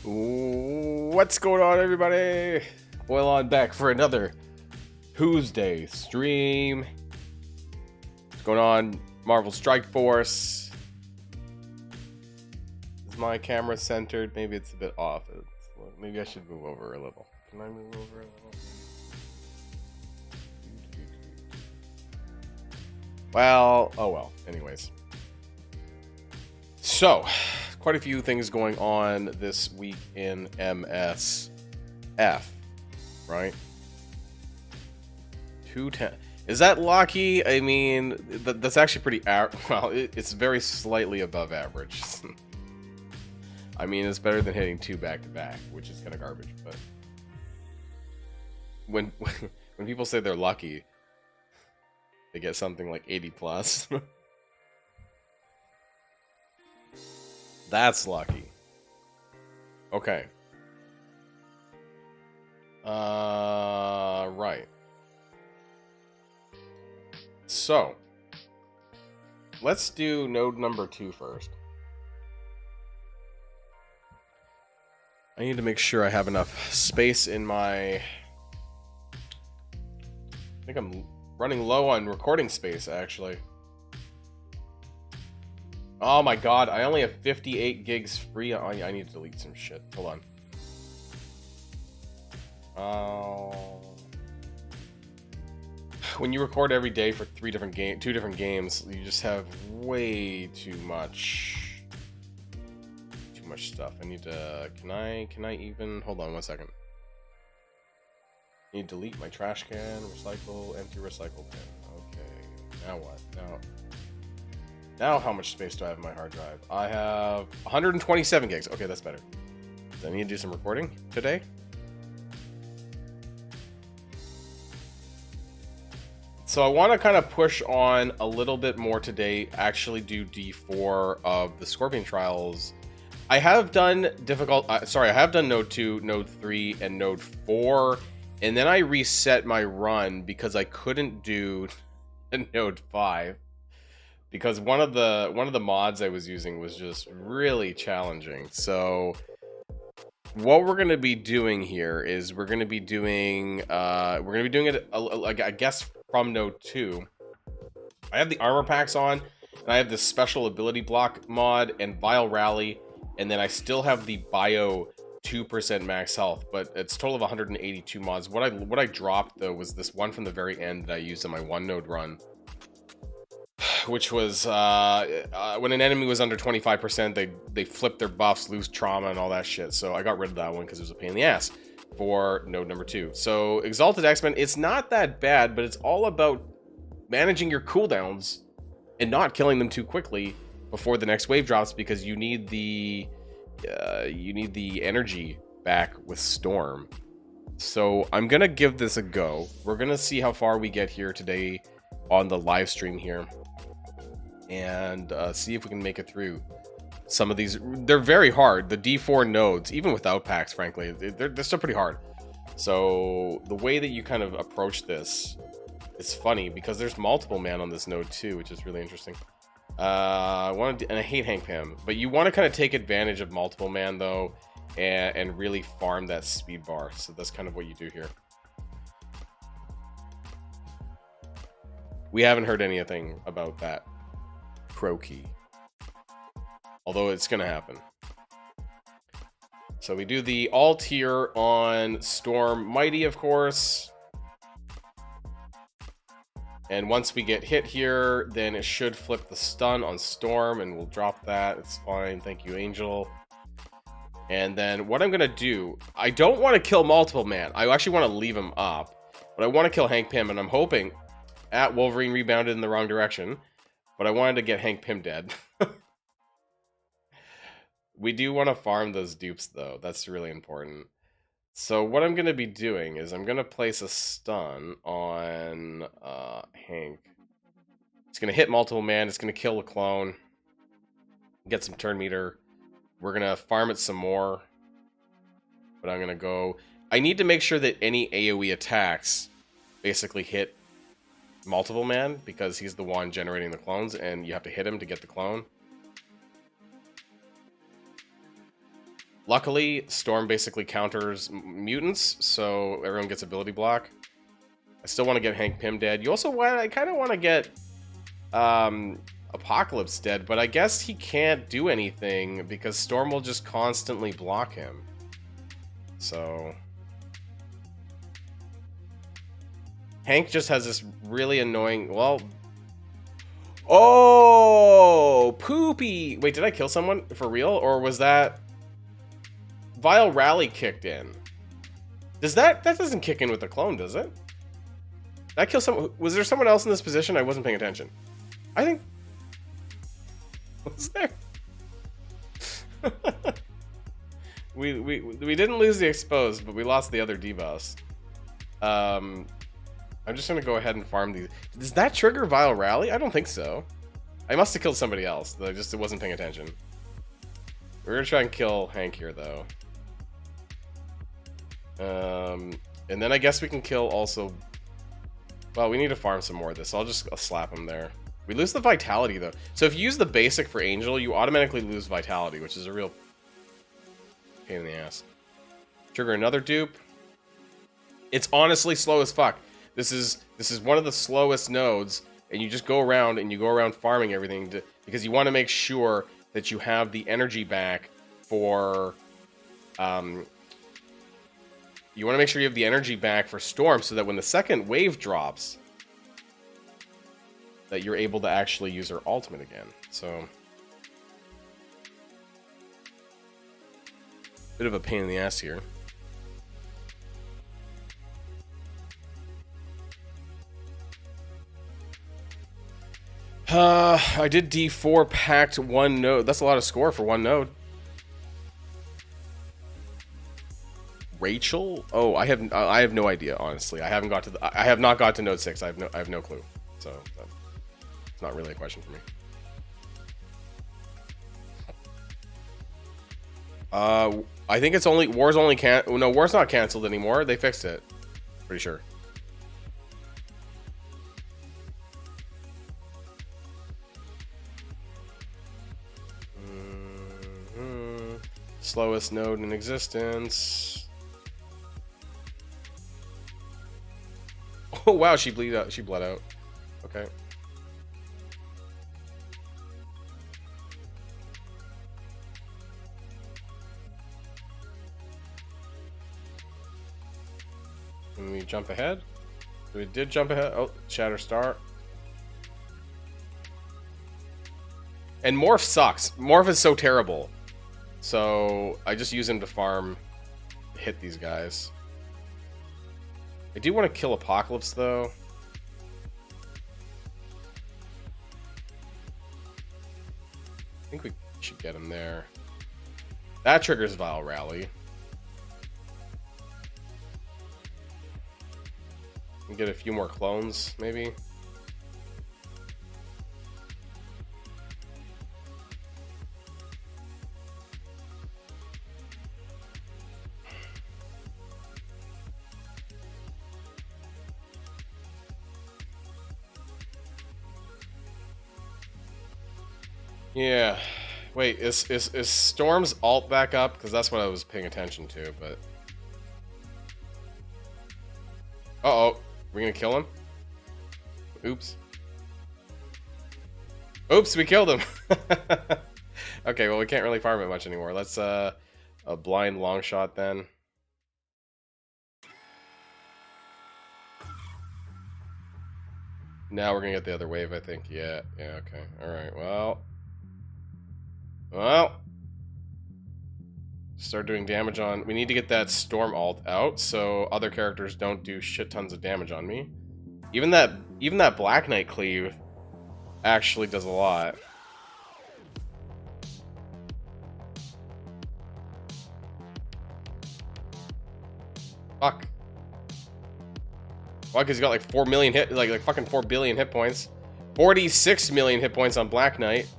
What's going on, everybody? Well, on back for another Tuesday stream. What's going on? Marvel Strike Force. Is my camera centered? Maybe it's a bit off. Maybe I should move over a little. Can I move over a little? Well, oh well. Anyways. So, quite a few things going on this week in MSF, right? 210. Is that lucky? I mean, that's actually pretty well, it's very slightly above average. I mean, it's better than hitting 2 back-to-back, which is kind of garbage, but when people say they're lucky, they get something like 80 plus. That's lucky. Okay. Right. So, let's do node number 2 first. I need to make sure I have enough space in my... I think I'm running low on recording space, actually. Oh my god, I only have 58 gigs free. I need to delete some shit. Hold on. When you record every day for 2 different games, you just have way too much stuff. I need to... Can I even... Hold on 1 second. I need to delete my trash can, recycle, empty recycle bin. Okay, now what? Now how much space do I have in my hard drive? I have 127 gigs. Okay, that's better. Do I need to do some recording today? So I want to kind of push on a little bit more today, actually do D4 of the Scorpion Trials. I have done I have done Node 2, Node 3, and Node 4, and then I reset my run because I couldn't do Node 5. Because one of the mods I was using was just really challenging. So what we're going to be doing here is we're going to be doing it I guess from Node 2. I have the armor packs on, and I have the special ability block mod and Vile Rally, and then I still have the Bio 2% max health, but it's a total of 182 mods. What I dropped though was this one from the very end that I used on my 1 node run, which was when an enemy was under 25%, they flip their buffs, lose trauma, and all that shit. So I got rid of that one because it was a pain in the ass for node number 2. So Exalted X-Men, it's not that bad, but it's all about managing your cooldowns and not killing them too quickly before the next wave drops, because you need the energy back with Storm. So I'm gonna give this a go. We're gonna see how far we get here today on the live stream here, and see if we can make it through some of these. They're very hard, the D4 nodes, even without packs, frankly. They're still pretty hard. So the way that you kind of approach this is funny, because there's multiple man on this node too, which is really interesting. And I hate Hank Pym, but you want to kind of take advantage of multiple man though, and really farm that speed bar. So that's kind of what you do here. We haven't heard anything about that Pro Key, although it's gonna happen. So we do the alt here on Storm Mighty, of course, and once we get hit here, then it should flip the stun on Storm, and we'll drop that. It's fine, thank you, Angel. And then what I'm gonna do, I don't want to kill multiple man. I actually want to leave him up, but I want to kill Hank Pym, and I'm hoping Wolverine rebounded in the wrong direction, but I wanted to get Hank Pym dead. We do want to farm those dupes though. That's really important. So what I'm going to be doing is I'm going to place a stun on Hank. It's going to hit multiple man. It's going to kill the clone. Get some turn meter. We're going to farm it some more. But I'm going to go... I need to make sure that any AoE attacks basically hit multiple man, because he's the one generating the clones, and you have to hit him to get the clone. Luckily, Storm basically counters mutants, so everyone gets ability block. I still want to get Hank Pym dead. You also want, I kind of want to get Apocalypse dead, but I guess he can't do anything because Storm will just constantly block him. So Hank just has this really annoying, well, oh, poopy. Wait, did I kill someone for real? Or was that Vile Rally kicked in? Does that doesn't kick in with the clone, does it? Did I kill someone? Was there someone else in this position? I wasn't paying attention. I think. What's there? we didn't lose the exposed, but we lost the other debuffs. I'm just gonna go ahead and farm these. Does that trigger Vile Rally? I don't think so. I must have killed somebody else. That I just wasn't paying attention. We're gonna try and kill Hank here, though. And then I guess we can kill also. Well, we need to farm some more of this. So I'll slap him there. We lose the vitality though. So if you use the basic for Angel, you automatically lose vitality, which is a real pain in the ass. Trigger another dupe. It's honestly slow as fuck. This is one of the slowest nodes, and you just go around and you go around farming everything because you want to make sure that you have the energy back for you want to make sure you have the energy back for Storm so that when the second wave drops that you're able to actually use her ultimate again. So bit of a pain in the ass here. I did D4 packed one node. That's a lot of score for one node. Rachel? Oh, I have no idea, honestly. I have not got to node 6. I have no clue. So it's not really a question for me. I think it's only War's not canceled anymore. They fixed it. Pretty sure. Slowest node in existence. Oh wow, she bled out. Okay. Can we jump ahead? We did jump ahead. Oh, Shatterstar. And Morph sucks. Morph is so terrible. So I just use him to farm, hit these guys. I do want to kill Apocalypse though. I think we should get him there. That triggers Vile Rally. And get a few more clones, maybe. Yeah. Wait, is Storm's ult back up? Because that's what I was paying attention to, but... Uh-oh. We're gonna kill him? Oops. Oops, we killed him! Okay, well, we can't really farm it much anymore. Let's, a blind long shot then. Now we're gonna get the other wave, I think. Yeah, okay. Alright, well... Start doing damage on... We need to get that Storm ult out, so other characters don't do shit tons of damage on me. Even that Black Knight cleave actually does a lot. Fuck. Why? Because he's got like 4 million like fucking 4 billion hit points. 46 million hit points on Black Knight.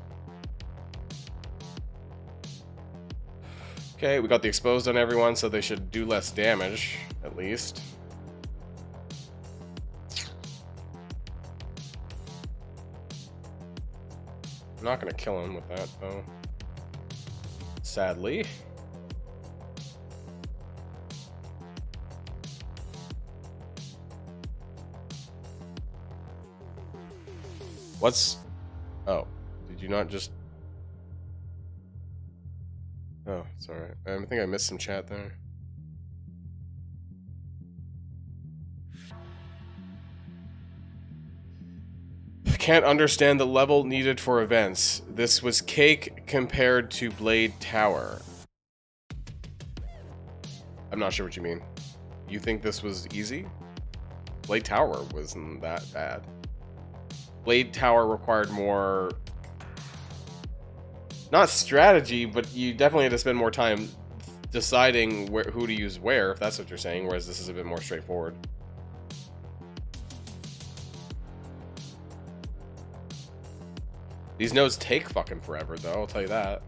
Okay, we got the exposed on everyone, so they should do less damage, at least. I'm not gonna kill him with that, though. Sadly. What's... Oh, did you not just... Oh, it's alright. I think I missed some chat there. Can't understand the level needed for events. This was cake compared to Blade Tower. I'm not sure what you mean. You think this was easy? Blade Tower wasn't that bad. Blade Tower required more... not strategy, but you definitely had to spend more time deciding who to use where, if that's what you're saying, whereas this is a bit more straightforward. These nodes take fucking forever, though, I'll tell you that.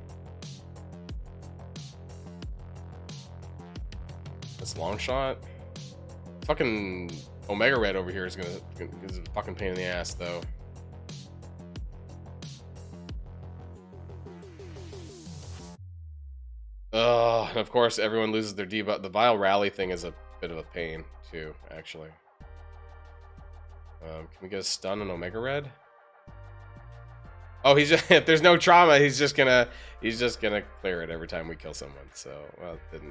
This long shot. Fucking Omega Red over here is a fucking pain in the ass, though. Ugh, and of course everyone loses their debuff. The Vile Rally thing is a bit of a pain, too, actually. Can we get a stun on Omega Red? Oh, he's just, if there's no trauma, he's just gonna clear it every time we kill someone. So, well, it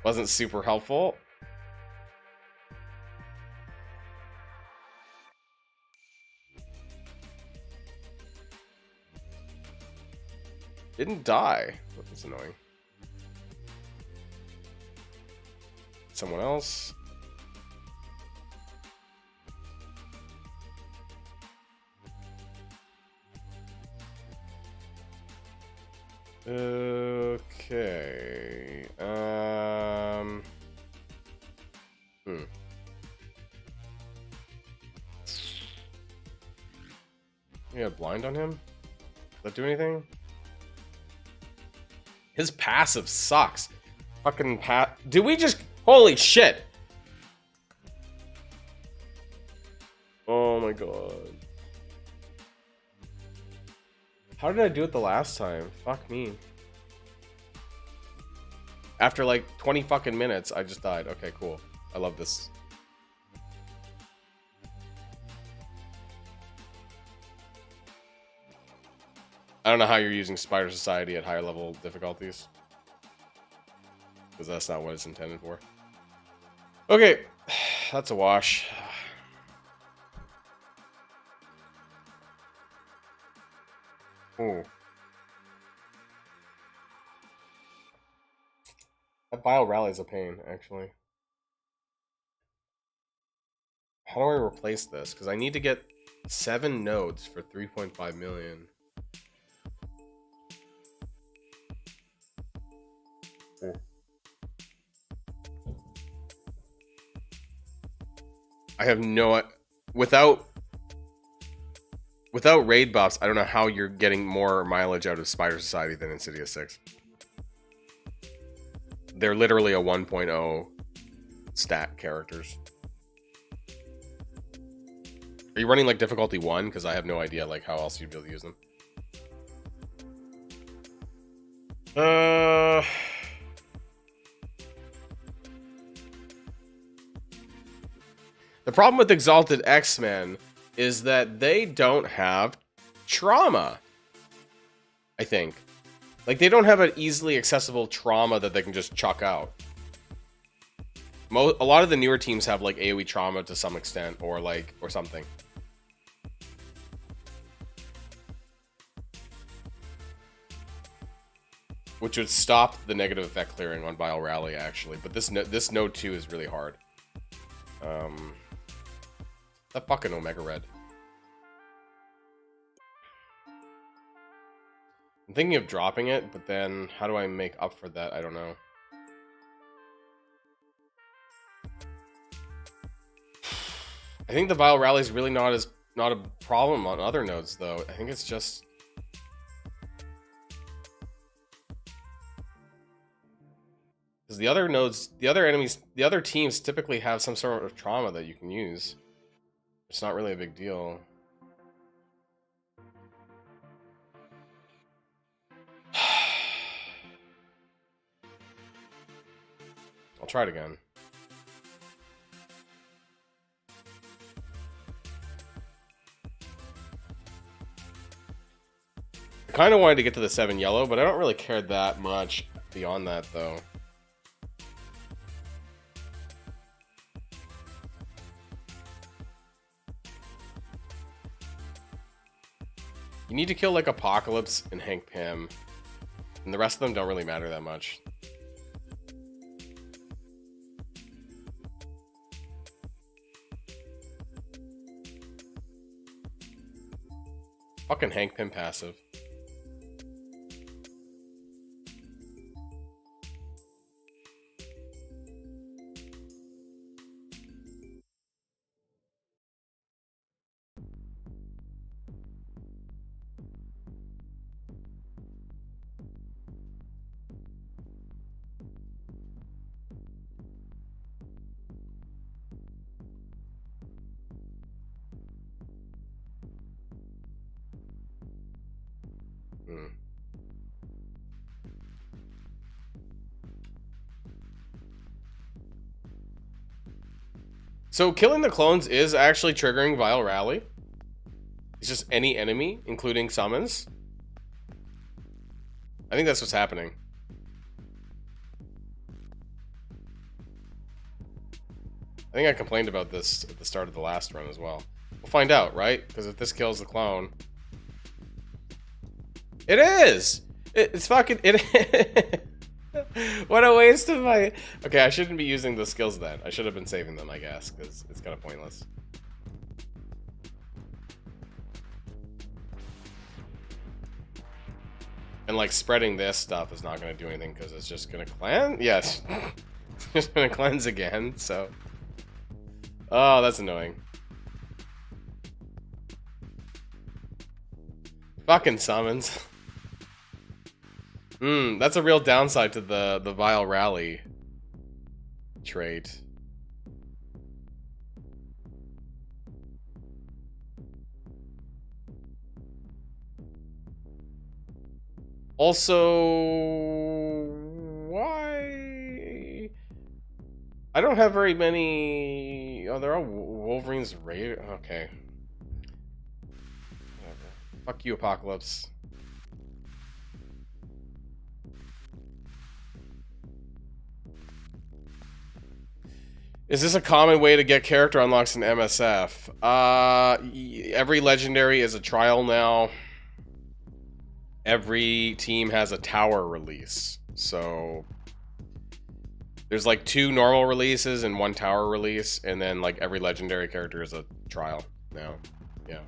wasn't super helpful. Didn't die. That's annoying. Someone else. Okay. Yeah, blind on him? Does that do anything? His passive sucks. Fucking Did we just... Holy shit! Oh my god. How did I do it the last time? Fuck me. After like 20 fucking minutes, I just died. Okay, cool. I love this. I don't know how you're using Spider Society at higher level difficulties. Because that's not what it's intended for. Okay. That's a wash. Ooh. That Vile Rally is a pain, actually. How do I replace this? Because I need to get 7 nodes for 3.5 million. Ooh. I have no... Without raid buffs, I don't know how you're getting more mileage out of Spider Society than Insidious 6. They're literally a 1.0 stat characters. Are you running like difficulty 1? Because I have no idea like how else you'd be able to use them. The problem with Exalted X-Men is that they don't have trauma. I think. Like, they don't have an easily accessible trauma that they can just chuck out. A lot of the newer teams have, like, AoE trauma to some extent, or, like, or something. Which would stop the negative effect clearing on Vile Rally, actually. But this node 2 is really hard. That fucking Omega Red. I'm thinking of dropping it, but then how do I make up for that? I don't know. I think the Vile Rally is really not a problem on other nodes, though. I think it's just... Because the other nodes, the other enemies, the other teams typically have some sort of trauma that you can use. It's not really a big deal. I'll try it again. kind of wanted to get to the 7 yellow, but I don't really care that much beyond that, though. You need to kill, like, Apocalypse and Hank Pym. And the rest of them don't really matter that much. Fucking Hank Pym passive. So killing the clones is actually triggering Vile Rally. It's just any enemy, including summons. I think that's what's happening. I think I complained about this at the start of the last run as well. We'll find out, right? Because if this kills the clone... It is! It's fucking... What a waste of my... Okay, I shouldn't be using the skills then. I should have been saving them, I guess, because it's kind of pointless. And, like, spreading this stuff is not going to do anything, because it's just going to cleanse? Yes. It's just going to cleanse again, so... Oh, that's annoying. Fucking summons. That's a real downside to the Vile Rally trait. Also, why? I don't have very many. Oh, they're all Wolverine's raid. Okay. Whatever. Fuck you, Apocalypse. Is this a common way to get character unlocks in MSF? Every legendary is a trial now. Every team has a tower release. So there's like 2 normal releases and 1 tower release, and then like every legendary character is a trial now. Yeah.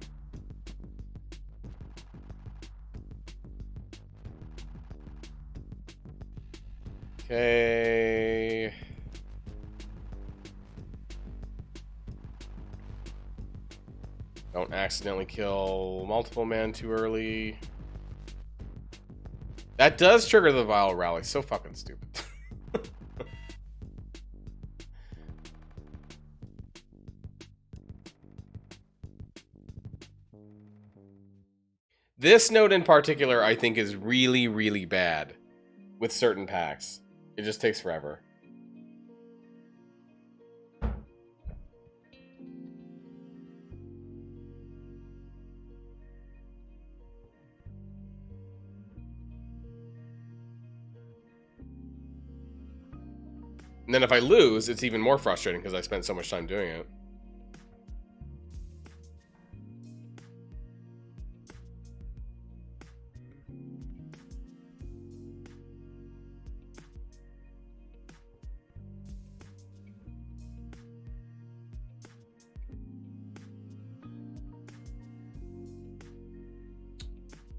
Okay. Don't accidentally kill multiple man too early. That does trigger the Vile Rally. So fucking stupid. This node in particular, I think, is really, really bad with certain packs. It just takes forever. And then if I lose, it's even more frustrating because I spent so much time doing it.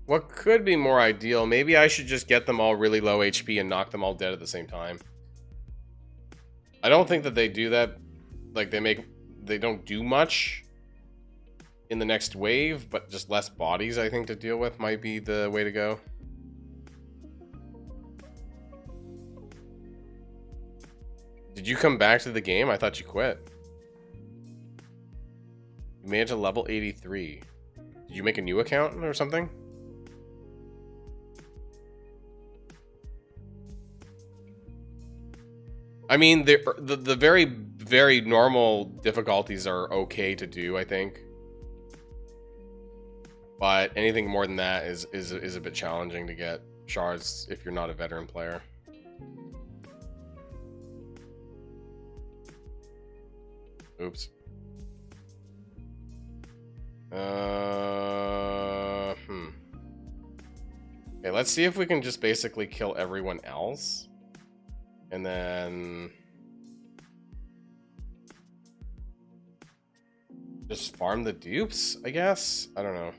What could be more ideal? Maybe I should just get them all really low HP and knock them all dead at the same time. I don't think that they do that. Like, they don't do much in the next wave, but just less bodies, I think, to deal with might be the way to go. Did you come back to the game? I thought you quit. You made it to level 83. Did you make a new account or something? I mean, the very, very normal difficulties are okay to do, I think. But anything more than that is a bit challenging to get shards if you're not a veteran player. Oops. Okay, let's see if we can just basically kill everyone else. And then just farm the dupes, I guess? I don't know.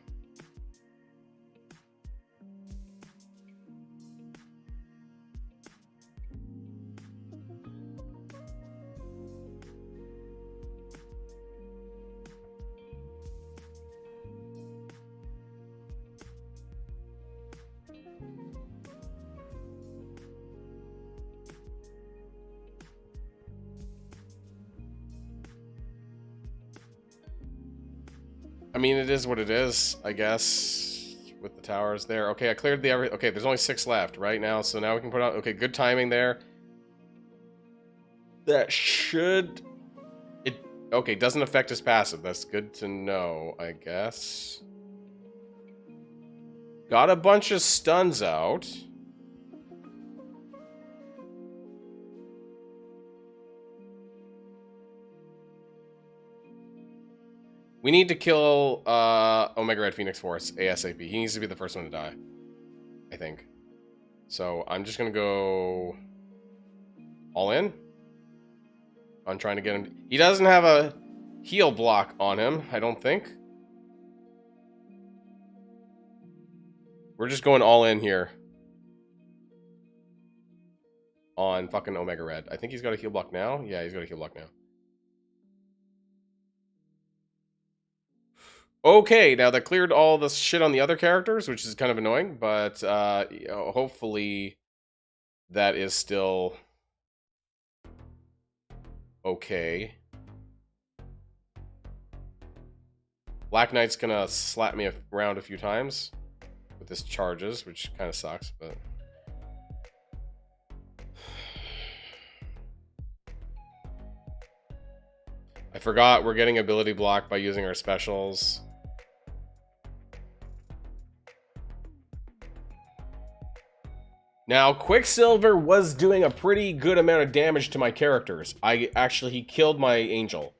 I mean, it is what it is, I guess, with the towers there. Okay, I cleared the okay, there's only 6 left right now, so now we can put out... Okay, good timing there. That should... Okay, doesn't affect his passive. That's good to know, I guess. Got a bunch of stuns out. We need to kill Omega Red Phoenix Force ASAP. He needs to be the first one to die, I think. So I'm just going to go all in on trying to get him. He doesn't have a heal block on him, I don't think. We're just going all in here on fucking Omega Red. I think he's got a heal block now. Yeah, he's got a heal block now. Okay, now that cleared all the shit on the other characters, which is kind of annoying, but you know, hopefully that is still okay. Black Knight's gonna slap me around a few times with his charges, which kind of sucks, but... I forgot we're getting ability block by using our specials. Now, Quicksilver was doing a pretty good amount of damage to my characters. He killed my angel.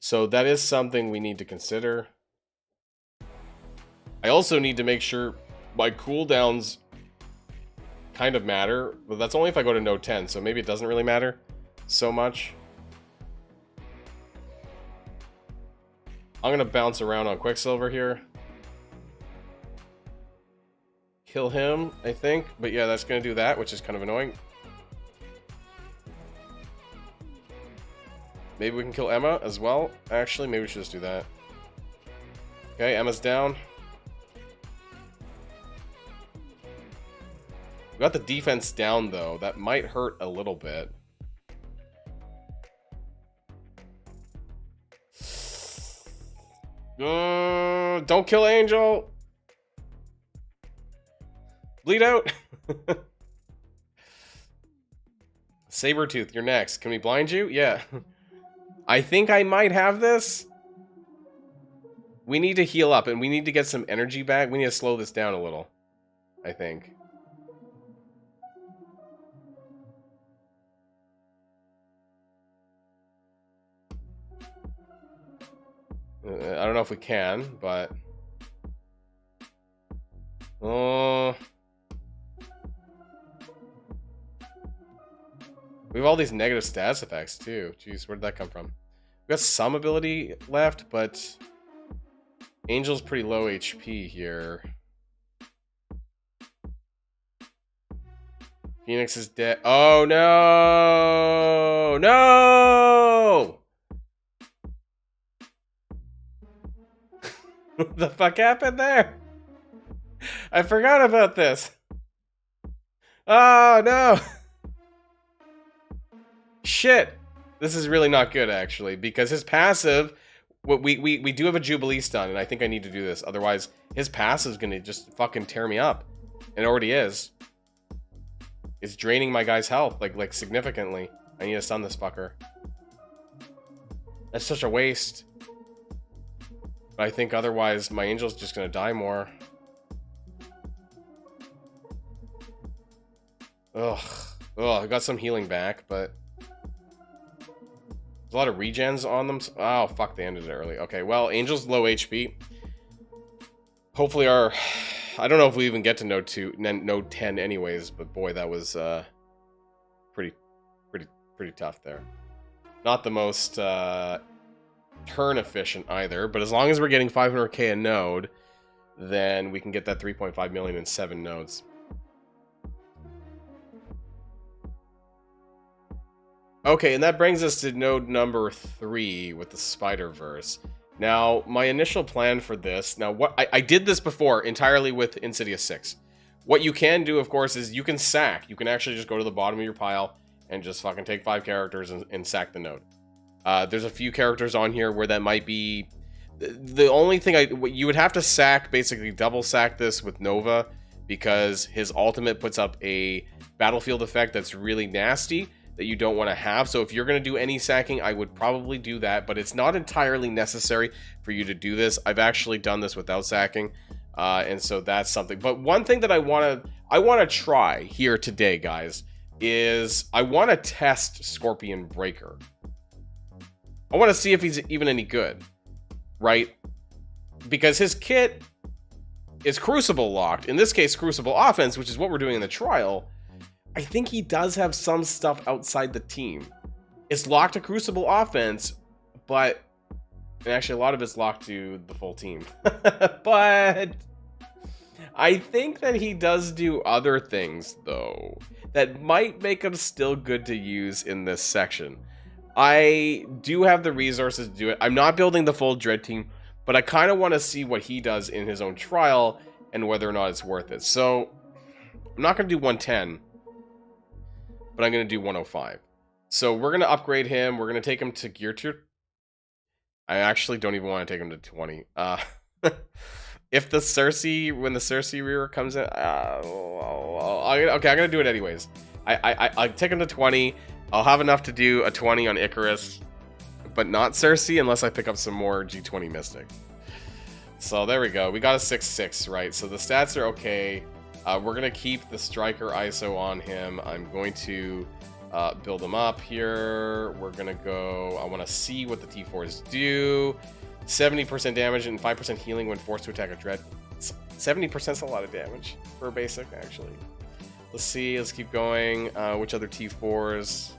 So that is something we need to consider. I also need to make sure my cooldowns kind of matter. But that's only if I go to node 10, so maybe it doesn't really matter so much. I'm going to bounce around on Quicksilver here. Kill him, I think. But yeah, that's going to do that, which is kind of annoying. Maybe we can kill Emma as well. Actually, maybe we should just do that. Okay, Emma's down. We got the defense down, though. That might hurt a little bit. Don't kill Angel. Bleed out. Sabretooth, you're next. Can we blind you? Yeah. I think I might have this. We need to heal up and we need to get some energy back. We need to slow this down a little, I think. I don't know if we can, but... we have all these negative status effects, too. Jeez, where did that come from? We got some ability left, but... Angel's pretty low HP here. Phoenix is dead. Oh, no! No! What the fuck happened there? I forgot about this. Oh, no! Shit! This is really not good, actually, because his passive... We do have a Jubilee stun, and I think I need to do this. Otherwise, his passive is going to just fucking tear me up. And it already is. It's draining my guy's health, like significantly. I need to stun this fucker. That's such a waste. But I think otherwise my Angel's just going to die more. Ugh. Ugh, I got some healing back, but... There's a lot of regens on them. Oh, fuck, they ended it early. Okay, well, Angel's low HP. Hopefully our... I don't know if we even get to node 10 anyways, but boy, that was pretty tough there. Not the most turn efficient either, but as long as we're getting 500k a node, then we can get that 3.5 million in 7 nodes. Okay, and that brings us to node number 3 with the Spider-Verse. Now, my initial plan for this... Now, what I did this before entirely with Insidious 6. What you can do, of course, is you can sack. You can actually just go to the bottom of your pile and just fucking take 5 characters and sack the node. There's a few characters on here where that might be... The only thing you would have to sack, basically double sack this with Nova, because his ultimate puts up a battlefield effect that's really nasty that you don't want to have. So if you're going to do any sacking, I would probably do that, but it's not entirely necessary for you to do this. I've actually done this without sacking, and so that's something. But one thing that I want to try here today, guys, is I want to test Scorpion Breaker. I want to see if he's even any good, right? Because his kit is Crucible locked. In this case, Crucible Offense, which is what we're doing in the trial. I think he does have some stuff outside the team. It's locked to Crucible Offense, but and actually a lot of it's locked to the full team. But I think that he does do other things, though, that might make him still good to use in this section. I do have the resources to do it. I'm not building the full Dread team, but I kind of want to see what he does in his own trial and whether or not it's worth it. So I'm not going to do 110. But I'm going to do 105. So we're going to upgrade him. We're going to take him to gear tier. I actually don't even want to take him to 20. If the Cersei, when the Cersei rear comes in, okay, I'm going to do it anyways. I take him to 20. I'll have enough to do a 20 on Icarus, but not Cersei unless I pick up some more G20 Mystic. So there we go. We got a 6/6, right? So the stats are okay. We're going to keep the Striker ISO on him. I'm going to build him up here. We're going to go... I want to see what the T4s do. 70% damage and 5% healing when forced to attack a Dread. 70% is a lot of damage for a basic, actually. Let's see. Let's keep going. Which other T4s?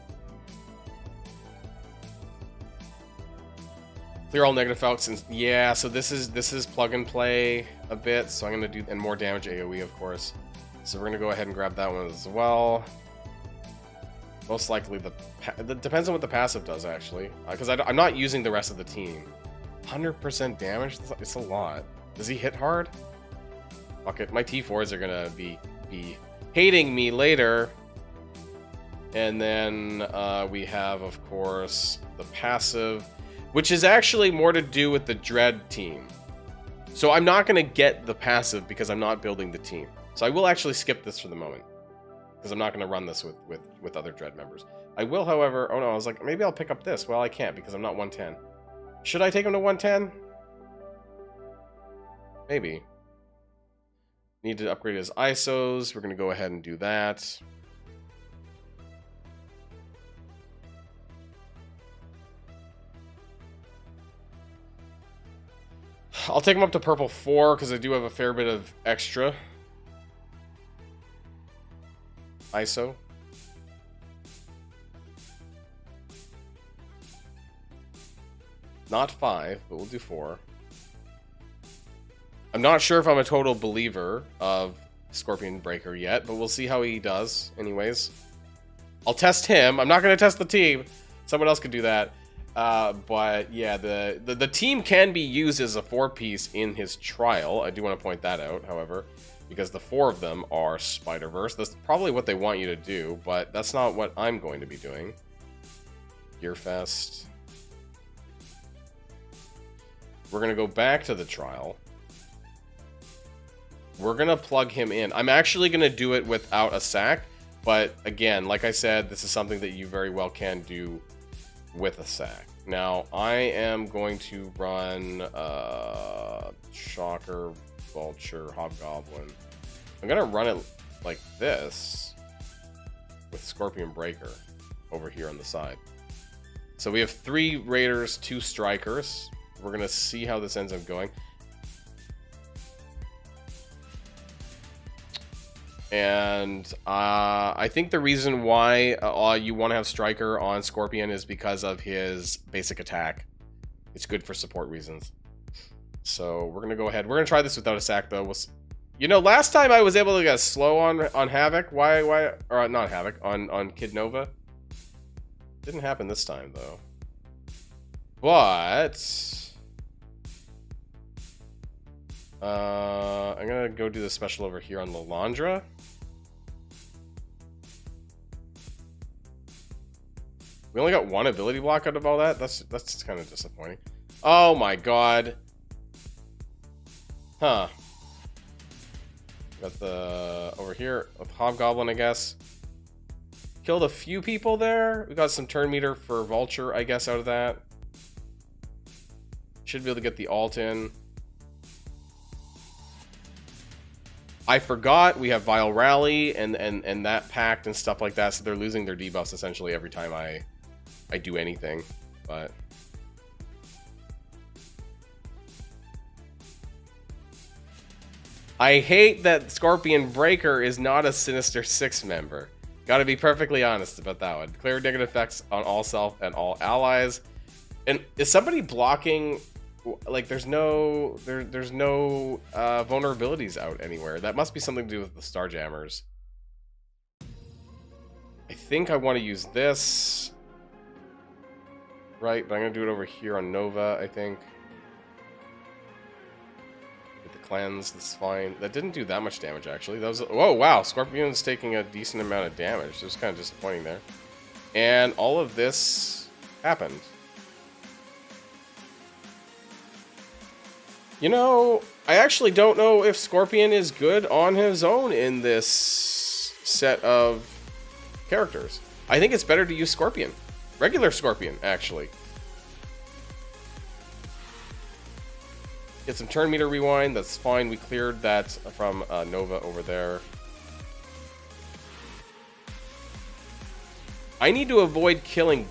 Clear all negative falcons. And yeah, so this is plug and play a bit. So I'm gonna do and more damage AoE, of course. So we're gonna go ahead and grab that one as well. Most likely it depends on what the passive does, actually, because I'm not using the rest of the team. 100% damage. It's a lot. Does he hit hard? Fuck it. My T4s are gonna be hating me later. And then we have, of course, the passive, which is actually more to do with the Dread team. So I'm not going to get the passive because I'm not building the team. So I will actually skip this for the moment, because I'm not going to run this with other Dread members. I will, however... Oh no, I was like, maybe I'll pick up this. Well, I can't because I'm not 110. Should I take him to 110? Maybe. Need to upgrade his ISOs. We're going to go ahead and do that. I'll take him up to purple 4 because I do have a fair bit of extra ISO. Not 5, but we'll do 4. I'm not sure if I'm a total believer of Scorpion Breaker yet, but we'll see how he does anyways. I'll test him. I'm not going to test the team. Someone else could do that. But yeah, the team can be used as a 4-piece in his trial. I do want to point that out, however, because the 4 of them are Spider-Verse. That's probably what they want you to do, but that's not what I'm going to be doing. Gearfest. We're going to go back to the trial. We're going to plug him in. I'm actually going to do it without a sack, but again, like I said, this is something that you very well can do with a sack. Now, I am going to run Shocker, Vulture, Hobgoblin. I'm going to run it like this with Scorpion Breaker over here on the side. So we have 3 Raiders, 2 Strikers. We're going to see how this ends up going. And I think the reason why you want to have Striker on Scorpion is because of his basic attack. It's good for support reasons. So we're going to go ahead. We're going to try this without a sack, though. You know, last time I was able to get slow on Havoc. Why? Or not Havoc, on Kid Nova. Didn't happen this time, though. But I'm going to go do the special over here on Lilandra. We only got 1 ability block out of all that? That's kind of disappointing. Oh my god. Huh. Got the... over here with Hobgoblin, I guess. Killed a few people there. We got some turn meter for Vulture, I guess, out of that. Should be able to get the ult in. I forgot we have Vile Rally and that pact and stuff like that, so they're losing their debuffs essentially every time I do anything, but I hate that Scorpion Breaker is not a Sinister 6 member. Gotta be perfectly honest about that one. Clear negative effects on all self and all allies. And is somebody blocking? Like, there's no vulnerabilities out anywhere. That must be something to do with the Starjammers. I think I want to use this. Right, but I'm going to do it over here on Nova, I think. With the cleanse, that's fine. That didn't do that much damage, actually. That was... oh, wow, Scorpion's taking a decent amount of damage. It was kind of disappointing there. And all of this happened. You know, I actually don't know if Scorpion is good on his own in this set of characters. I think it's better to use Scorpion. Regular Scorpion, actually. Get some turn meter rewind. That's fine. We cleared that from Nova over there. I need to avoid killing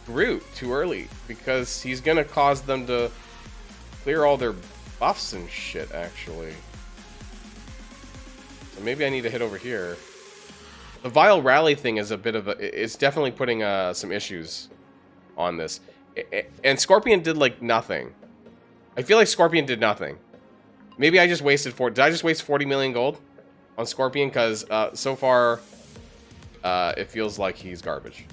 Groot too early because he's going to cause them to clear all their buffs and shit, actually. So maybe I need to hit over here. The Vile Rally thing is a bit of a... it's definitely putting some issues on this. And Scorpion did, like, nothing. I feel like Scorpion did nothing. Maybe I just wasted... did I just waste 40 million gold on Scorpion? Because so far, it feels like he's garbage.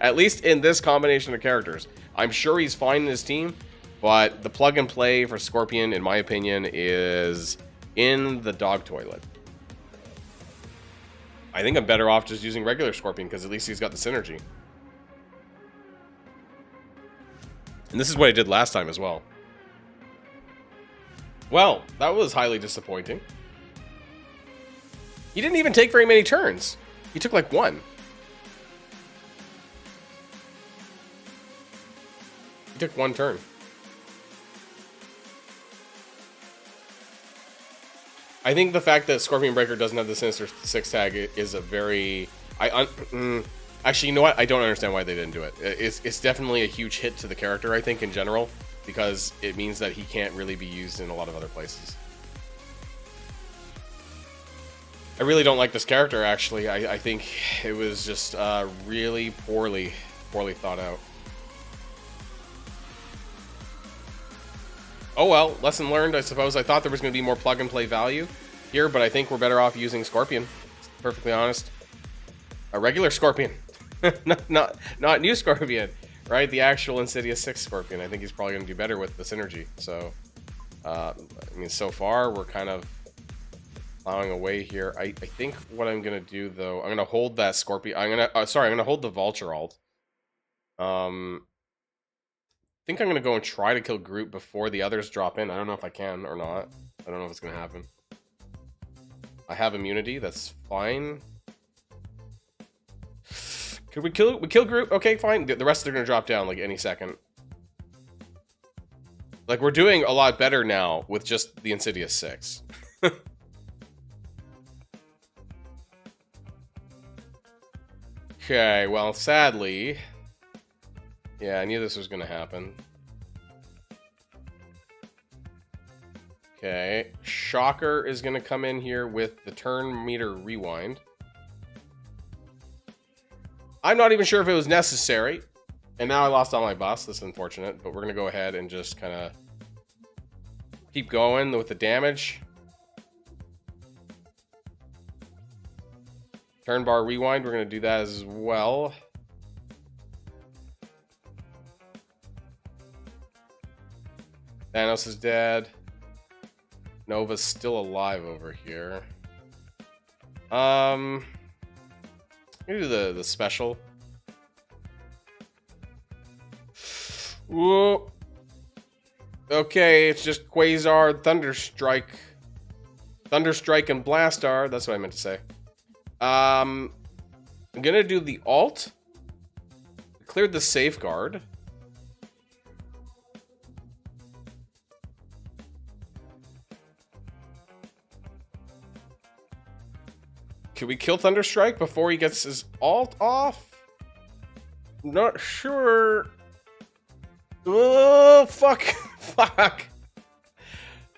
At least in this combination of characters. I'm sure he's fine in his team, but the plug and play for Scorpion, in my opinion, is in the dog toilet. I think I'm better off just using regular Scorpion, because at least he's got the synergy. And this is what I did last time as well. Well, that was highly disappointing. He didn't even take very many turns. He took like 1. He took 1 turn. I think the fact that Scorpion Breaker doesn't have the Sinister 6 tag is a very... actually, you know what? I don't understand why they didn't do it. It's definitely a huge hit to the character, I think, in general, because it means that he can't really be used in a lot of other places. I really don't like this character, actually. I think it was just really poorly thought out. Oh well, lesson learned, I suppose. I thought there was going to be more plug-and-play value here, but I think we're better off using Scorpion, to be perfectly honest. A regular Scorpion. not new Scorpion, right? The actual Insidious 6 Scorpion. I think he's probably going to do better with the synergy. So, I mean, so far, we're kind of plowing away here. I think what I'm going to do, though, I'm going to hold that Scorpion. I'm going to hold the Vulture ult. I think I'm going to go and try to kill Groot before the others drop in. I don't know if I can or not. I don't know if it's going to happen. I have immunity. That's fine. Could we kill Groot? Okay, fine. The rest are gonna drop down like any second. Like, we're doing a lot better now with just the Insidious 6. Okay, well, sadly... Yeah, I knew this was gonna happen. Okay, Shocker is gonna come in here with the turn meter rewind. I'm not even sure if it was necessary. And now I lost all my buffs. This is unfortunate, but we're gonna go ahead and just kind of keep going with the damage. Turn bar rewind, we're gonna do that as well. Thanos is dead. Nova's still alive over here. Maybe the special. Whoa. Okay, it's just Quasar, Thunderstrike, and Blastar. That's what I meant to say. I'm gonna do the alt. Cleared the safeguard. Can we kill Thunderstrike before he gets his alt off? Not sure. Oh, fuck. Fuck.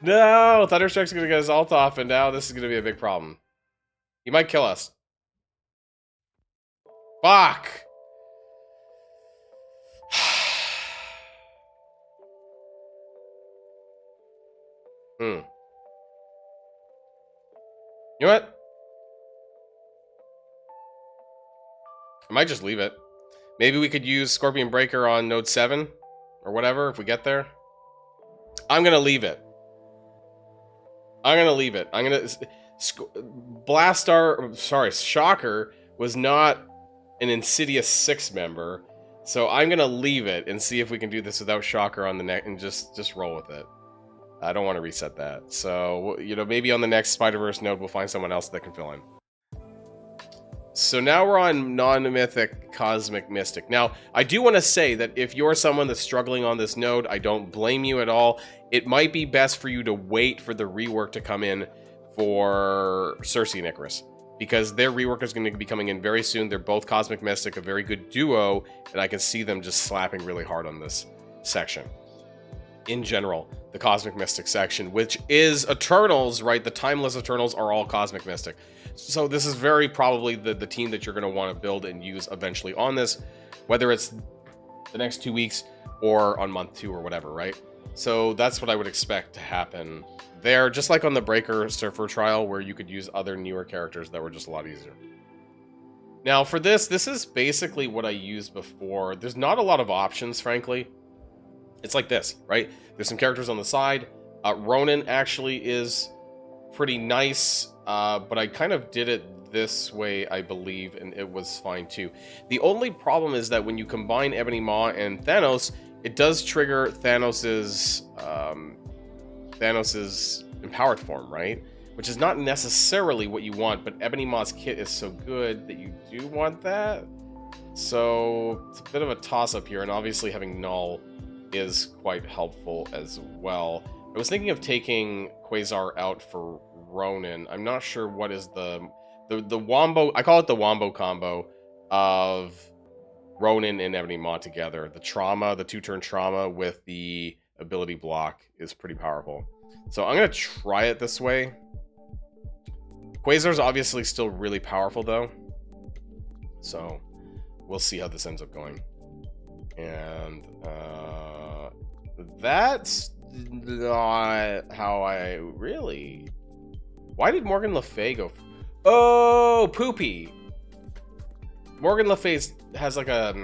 No, Thunderstrike's gonna get his alt off, and now this is gonna be a big problem. He might kill us. Fuck. You know what? I might just leave it. Maybe we could use Scorpion Breaker on node 7 or whatever if we get there. I'm gonna leave it. I'm gonna leave it. I'm gonna... Blastar... Sorry, Shocker was not an Insidious 6 member, so I'm gonna leave it and see if we can do this without Shocker on the neck and just roll with it. I don't want to reset that. So, you know, maybe on the next Spider-Verse node we'll find someone else that can fill in. So now we're on non-mythic Cosmic Mystic. Now, I do want to say that if you're someone that's struggling on this node, I don't blame you at all. It might be best for you to wait for the rework to come in for Cersei and Icarus, because their rework is going to be coming in very soon. They're both Cosmic Mystic, a very good duo, and I can see them just slapping really hard on this section. In general, the Cosmic Mystic section, which is Eternals, right? The Timeless Eternals are all Cosmic Mystic. So this is very probably the team that you're going to want to build and use eventually on this, whether it's the next 2 weeks or on month 2 or whatever, right? So that's what I would expect to happen there, just like on the Breaker Surfer trial, where you could use other newer characters that were just a lot easier. Now for this is basically what I used before. There's not a lot of options, frankly. It's like this, right? There's some characters on the side. Ronan actually is pretty nice, but I kind of did it this way, I believe, and it was fine too. The only problem is that when you combine Ebony Maw and Thanos, it does trigger Thanos's empowered form, right? Which is not necessarily what you want, but Ebony Maw's kit is so good that you do want that. So it's a bit of a toss-up here, and obviously having Null is quite helpful as well. I was thinking of taking Quasar out for Ronan. I'm not sure what is the wombo. I call it the wombo combo of Ronan and Ebony Maw together. The trauma, the 2-turn trauma with the ability block is pretty powerful. So I'm gonna try it this way. Quasar's obviously still really powerful though, so we'll see how this ends up going. And that's not how I really... Why did Morgan Le Fay go... Oh, Poopy! Morgan Le Fay has like a...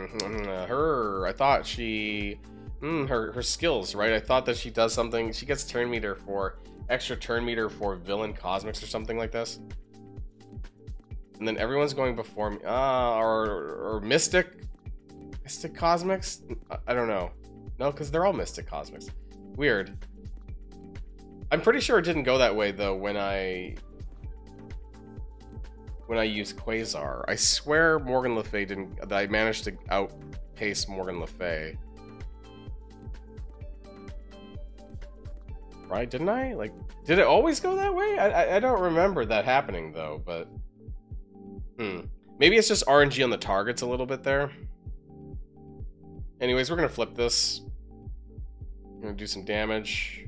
I thought she... her skills, right? I thought that she does something... She gets turn meter for... Extra turn meter for villain cosmics or something like this. And then everyone's going before me. Or Mystic Cosmics? I don't know. No, because they're all Mystic Cosmics. Weird. I'm pretty sure it didn't go that way, though, when I... when I use Quasar. I swear Morgan Le Fay didn't. That I managed to outpace Morgan Le Fay. Right? Didn't I? Like, did it always go that way? I don't remember that happening though. But maybe it's just RNG on the targets a little bit there. Anyways, we're gonna flip this. I'm gonna do some damage.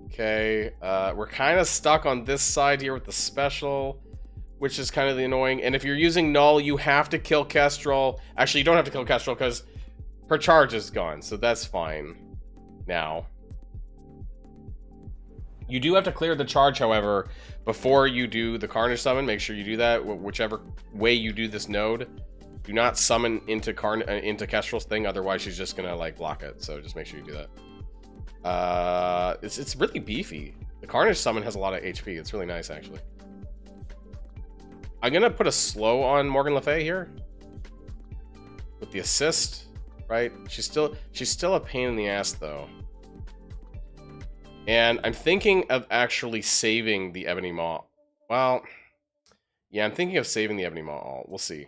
Okay, we're kind of stuck on this side here with the special, which is kind of the annoying. And if you're using Null, you have to kill Kestrel. Actually, you don't have to kill Kestrel because her charge is gone, so that's fine now. You do have to clear the charge, however, before you do the Carnage summon. Make sure you do that, whichever way you do this node. Do not summon into Kestrel's thing, otherwise she's just gonna like block it. So just make sure you do that. It's really beefy. The Carnage summon has a lot of HP. It's really nice, actually. I'm gonna put a slow on Morgan Le Fay here with the assist, right? She's still a pain in the ass though. And I'm thinking of actually saving the Ebony Maw. Well, yeah, I'm thinking of saving the Ebony Maw. We'll see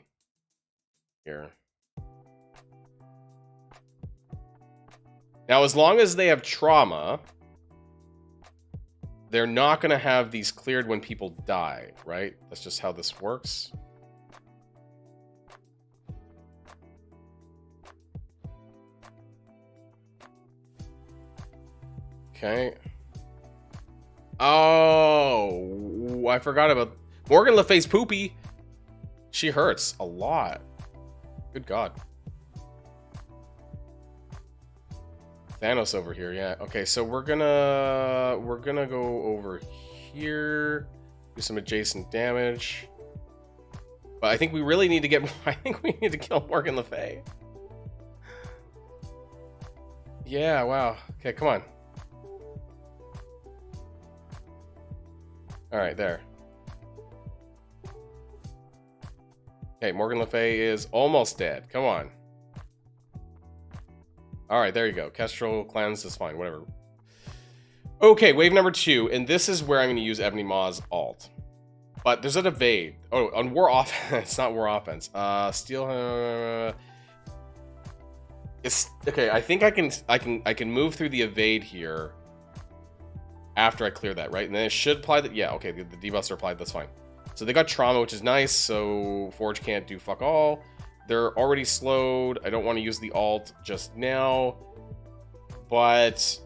here. Now, as long as they have trauma, they're not going to have these cleared when people die, right? That's just how this works. Okay. Oh, I forgot about Morgan Le Fay's poopy. She hurts a lot. Good God. Thanos over here, yeah. Okay, so we're gonna go over here, do some adjacent damage. But I think we really need to get. I think we need to kill Morgan Le Fay. Yeah. Wow. Okay. Come on. All right. There. Okay. Morgan Le Fay is almost dead. Come on. All right, there you go. Kestrel cleanse is fine, whatever. Okay, wave number 2, and this is where I'm going to use Ebony Maw's ult. But there's an evade. Oh, on war offense. It's not war offense. Steal. It's okay. I think I can move through the evade here after I clear that, right? And then it should apply that. Yeah, okay. The debuffs are applied. That's fine. So they got trauma, which is nice. So Forge can't do fuck all. They're already slowed. I don't want to use the ult just now, but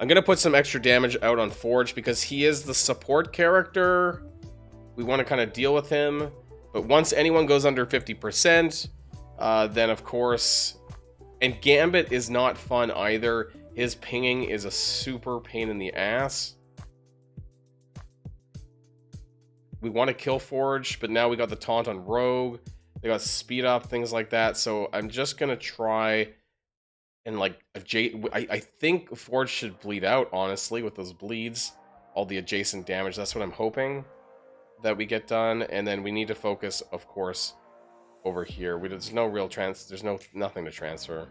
I'm going to put some extra damage out on Forge because he is the support character. We want to kind of deal with him, but once anyone goes under 50%, then of course, and Gambit is not fun either. His pinging is a super pain in the ass. We want to kill Forge, but now we got the taunt on Rogue. They got speed up, things like that. So I'm just going to try and like, I think Forge should bleed out, honestly, with those bleeds. All the adjacent damage, that's what I'm hoping that we get done. And then we need to focus, of course, over here. There's no real there's nothing to transfer.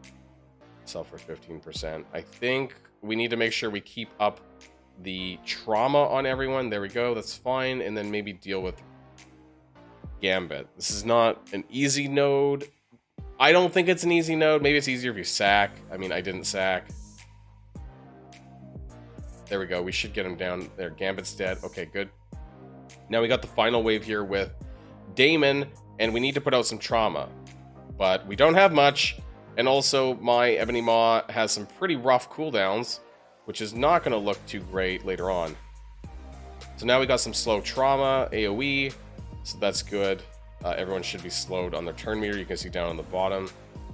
Sell for 15%. I think we need to make sure we keep up the trauma on everyone. There we go. That's fine. And then maybe deal with Gambit. This is not an easy node. I don't think it's an easy node. Maybe it's easier if you sack. I mean, I didn't sack. There we go. We should get him down there. Gambit's dead. Okay, good. Now we got the final wave here with Damon, and we need to put out some trauma. But we don't have much. And also, my Ebony Maw has some pretty rough cooldowns, which is not going to look too great later on. So now we got some slow trauma, AoE, so that's good. Everyone should be slowed on their turn meter. You can see down on the bottom.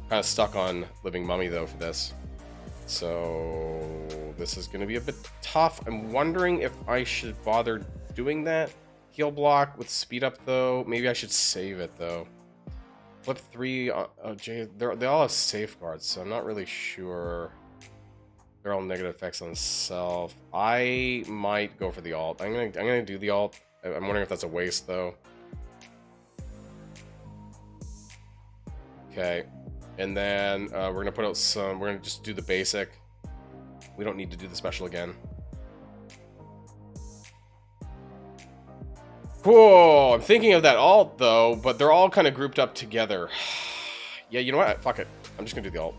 Kind of stuck on Living Mummy, though, for this. So this is going to be a bit tough. I'm wondering if I should bother doing that. Heal block with speed up, though. Maybe I should save it, though. Flip 3. They all have safeguards, so I'm not really sure. They're all negative effects on self. I might go for the ult. I'm gonna do the ult. I'm wondering if that's a waste though. Okay, and then we're gonna put out some. We're gonna just do the basic. We don't need to do the special again. Whoa, I'm thinking of that alt, though, but they're all kind of grouped up together. Yeah, you know what? Fuck it. I'm just gonna do the alt.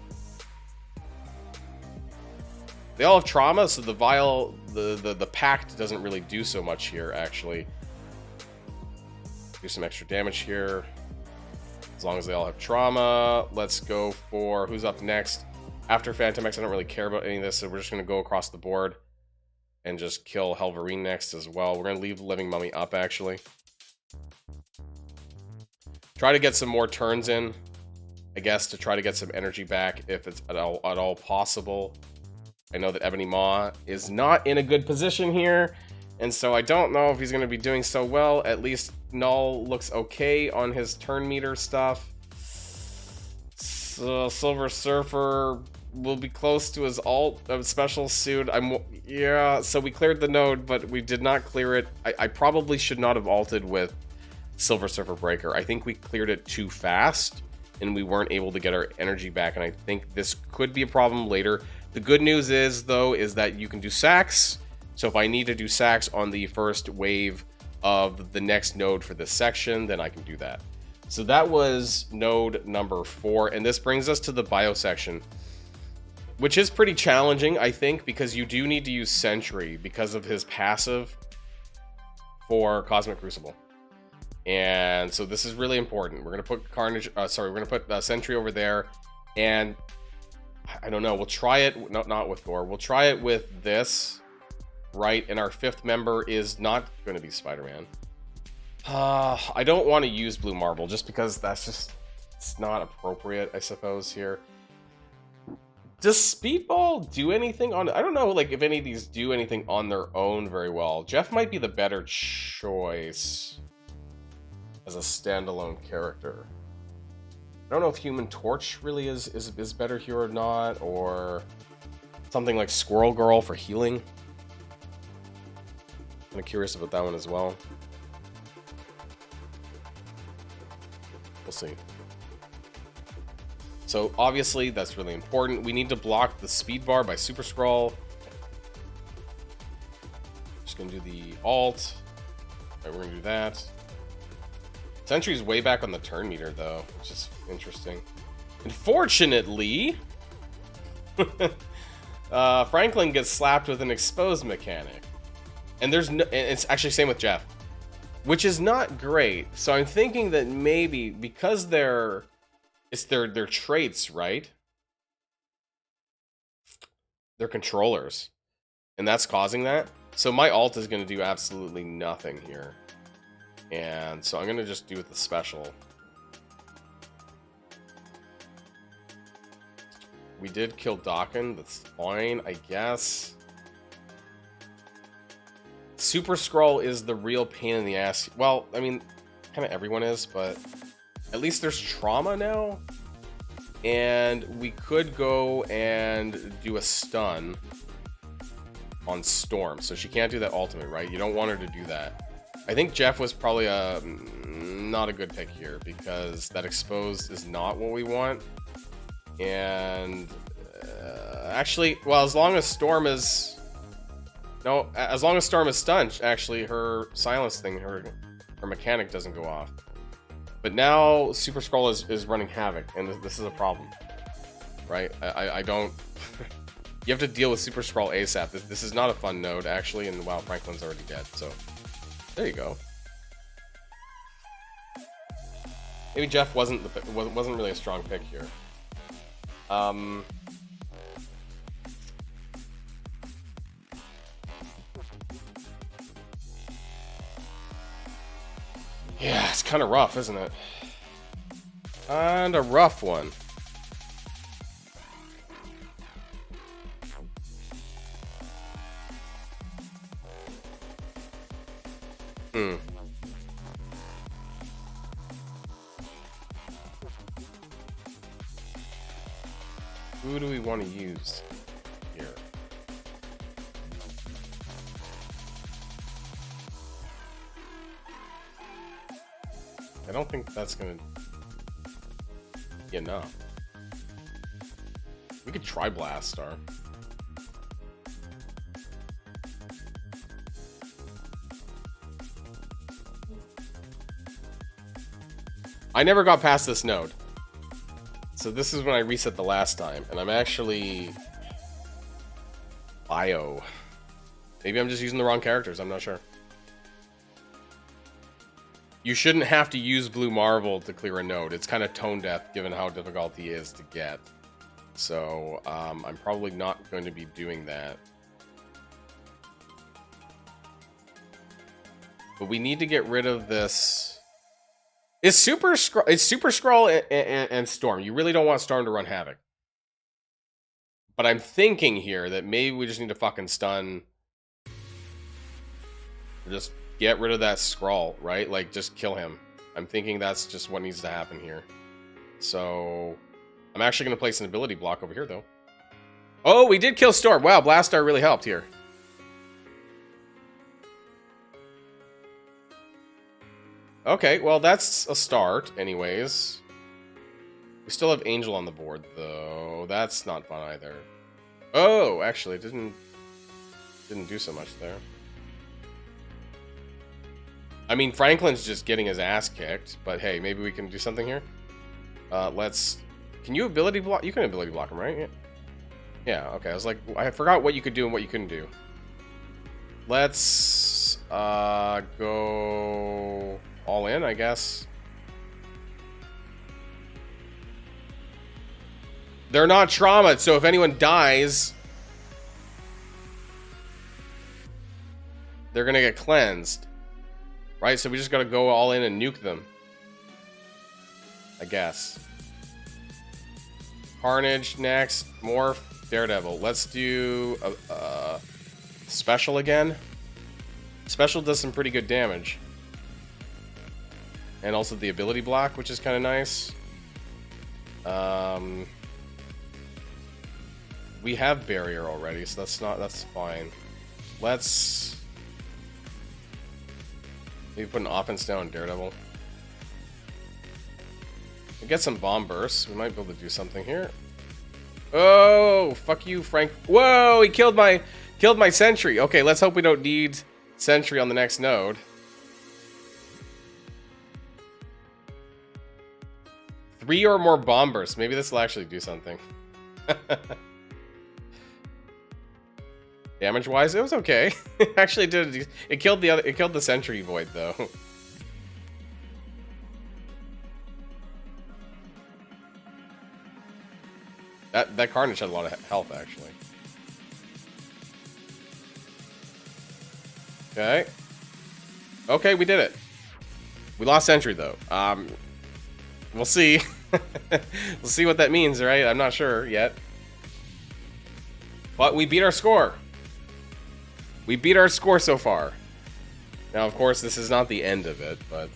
They all have trauma, so the vial, the pact doesn't really do so much here, actually. Do some extra damage here. As long as they all have trauma. Let's go for... Who's up next? After Phantom X, I don't really care about any of this, so we're just gonna go across the board. And just kill Helverine next as well. We're gonna leave Living Mummy up, actually. Try to get some more turns in, I guess, to try to get some energy back if it's at all possible. I know that Ebony Maw is not in a good position here, and so I don't know if he's going to be doing so well. At least Null looks okay on his turn meter stuff. So Silver Surfer will be close to his alt of special suit. Yeah, so we cleared the node, but we did not clear it. I probably should not have alted with Silver Surfer Breaker. I think we cleared it too fast, and we weren't able to get our energy back, and I think this could be a problem later. The good news is, though, is that you can do sacks. So if I need to do sacks on the first wave of the next node for this section, then I can do that. So that was node number 4, and this brings us to the bio section, which is pretty challenging, I think, because you do need to use Sentry because of his passive for Cosmic Crucible. And so this is really important. We're gonna put Carnage, we're gonna put Sentry over there, and I don't know, we'll try it, not with Thor, we'll try it with this, right? And our 5th member is not going to be Spider-Man. I don't want to use Blue Marble, just because it's not appropriate, I suppose, here. Does Speedball do anything on, I don't know, like, if any of these do anything on their own very well. Jeff might be the better choice as a standalone character. I don't know if Human Torch really is better here or not, or something like Squirrel Girl for healing. Kind of curious about that one as well. We'll see. So obviously that's really important. We need to block the speed bar by Super Skrull. Just gonna do the alt. Alright, we're gonna do that. Sentry's way back on the turn meter, though, which is interesting. Unfortunately, Franklin gets slapped with an exposed mechanic, and it's actually same with Jeff, which is not great. So I'm thinking that maybe because it's their traits, right? They're controllers, and that's causing that. So my alt is going to do absolutely nothing here. And so I'm going to just do the special. We did kill Daken. That's fine, I guess. Super Skrull is the real pain in the ass. Well, I mean, kind of everyone is, but at least there's trauma now. And we could go and do a stun on Storm. So she can't do that ultimate, right? You don't want her to do that. I think Jeff was probably not a good pick here, because that exposed is not what we want. And actually, well, as long as Storm is stunned, actually her silence thing, her mechanic doesn't go off. But now Super Skrull is running havoc, and this is a problem, right? I don't. You have to deal with Super Skrull ASAP. This is not a fun node, actually, and wow, Franklin's already dead, so. There you go. Maybe Jeff wasn't really a strong pick here. Yeah, it's kind of rough, isn't it? And a rough one. Who do we want to use here? I don't think that's gonna be enough. We could try Blast Star. I never got past this node. So this is when I reset the last time, and I'm actually bio. Maybe I'm just using the wrong characters, I'm not sure. You shouldn't have to use Blue Marvel to clear a node. It's kind of tone deaf given how difficult he is to get. So I'm probably not going to be doing that. But we need to get rid of this. It's Super Skrull and Storm. You really don't want Storm to run Havoc. But I'm thinking here that maybe we just need to fucking stun. Just get rid of that Skrull, right? Like, just kill him. I'm thinking that's just what needs to happen here. So, I'm actually going to place an ability block over here, though. Oh, we did kill Storm. Wow, Blastar really helped here. Okay, well, that's a start, anyways. We still have Angel on the board, though. That's not fun either. Oh, actually, it didn't do so much there. I mean, Franklin's just getting his ass kicked, but hey, maybe we can do something here. Can you ability block? You can ability block him, right? Yeah, okay. I was like, I forgot what you could do and what you couldn't do. Let's go all in, I guess. They're not traumatized, so if anyone dies, they're gonna get cleansed. Right, so we just gotta go all in and nuke them. I guess. Carnage next. Morph. Daredevil. Let's do Special again. Special does some pretty good damage. And also the ability block, which is kind of nice. We have barrier already, so that's fine. Let's maybe put an offense down on Daredevil. We get some bomb bursts. We might be able to do something here. Oh, fuck you, Frank. Whoa, he killed my sentry. Okay, let's hope we don't need sentry on the next node. Three or more bomb bursts. Maybe this will actually do something. Damage-wise, it was okay. Actually, it killed the sentry void though. That Carnage had a lot of health actually. Okay. Okay, we did it. We lost sentry though. We'll see. We'll see what that means, right? I'm not sure yet. But we beat our score. We beat our score so far. Now, of course, this is not the end of it, but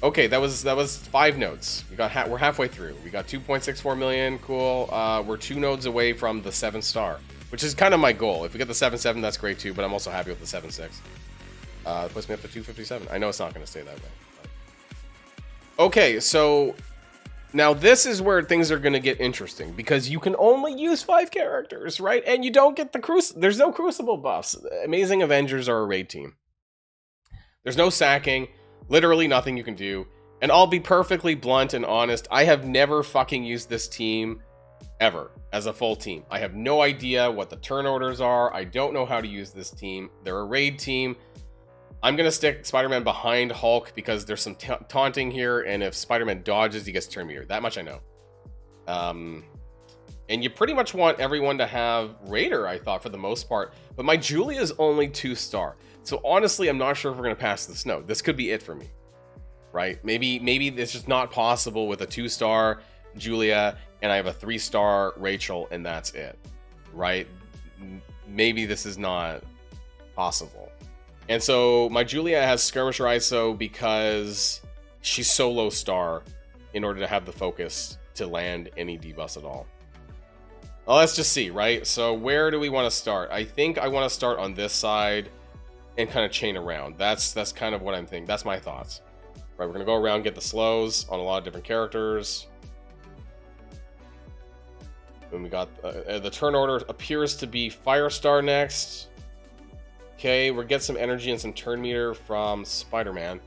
okay, that was 5 nodes. We're halfway through. We got 2.64 million. Cool. We're 2 nodes away from the 7-star, which is kind of my goal. If we get the 7-7, that's great too. But I'm also happy with the 7-6. It puts me up to 257. I know it's not going to stay that way. But okay, so now this is where things are going to get interesting because you can only use 5 characters, right? And you don't get the there's no Crucible buffs. Amazing Avengers are a raid team. There's no sacking, literally nothing you can do. And I'll be perfectly blunt and honest, I have never fucking used this team ever as a full team. I have no idea what the turn orders are. I don't know how to use this team. They're a raid team. I'm going to stick Spider-Man behind Hulk because there's some taunting here, and if Spider-Man dodges, he gets turn meter. That much I know. And you pretty much want everyone to have Raider, I thought, for the most part. But my Julia is only 2-star. So honestly, I'm not sure if we're going to pass this node. This could be it for me. Right? Maybe it's just not possible with a 2-star Julia, and I have a 3-star Rachel, and that's it. Right? Maybe this is not possible. And so my Julia has Skirmisher ISO because she's so low star in order to have the focus to land any debuffs at all. Well, let's just see, right? So where do we want to start? I think I want to start on this side and kind of chain around. That's kind of what I'm thinking. That's my thoughts. Right, we're going to go around, get the slows on a lot of different characters. Then we got the turn order appears to be Firestar next. Okay, we'll get some energy and some turn meter from Spider-Man.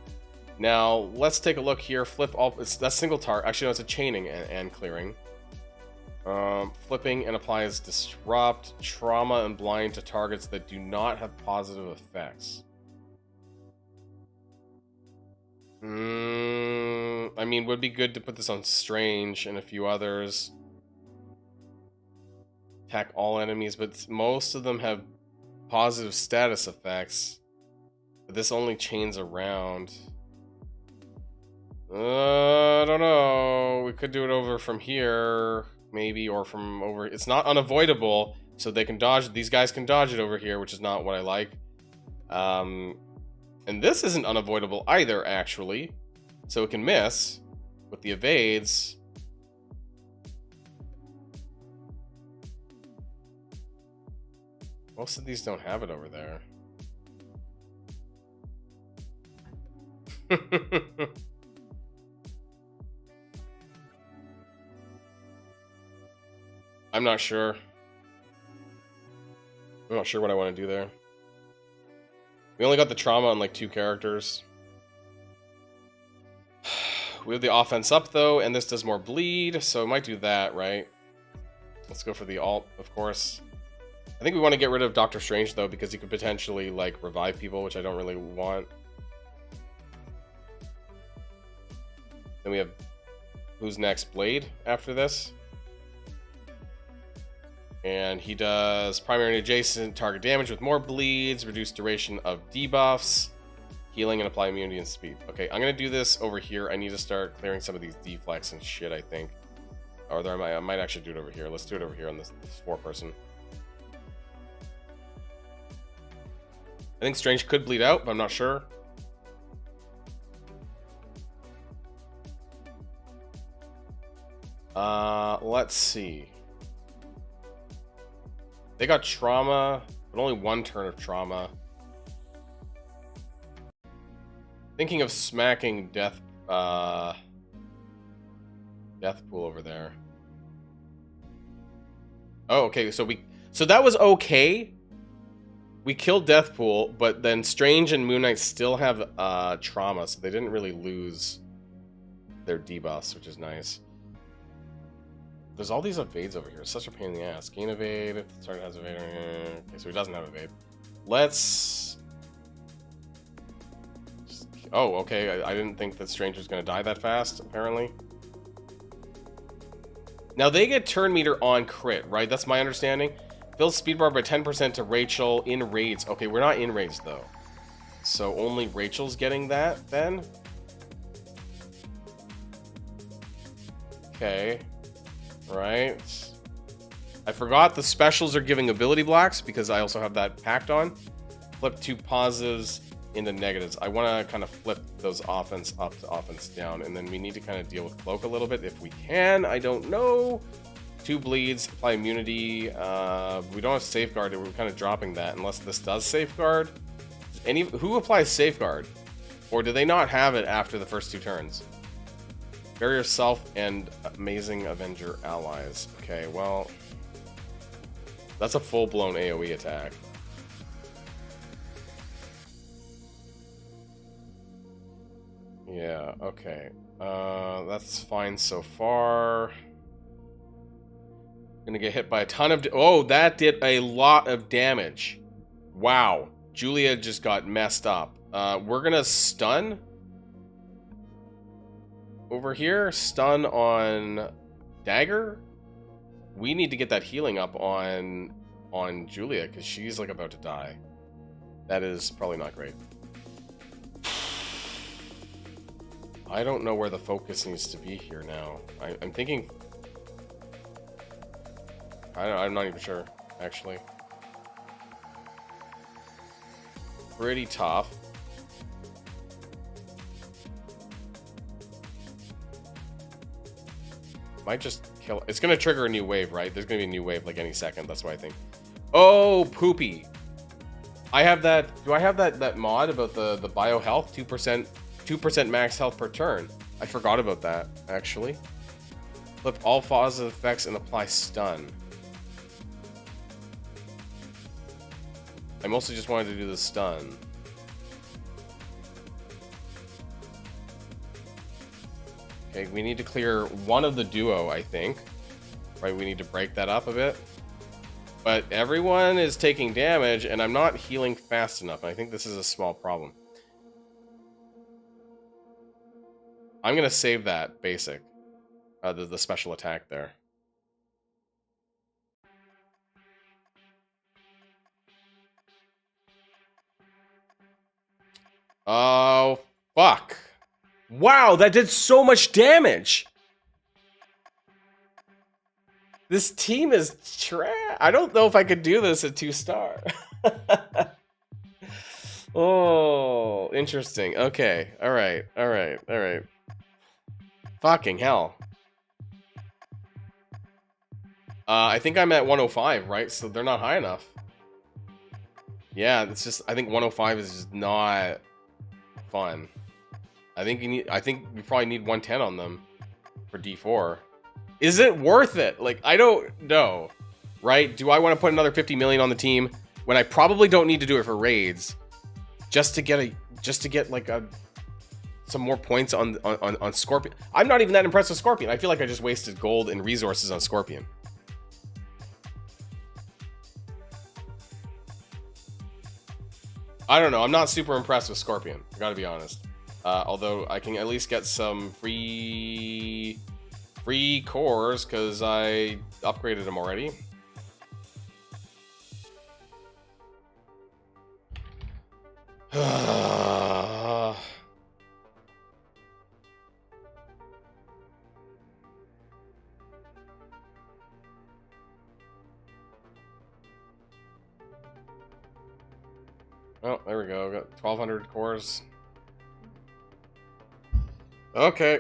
Now, let's take a look here. Flip all... That's single target. Actually, no, it's a chaining and clearing. Flipping and applies disrupt, trauma, and blind to targets that do not have positive effects. I mean, would be good to put this on Strange and a few others. Attack all enemies, but most of them have positive status effects. But this only chains around. I don't know. We could do it over from here, maybe, or from over. It's not unavoidable, so they can dodge. These guys can dodge it over here, which is not what I like. And this isn't unavoidable either, actually. So it can miss with the evades. Most of these don't have it over there. I'm not sure. I'm not sure what I want to do there. We only got the trauma on like 2 characters. We have the offense up though, and this does more bleed, so it might do that, right? Let's go for the alt, of course. I think we want to get rid of Doctor Strange though, because he could potentially like revive people, which I don't really want. Then we have who's next? Blade after this. And he does primary and adjacent target damage with more bleeds, reduced duration of debuffs, healing, and apply immunity and speed. Okay, I'm going to do this over here. I need to start clearing some of these deflects and shit, I think. Or there I might actually do it over here. Let's do it over here on this 4-person. I think Strange could bleed out, but I'm not sure. Let's see. They got trauma, but only 1 turn of trauma. Thinking of smacking Death Pool over there. Oh, okay, so that was okay. We killed Deathpool, but then Strange and Moon Knight still have trauma, so they didn't really lose their debuffs, which is nice. There's all these evades over here. It's such a pain in the ass. Gain evade. Target has evade. Okay, so he doesn't have evade. Let's... Oh, okay. I didn't think that Strange was going to die that fast, apparently. Now, they get turn meter on crit, right? That's my understanding. Fills speed bar by 10% to Rachel in raids. Okay, we're not in raids, though. So only Rachel's getting that, then? Okay. Right. I forgot the specials are giving ability blocks because I also have that packed on. Flip 2 positives into negatives. I want to kind of flip those offense up to offense down, and then we need to kind of deal with cloak a little bit if we can. I don't know. 2 bleeds, apply immunity. We don't have safeguard, and we're kind of dropping that unless this does safeguard. Who applies safeguard? Or do they not have it after the first 2 turns? Barrier self and amazing Avenger allies. Okay, well, that's a full-blown AoE attack. Yeah, okay. That's fine so far. Gonna get hit by a ton of... Oh, that did a lot of damage. Wow. Julia just got messed up. We're gonna stun over here. Stun on Dagger. We need to get that healing up on Julia, because she's like about to die. That is probably not great. I don't know where the focus needs to be here now. I'm thinking... I'm not even sure, actually. Pretty tough. Might just kill... It's going to trigger a new wave, right? There's going to be a new wave like any second. That's what I think. Oh, poopy. I have that... Do I have that mod about the bio health? 2% max health per turn. I forgot about that, actually. Flip all positive effects and apply stun. I mostly just wanted to do the stun. Okay, we need to clear one of the duo, I think. Right, we need to break that up a bit. But everyone is taking damage, and I'm not healing fast enough. I think this is a small problem. I'm going to save that basic. The special attack there. Oh, fuck. Wow, that did so much damage. This team is trash. I don't know if I could do this at 2-star. Oh, interesting. Okay. All right. All right. All right. Fucking hell. I think I'm at 105, right? So they're not high enough. Yeah, it's just, I think 105 is just not fun. I think we probably need 110 on them for D4. Is it worth it? Like, I don't know, right? Do I want to put another 50 million on the team when I probably don't need to do it for raids, just to get like some more points on Scorpion? I'm not even that impressed with Scorpion. I feel like I just wasted gold and resources on Scorpion. I don't know. I'm not super impressed with Scorpion. I gotta be honest. Although I can at least get some free cores because I upgraded them already. Oh, there we go. Got 1,200 cores. Okay.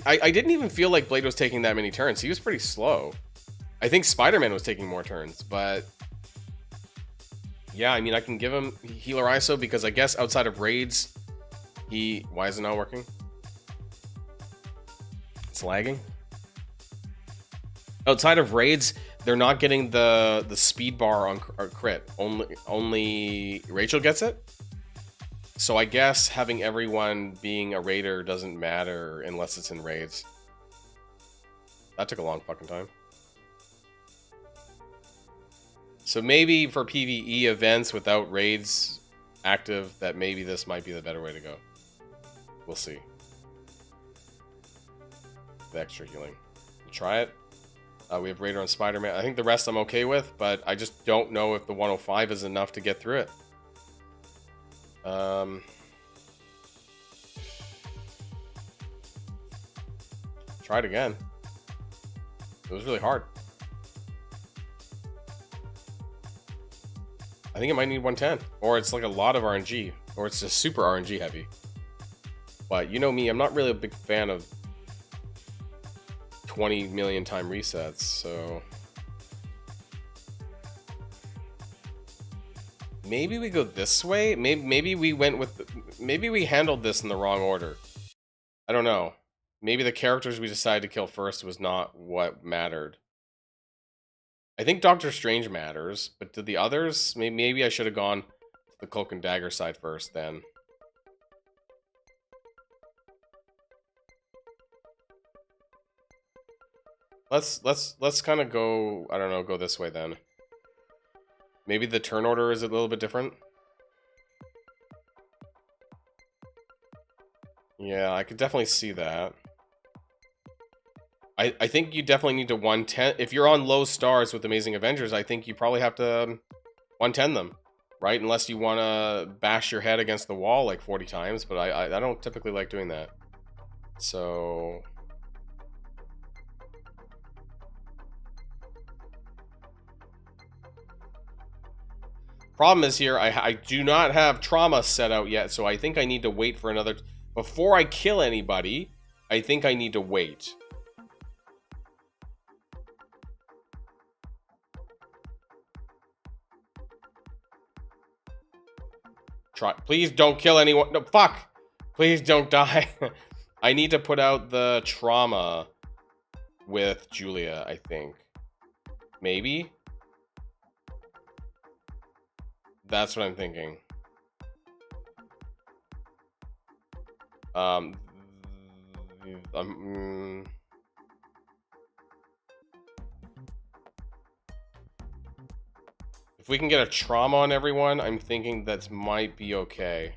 I didn't even feel like Blade was taking that many turns. He was pretty slow. I think Spider-Man was taking more turns, but yeah, I mean, I can give him Healer ISO because I guess outside of raids, why is it not working? It's lagging. Outside of raids, they're not getting the speed bar on crit. Only Rachel gets it. So I guess having everyone being a raider doesn't matter unless it's in raids. That took a long fucking time. So maybe for PvE events without raids active, that maybe this might be the better way to go. We'll see. The extra healing. We'll try it. We have Raider on Spider-Man. I think the rest I'm okay with, but I just don't know if the 105 is enough to get through it. Try it again. It was really hard. I think it might need 110, or it's like a lot of RNG, or it's just super RNG heavy. But you know me, I'm not really a big fan of 20 million time resets, so maybe we go this way. Maybe we went with maybe we handled this in the wrong order. I don't know. Maybe the characters we decided to kill first was not what mattered. I think Doctor Strange matters, but did the others? Maybe I should have gone to the Cloak and Dagger side first then. Let's kind of go, I don't know, go this way then. Maybe the turn order is a little bit different. Yeah, I could definitely see that. I think you definitely need to 110. If you're on low stars with Amazing Avengers, I think you probably have to 110 them, right? Unless you want to bash your head against the wall like 40 times, but I don't typically like doing that. So problem is here, I do not have trauma set out yet, so I think I need to wait for another... Before I kill anybody, I think I need to wait. Please don't kill anyone. No, fuck. Please don't die. I need to put out the trauma with Julia, I think. Maybe? That's what I'm thinking. If we can get a trauma on everyone, I'm thinking that might be okay.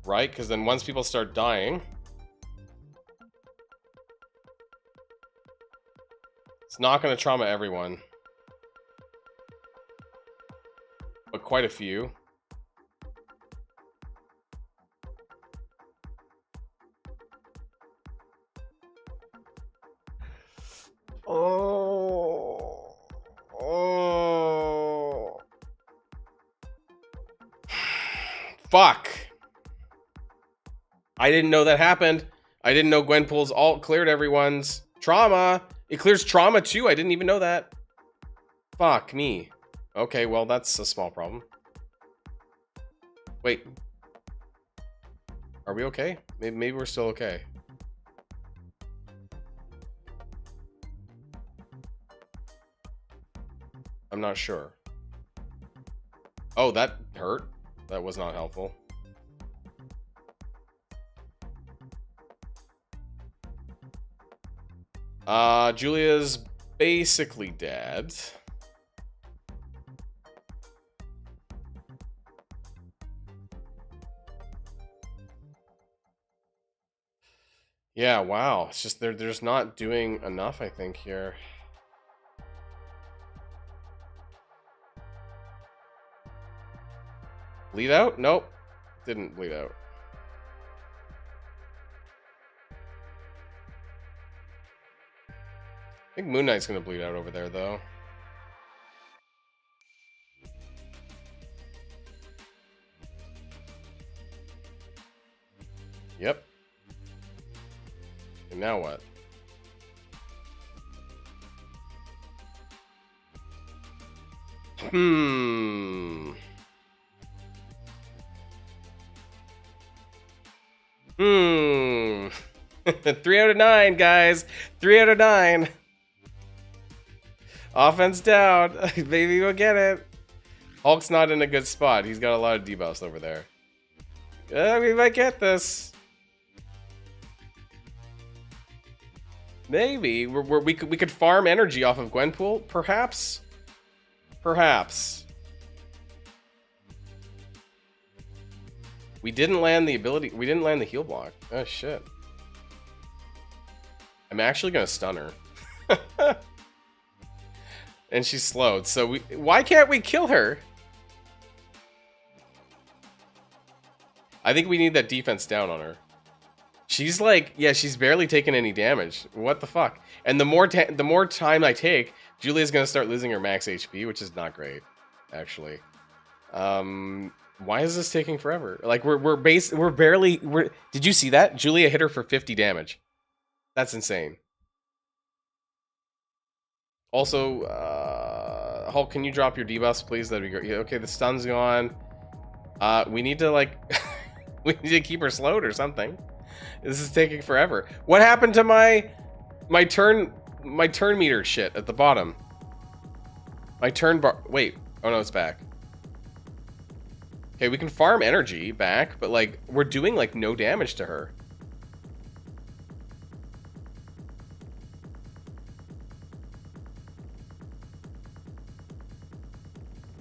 Right? Because then once people start dying, it's not going to trauma everyone. But quite a few. Oh. Oh. Fuck. I didn't know that happened. I didn't know Gwenpool's alt cleared everyone's trauma. It clears trauma too. I didn't even know that. Fuck me. Okay, well, that's a small problem. Wait. Are we okay? Maybe we're still okay. I'm not sure. Oh, that hurt. That was not helpful. Julia's basically dead. Yeah, wow. It's just they're just not doing enough, I think, here. Bleed out? Nope. Didn't bleed out. I think Moon Knight's gonna bleed out over there, though. Yep. And now what? Hmm. 3 out of 9, guys. 3 out of 9. Offense down. Maybe we'll get it. Hulk's not in a good spot. He's got a lot of debuffs over there. We might get this. Maybe we could farm energy off of Gwenpool, perhaps. Perhaps. We didn't land the ability. We didn't land the heal block. Oh shit. I'm actually gonna stun her. And she's slowed. So why can't we kill her? I think we need that defense down on her. She's like, yeah, she's barely taking any damage. What the fuck? And the more time I take, Julia's gonna start losing her max HP, which is not great, actually. Why is this taking forever? Like we're barely. Did you see that? Julia hit her for 50 damage. That's insane. Also, Hulk, can you drop your debuffs, please? That'd be great. Yeah, okay, the stun's gone. We need to like, we need to keep her slowed or something. This is taking forever. What happened to my turn meter shit at the bottom? My turn bar. Wait. Oh no, it's back. Okay, we can farm energy back, but like we're doing like no damage to her.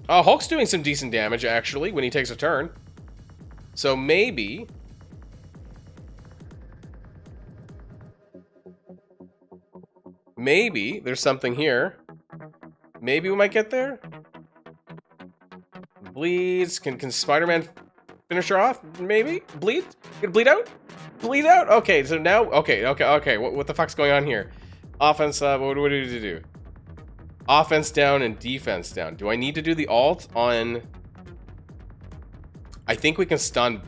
Hulk's doing some decent damage actually when he takes a turn. So maybe there's something here. Maybe we might get there. Bleeds. Can Spider-Man finish her off? Maybe? Bleed? Can bleed out? Bleed out? Okay, so now... Okay. What the fuck's going on here? Offense, what do we do? Offense down and defense down. Do I need to do the alt on... I think we can stun...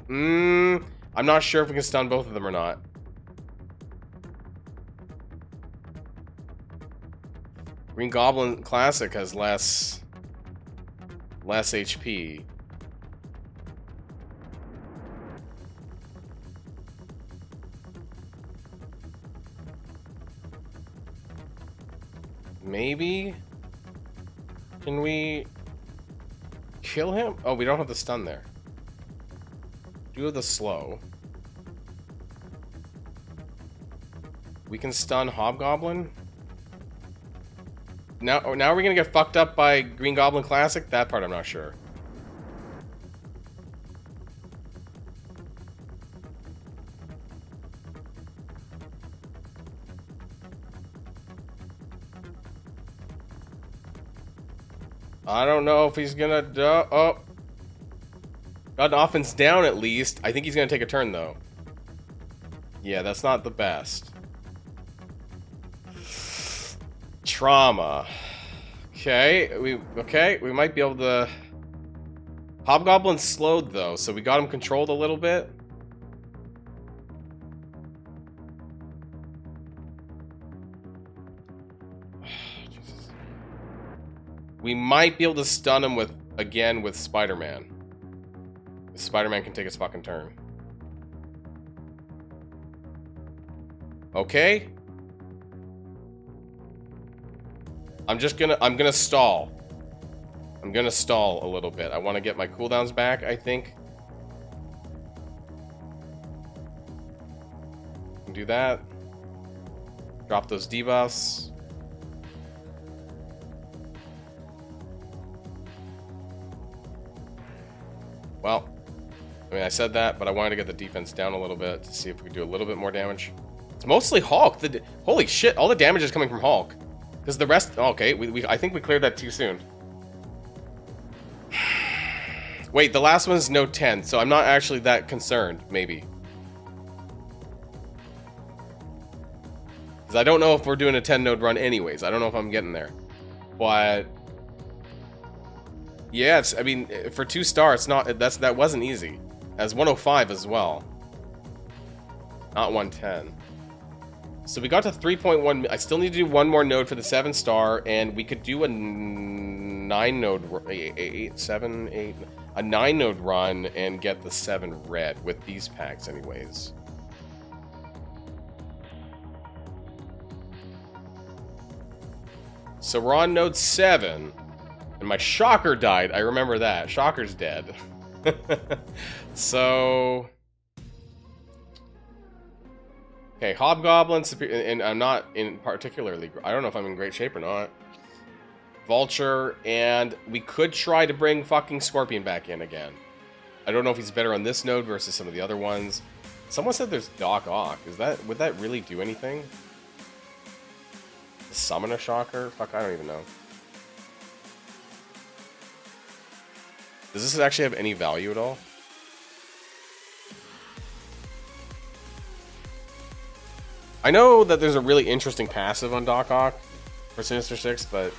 I'm not sure if we can stun both of them or not. Green Goblin Classic has less HP. Maybe? Can we kill him? Oh, we don't have the stun there. Do have the slow. We can stun Hobgoblin. Now are we gonna get fucked up by Green Goblin Classic? That part I'm not sure. I don't know if he's gonna oh. Got an offense down at least. I think he's gonna take a turn though. Yeah, that's not the best. Trauma. Okay, we might be able to. Hobgoblin's slowed though, so we got him controlled a little bit. Jesus. We might be able to stun him with Spider-Man. Spider-Man can take his fucking turn. Okay. I'm gonna stall. I'm gonna stall a little bit. I want to get my cooldowns back, I think. Do that. Drop those debuffs. Well, I mean, I said that, but I wanted to get the defense down a little bit to see if we could do a little bit more damage. It's mostly Hulk. Holy shit, all the damage is coming from Hulk. Because the rest... Oh, okay, I think we cleared that too soon. Wait, the last one's no 10, so I'm not actually that concerned, maybe. Because I don't know if we're doing a 10-node run anyways. I don't know if I'm getting there. But... yeah, I mean, for 2-star, it's not... That wasn't easy. As 105 as well. Not 110. So we got to 3.1. I still need to do one more node for the 7-star, and we could do a 9-node, a 9-node run and get the 7 red with these packs, anyways. So we're on node 7, and my Shocker died. I remember that. Shocker's dead. So... okay, Hobgoblin, and I'm not in particularly... I don't know if I'm in great shape or not. Vulture, and we could try to bring fucking Scorpion back in again. I don't know if he's better on this node versus some of the other ones. Someone said there's Doc Ock. Would that really do anything? Summon a Shocker? Fuck, I don't even know. Does this actually have any value at all? I know that there's a really interesting passive on Doc Ock for Sinister Six, but...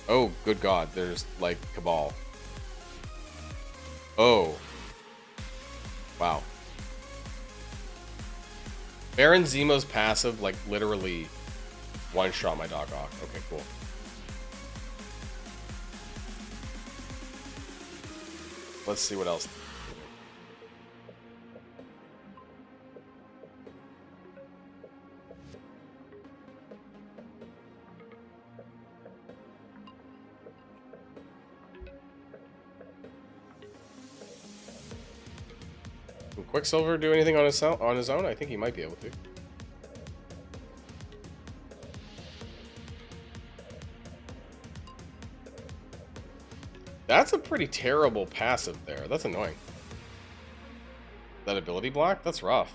oh, good god, there's, like, Cabal. Oh. Wow. Baron Zemo's passive, like, literally one-shot my Doc Ock. Okay, cool. Let's see what else. Can Quicksilver do anything on his own? I think he might be able to. That's a pretty terrible passive there. That's annoying. That ability block? That's rough.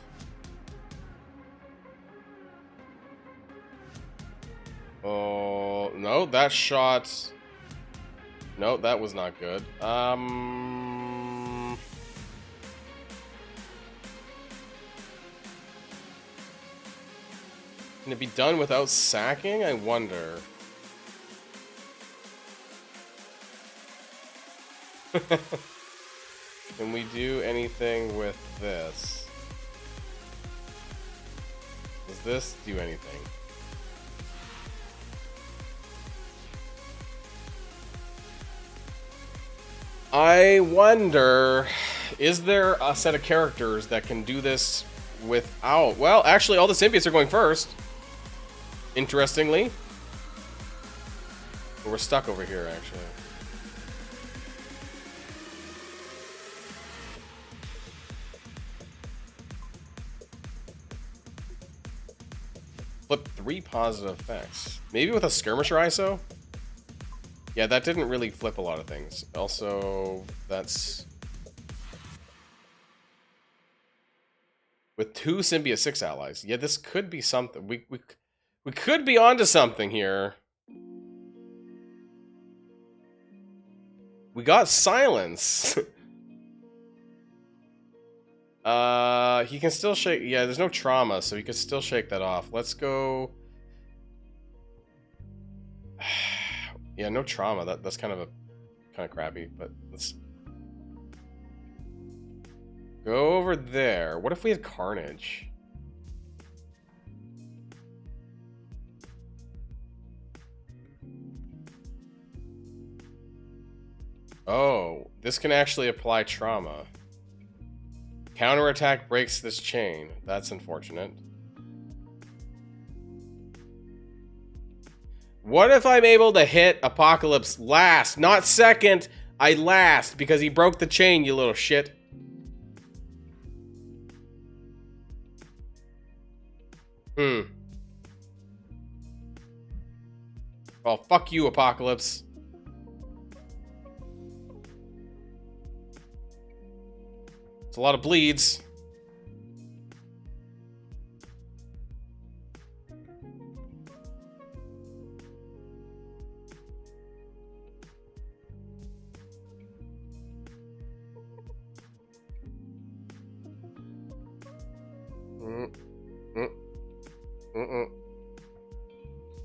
Oh, no, that shot... no, that was not good. Can it be done without sacking? I wonder. Can we do anything with this? Does this do anything? I wonder, is there a set of characters that can do this without... well, actually, all the symbiotes are going first. Interestingly. But we're stuck over here, actually. Flip 3 positive effects. Maybe with a skirmisher ISO? Yeah, that didn't really flip a lot of things. Also, that's... with 2 Symbiote 6 allies. Yeah, this could be something. We could be onto something here. We got silence. He can still shake. Yeah, there's no trauma, so he could still shake that off. Let's go. Yeah, no trauma. That's kind of crappy. But let's go over there. What if we had Carnage? Oh, this can actually apply trauma. Counterattack breaks this chain. That's unfortunate. What if I'm able to hit Apocalypse last? Not second. I last because he broke the chain, you little shit. Well, fuck you, Apocalypse. It's a lot of bleeds.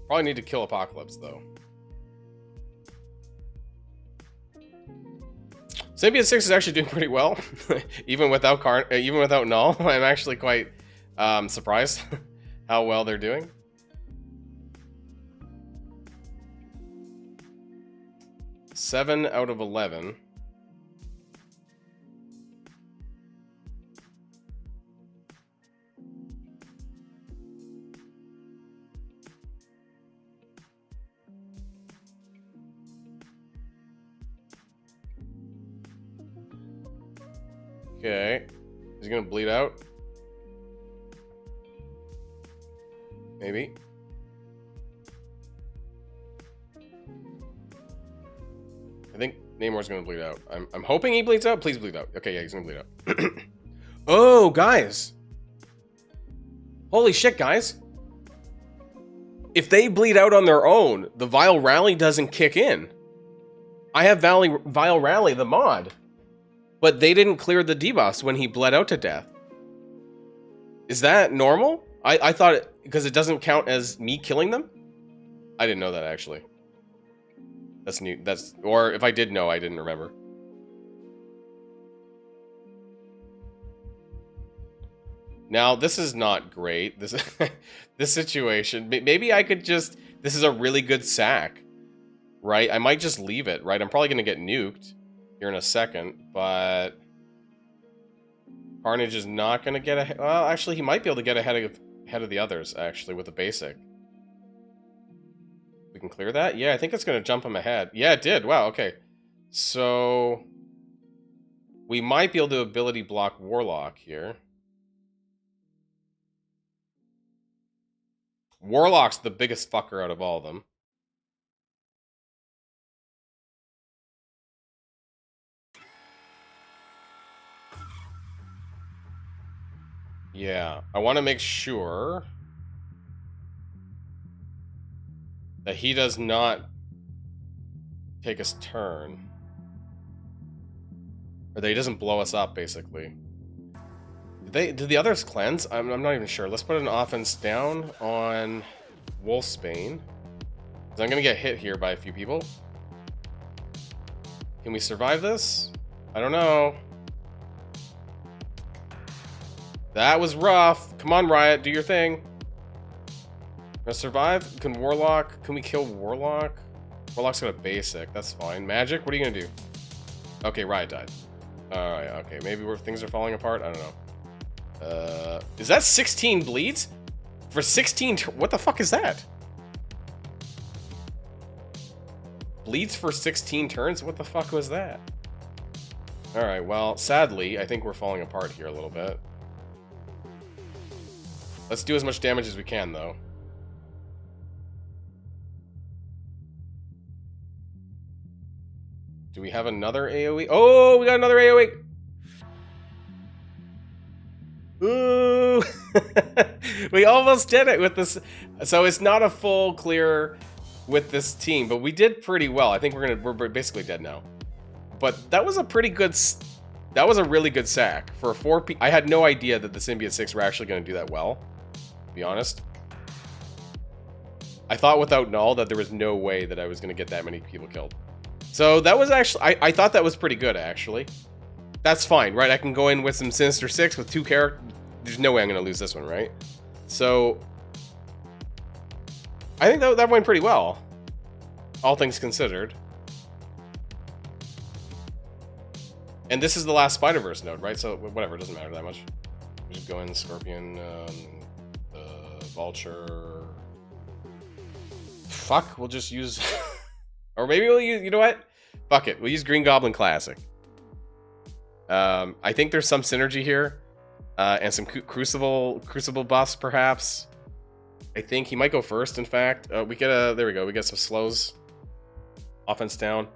Probably need to kill Apocalypse, though. Symbiote 6 is actually doing pretty well, even without Null. I'm actually quite surprised how well they're doing. Seven out of 11. Okay, he's gonna bleed out. Maybe. I think Namor's gonna bleed out. I'm hoping he bleeds out. Please bleed out. Okay, yeah, he's gonna bleed out. Oh, guys! Holy shit, guys! If they bleed out on their own, the Vile Rally doesn't kick in. I have Vile Rally, the mod. But they didn't clear the debuffs when he bled out to death. Is that normal? I thought because it doesn't count as me killing them? I didn't know that, actually. That's new. Or if I did know, I didn't remember. Now, this is not great. This situation. Maybe I could just... This is a really good sack. Right? I might just leave it, right? I'm probably going to get nuked here in a second, but Carnage is not going to get ahead. Well, actually, he might be able to get ahead of the others, actually, with a basic. We can clear that? Yeah, I think it's going to jump him ahead. Yeah, it did. Wow, okay. So we might be able to ability block Warlock here. Warlock's the biggest fucker out of all of them. Yeah, I want to make sure that he does not take his turn. Or that he doesn't blow us up, basically. Did the others cleanse? I'm not even sure. Let's put an offense down on Wolfsbane. Because I'm going to get hit here by a few people. Can we survive this? I don't know. That was rough. Come on, Riot, do your thing. Gonna survive? Can we kill Warlock? Warlock's got a basic, that's fine. Magic, what are you gonna do? Okay, Riot died. Alright, okay, maybe things are falling apart, I don't know. Is that 16 bleeds? For 16, what the fuck is that? bleeds for 16 turns? What the fuck was that? Alright, well, sadly, I think we're falling apart here a little bit. Let's do as much damage as we can, though. Do we have another AoE? Oh, we got another AoE! Ooh! We almost did it with this. So it's not a full clear with this team, but we did pretty well. I think we're basically dead now. But that was a pretty good... That was a really good sack. For a 4P... I had no idea that the Symbiote 6 were actually going to do that well, to be honest. I thought without Null that there was no way that I was going to get that many people killed. So that was actually... I thought that was pretty good, actually. That's fine, right? I can go in with some Sinister 6 with 2 characters. There's no way I'm going to lose this one, right? So... I think that went pretty well. All things considered. And this is the last Spider-Verse node, right? So, whatever, it doesn't matter that much. We just go in Scorpion, Vulture... Fuck, we'll just use... Or maybe we'll use... You know what? Fuck it, we'll use Green Goblin Classic. I think there's some synergy here. And some Crucible buffs, perhaps. I think he might go first, in fact. We get a... There we go, we get some slows. Offense down.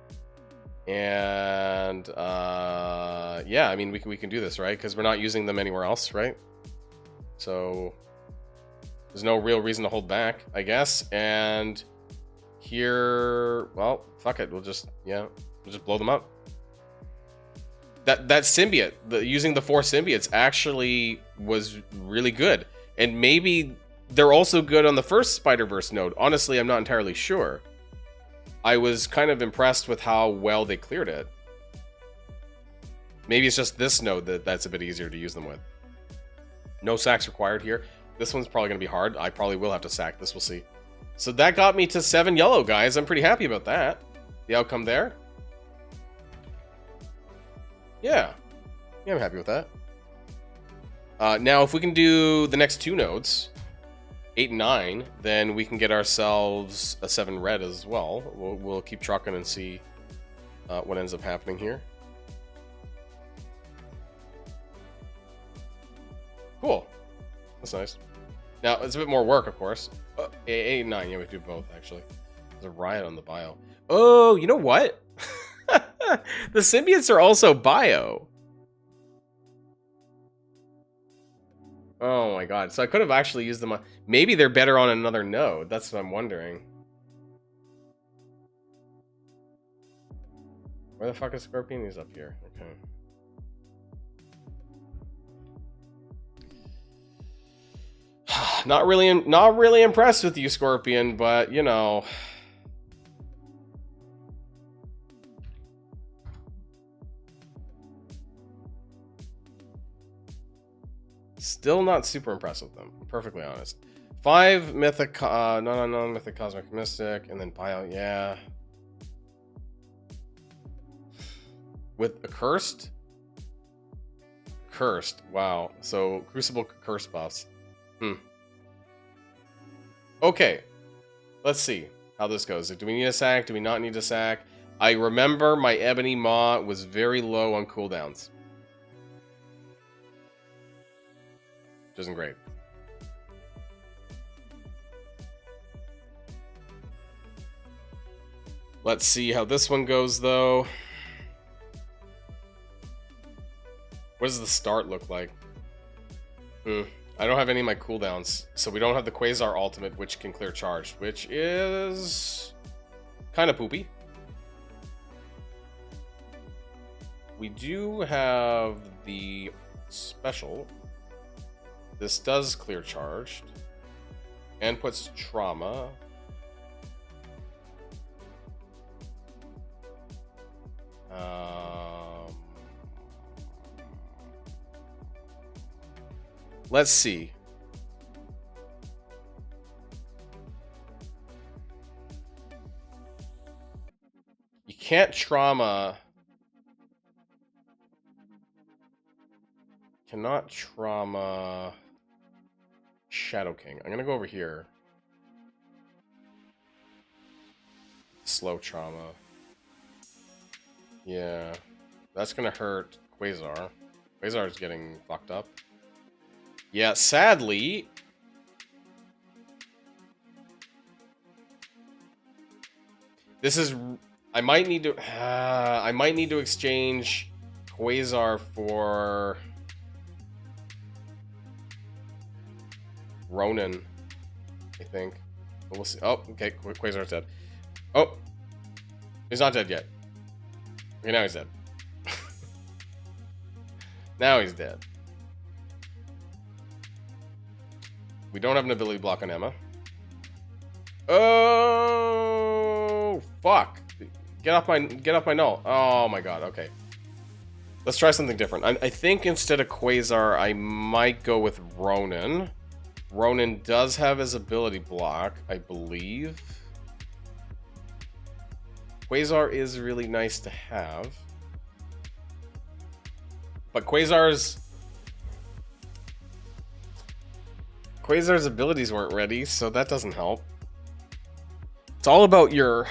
And yeah, I mean we can do this, right? Because we're not using them anywhere else, right? So there's no real reason to hold back, I guess. And here, well, fuck it, we'll just blow them up. That symbiote, using the 4 symbiotes actually was really good, and maybe they're also good on the first Spider-Verse node. Honestly, I'm not entirely sure. I was kind of impressed with how well they cleared it. Maybe it's just this node that's a bit easier to use them with. No sacks required here. This one's probably going to be hard. I probably will have to sack this. We'll see. So that got me to 7 yellow, guys. I'm pretty happy about that. The outcome there. Yeah. Yeah, I'm happy with that. Now, if we can do the next 2 nodes... 8 and 9, then we can get ourselves a 7 red as well. We'll keep trucking and see what ends up happening here. Cool. That's nice. Now, it's a bit more work, of course. 8 and 9, yeah, we do both, actually. There's a riot on the bio. Oh, you know what? The symbiotes are also bio. Oh my god, so I could have actually used them on... Maybe they're better on another node, that's what I'm wondering. Where the fuck is Scorpion? He's up here, okay. Not really impressed with you, Scorpion, but, you know... Still not super impressed with them, I'm perfectly honest. 5 mythic, no, mythic, cosmic, mystic, and then bio, yeah. With a cursed? Cursed, wow. So, Crucible curse buffs. Okay, let's see how this goes. Do we need a sack? Do we not need a sack? I remember my Ebony Maw was very low on cooldowns. Which isn't great. Let's see how this one goes, though. What does the start look like? I don't have any of my cooldowns, so we don't have the Quasar ultimate, which can clear charge, which is kind of poopy. We do have the special. This does clear charged and puts trauma. Let's see. You can't trauma. Cannot trauma Shadow King. I'm gonna go over here. Slow trauma. Yeah. That's gonna hurt Quasar. Quasar's getting fucked up. Yeah, sadly... This is... I might need to... I might need to exchange Quasar for... Ronan, I think. But we'll see. Oh, okay, Quasar's dead. Oh! He's not dead yet. Okay, now he's dead. Now he's dead. We don't have an ability block on Emma. Oh, fuck. Get off my null. Oh my god, okay. Let's try something different. I think instead of Quasar, I might go with Ronan. Ronan does have his ability block, I believe. Quasar is really nice to have. But Quasar's abilities weren't ready, so that doesn't help. It's all about your...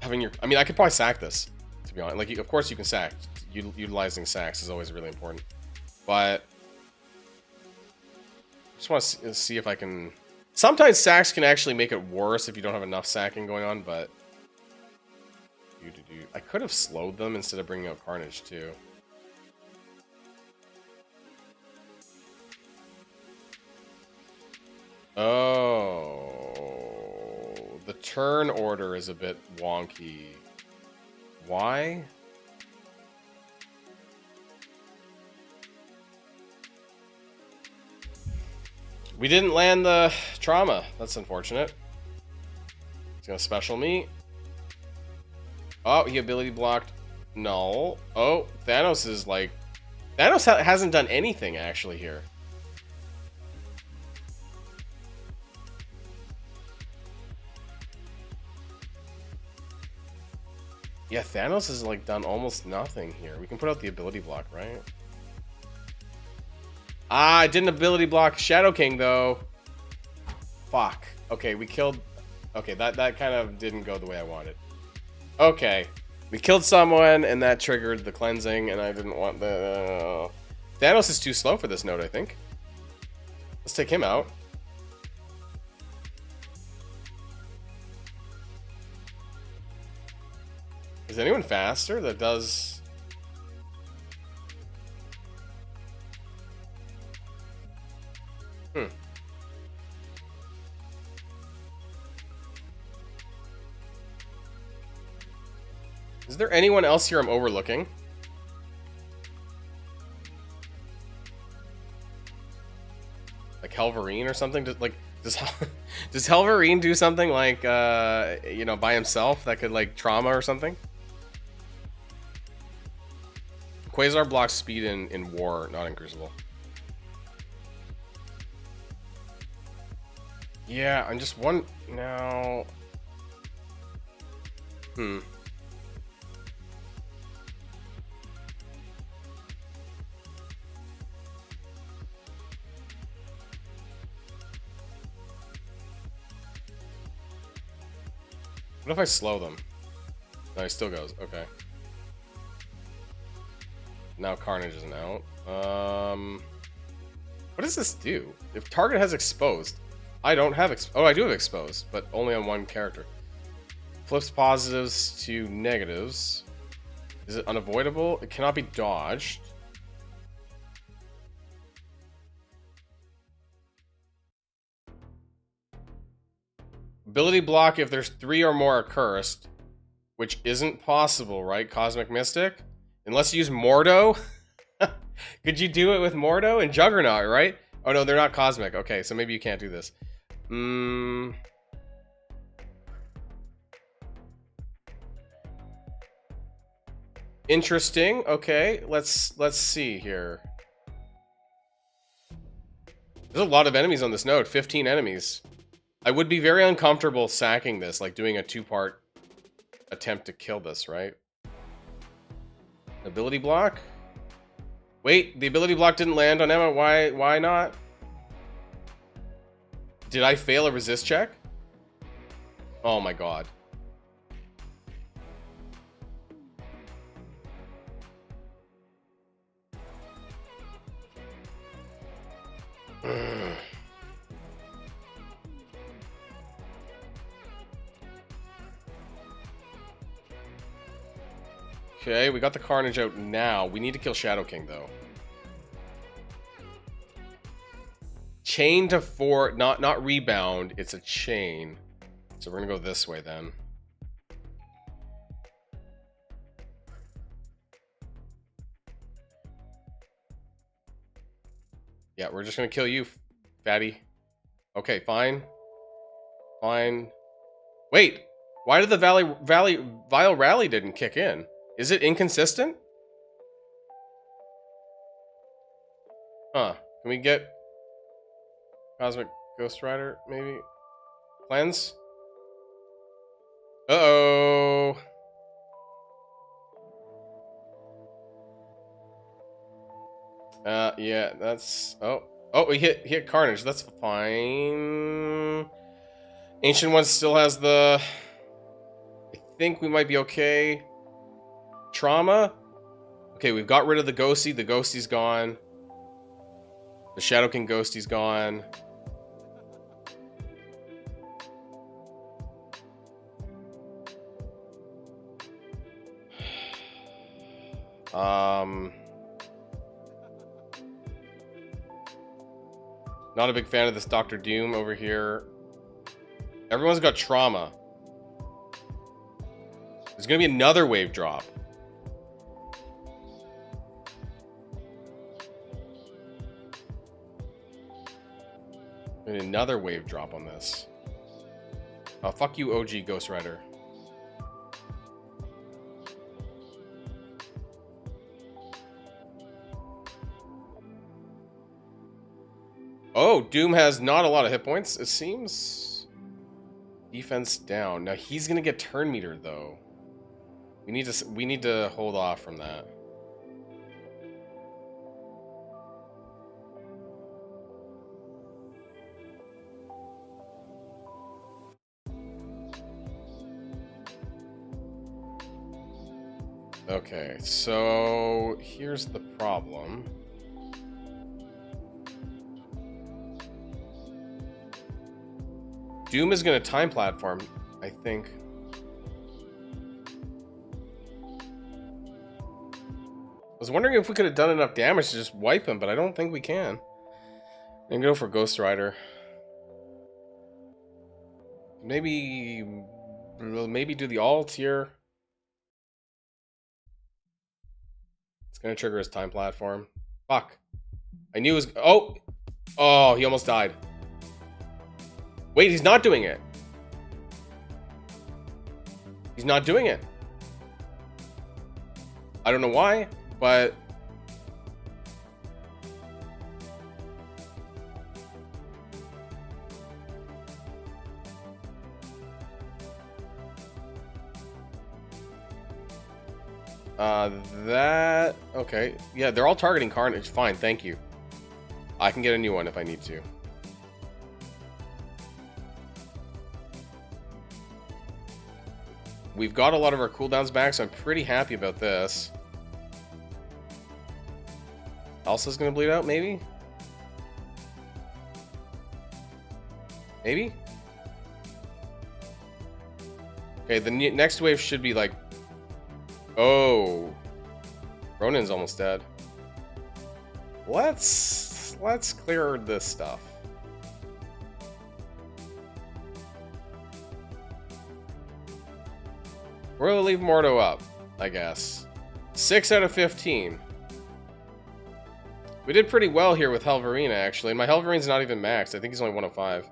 having your... I mean, I could probably sack this, to be honest. Like, of course you can sack. Utilizing sacks is always really important. But... I just want to see if I can... Sometimes sacks can actually make it worse if you don't have enough sacking going on, but... I could have slowed them instead of bringing out Carnage, too. Oh... The turn order is a bit wonky. Why? We didn't land the trauma. That's unfortunate. He's gonna special me. Oh, he ability blocked null. Oh, Thanos is like... Thanos hasn't done anything, actually, here. Yeah, Thanos has, like, done almost nothing here. We can put out the ability block, right? Ah, I didn't ability block Shadow King, though. Fuck. Okay, we killed... Okay, that kind of didn't go the way I wanted. Okay. We killed someone, and that triggered the cleansing, and I didn't want the... Thanos is too slow for this node, I think. Let's take him out. Is anyone faster that does... Is there anyone else here I'm overlooking? Like Helverine or something? Does Helverine do something like, you know, by himself that could, like, trauma or something? Quasar blocks speed in War, not in Crucible. Yeah, I'm just one... now... What if I slow them? No, he still goes. Okay. Now Carnage isn't out. What does this do? If target has exposed, I don't have oh, I do have exposed, but only on one character. Flips positives to negatives. Is it unavoidable? It cannot be dodged. Ability block if there's 3 or more accursed, which isn't possible, right? Cosmic Mystic? Unless you use Mordo? Could you do it with Mordo and Juggernaut, right? Oh no, they're not cosmic. Okay, so maybe you can't do this. Interesting. Okay, let's see here. There's a lot of enemies on this node. 15 enemies. I would be very uncomfortable sacking this, like doing a 2-part attempt to kill this, right? Ability block? Wait, the ability block didn't land on Emma. Why not? Did I fail a resist check? Oh my god. Okay, we got the Carnage out now. We need to kill Shadow King, though. Chain to 4, not rebound, it's a chain. So we're gonna go this way then. Yeah, we're just gonna kill you, fatty. Okay, fine. Fine. Wait, why did the Vile Rally didn't kick in? Is it inconsistent? Huh. Can we get Cosmic Ghost Rider, maybe? Cleanse? Uh-oh. Yeah, that's... Oh, we hit Carnage. That's fine. Ancient One still has the... I think we might be okay. Trauma? Okay, we've got rid of the Ghosty. The Ghosty's gone. The Shadow King Ghosty's gone. Not a big fan of this Dr. Doom over here. Everyone's got trauma. There's gonna be another wave drop. Another wave drop on this. Oh, fuck you, OG Ghost Rider. Oh, Doom has not a lot of hit points, it seems. Defense down. Now he's gonna get turn metered though. We need to hold off from that. Okay, so here's the problem. Doom is going to time platform, I think. I was wondering if we could have done enough damage to just wipe him, but I don't think we can. And go for Ghost Rider. Maybe do the ult here. It's going to trigger his time platform. Fuck. I knew it was... Oh, he almost died. Wait, he's not doing it. He's not doing it. I don't know why, but... that... Okay. Yeah, they're all targeting Carnage. Fine, thank you. I can get a new one if I need to. We've got a lot of our cooldowns back, so I'm pretty happy about this. Elsa's gonna bleed out, maybe? Maybe? Okay, the next wave should be like... Oh. Ronin's almost dead. Let's clear this stuff. We'll leave Mordo up, I guess. 6 out of 15. We did pretty well here with Helverina, actually. And my Helverine's not even maxed. I think he's only 1 of 5.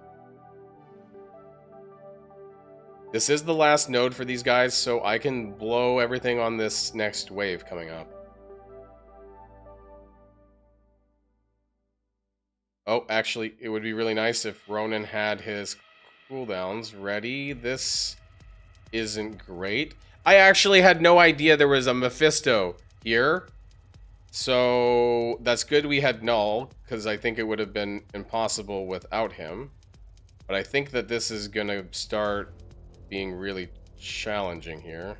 This is the last node for these guys, so I can blow everything on this next wave coming up. Oh, actually, it would be really nice if Ronin had his cooldowns ready. This isn't great. I actually had no idea there was a Mephisto here. So that's good we had Null, because I think it would have been impossible without him. But I think that this is going to start being really challenging here.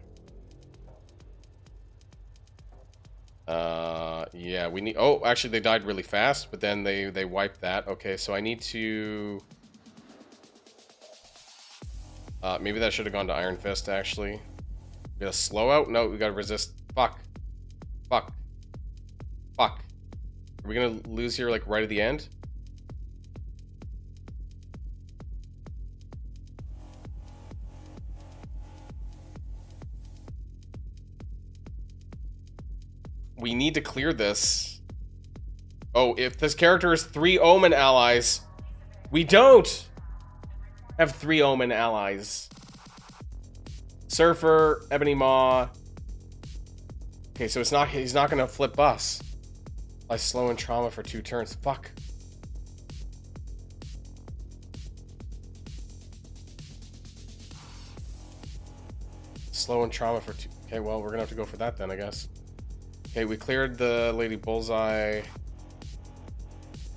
Yeah, we need... Oh, actually, they died really fast, but then they wiped that. Okay, so I need to... maybe that should have gone to Iron Fist, actually. We gotta slow out? No, we gotta resist. Fuck. Fuck. Fuck. Are we gonna lose here, like, right at the end? We need to clear this. Oh, if this character is 3 Omen allies, we don't have 3 Omen allies. Surfer, Ebony Maw. Okay, so it's not, he's not gonna flip us by slowing trauma for 2 turns. Fuck. Slow and trauma for 2. Okay, well, we're gonna have to go for that then, I guess. Okay, we cleared the Lady Bullseye.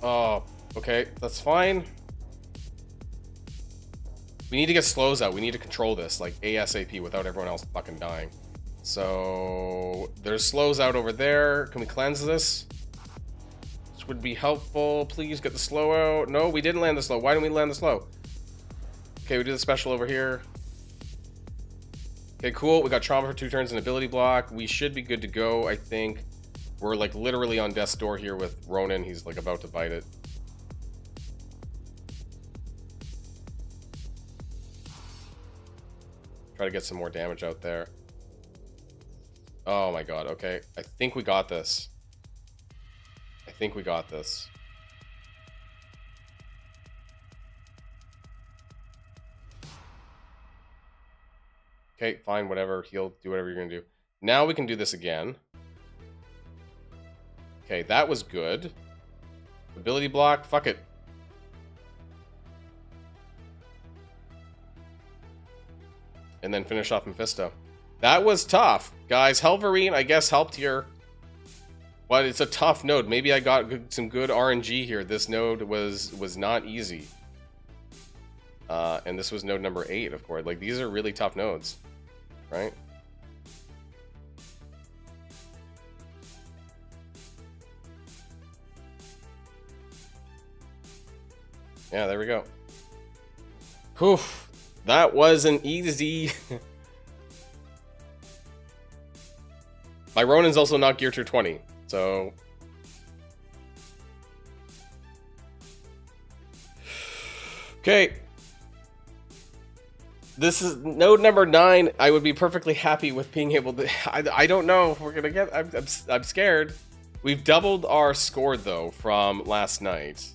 Oh, okay, that's fine. We need to get slows out. We need to control this, like, ASAP without everyone else fucking dying. So, there's slows out over there. Can we cleanse this? This would be helpful. Please get the slow out. No, we didn't land the slow. Why didn't we land the slow? Okay, we do the special over here. Okay, cool. We got trauma for 2 turns and ability block. We should be good to go, I think. We're, like, literally on death's door here with Ronan. He's, like, about to bite it. Try to get some more damage out there. Oh my god, okay. I think we got this. I think we got this. Okay, fine, whatever. He'll do whatever you're gonna do. Now we can do this again. Okay, that was good. Ability block, fuck it. And then finish off Mephisto. That was tough. Guys, Helverine, I guess, helped here. But it's a tough node. Maybe I got some good RNG here. This node was not easy. And this was node number 8, of course. Like, these are really tough nodes. Right? Yeah, there we go. Whew. That wasn't easy. My Ronin's also not gear tier 20, so... Okay. This is node number 9. I would be perfectly happy with being able to... I don't know if we're gonna get... I'm scared. We've doubled our score, though, from last night.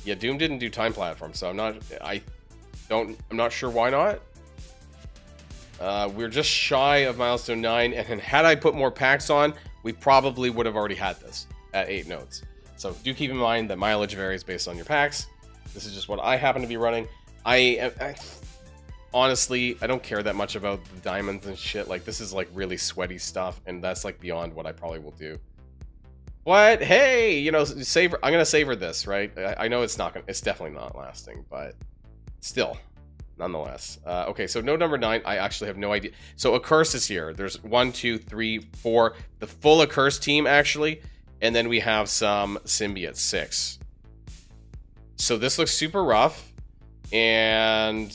Yeah, Doom didn't do time platform, so I'm not sure why not. We're just shy of milestone 9, and had I put more packs on, we probably would have already had this at 8 nodes. So do keep in mind that mileage varies based on your packs. This is just what I happen to be running. Honestly, I don't care that much about the diamonds and shit. Like, this is like really sweaty stuff, and that's like beyond what I probably will do. But hey, you know, savor. I'm gonna savor this, right? I know it's definitely not lasting, but still. Nonetheless. Okay, so node number 9, I actually have no idea. So Accursed is here. There's 1, 2, 3, 4. The full Accursed team, actually. And then we have some Symbiote 6. So this looks super rough. And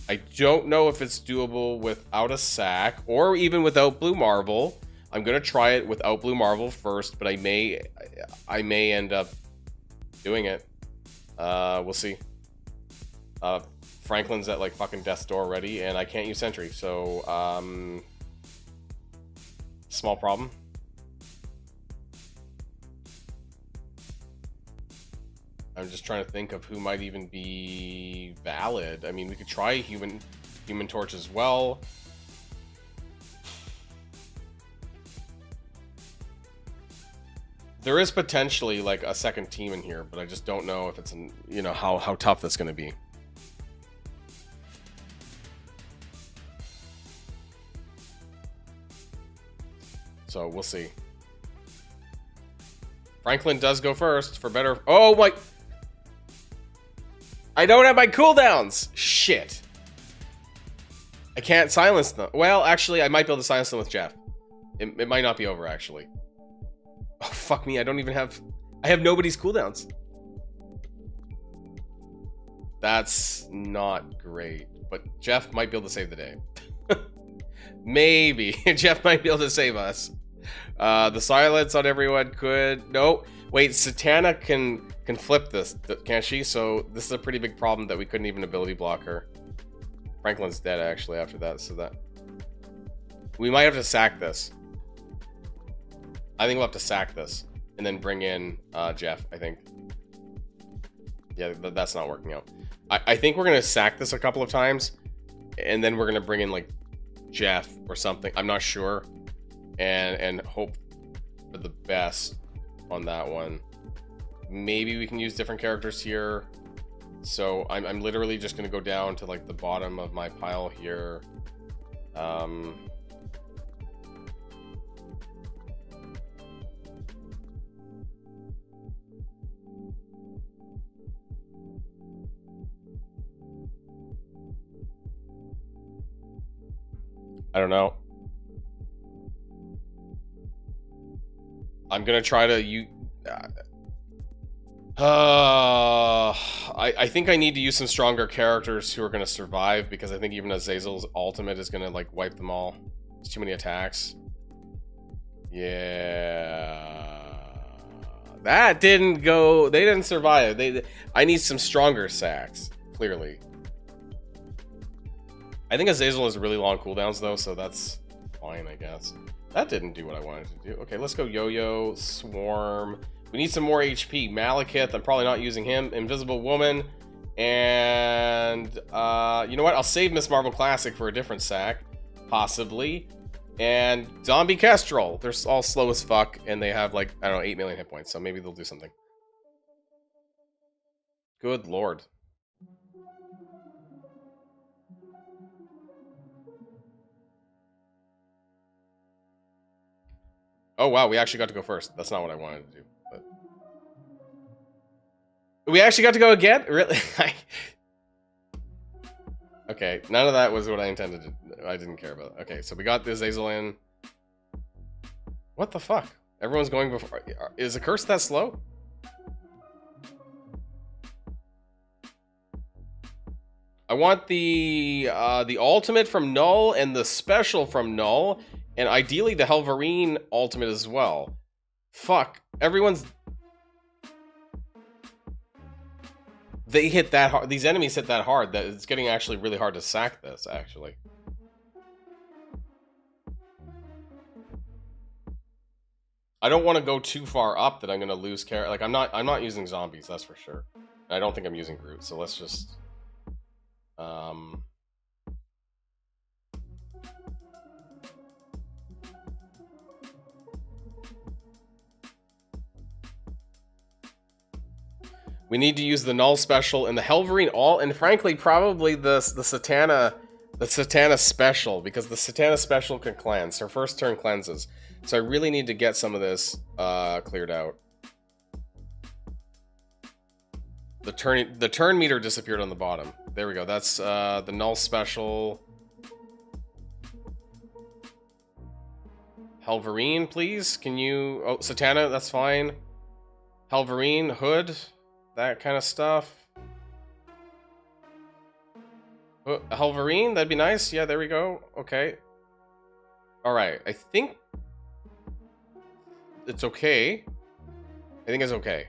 I don't know if it's doable without a sack. Or even without Blue Marvel. I'm going to try it without Blue Marvel first. But I may end up doing it. We'll see. Franklin's at like fucking death's door already, and I can't use Sentry, so small problem. I'm just trying to think of who might even be valid. I mean, we could try Human Torch as well. There is potentially like a second team in here, but I just don't know if it's how tough that's going to be. So we'll see. Franklin does go first for better. Oh my! I don't have my cooldowns. Shit. I can't silence them. Well, actually, I might be able to silence them with Jeff. It might not be over, actually. Oh, fuck me. I have nobody's cooldowns. That's not great. But Jeff might be able to save the day. Maybe. Jeff might be able to save us. The silence on everyone could... No. Wait, Satana can flip this, can't she? So this is a pretty big problem that we couldn't even ability block her. Franklin's dead, actually, after that. So that... We might have to sack this. I think we'll have to sack this. And then bring in Jeff, I think. Yeah, that's not working out. I think we're going to sack this a couple of times. And then we're going to bring in, like, Jeff or something. I'm not sure. And hope for the best on that one. Maybe we can use different characters here. So I'm literally just going to go down to, like, the bottom of my pile here. I don't know. I'm gonna try to I think I need to use some stronger characters who are gonna survive, because I think even Azazel's ultimate is gonna, like, wipe them all. There's too many attacks. Yeah, that didn't go. They didn't survive. I need some stronger sacks, clearly. I think Azazel has really long cooldowns, though, so that's fine, I guess. That didn't do what I wanted to do. Okay, let's go Yo-Yo, Swarm. We need some more HP. Malekith, I'm probably not using him. Invisible Woman. And, you know what? I'll save Miss Marvel Classic for a different sack. Possibly. And Zombie Kestrel. They're all slow as fuck, and they have, like, I don't know, 8 million hit points, so maybe they'll do something. Good lord. Oh, wow, we actually got to go first. That's not what I wanted to do, but... We actually got to go again? Really? Okay, none of that was what I intended to... I didn't care about it. Okay, so we got the Azazel in. What the fuck? Everyone's going before... Is the curse that slow? I want the ultimate from Null and the special from Null. And ideally the Helverine ultimate as well. Fuck. Everyone's... They hit that hard. These enemies hit that hard that it's getting actually really hard to sack this, actually. I don't want to go too far up that I'm going to lose character. Like, I'm not using zombies, that's for sure. I don't think I'm using Groot, so let's just... We need to use the Null special and the Helverine all, and frankly, probably the Satana special, because the Satana special can cleanse. Her first turn cleanses. So I really need to get some of this cleared out. The turn meter disappeared on the bottom. There we go. That's the Null special. Helverine, please. Can you... Oh, Satana, that's fine. Helverine, Hood. That kind of stuff. Helverine, that'd be nice. Yeah, there we go. Okay. Alright, I think it's okay. I think it's okay.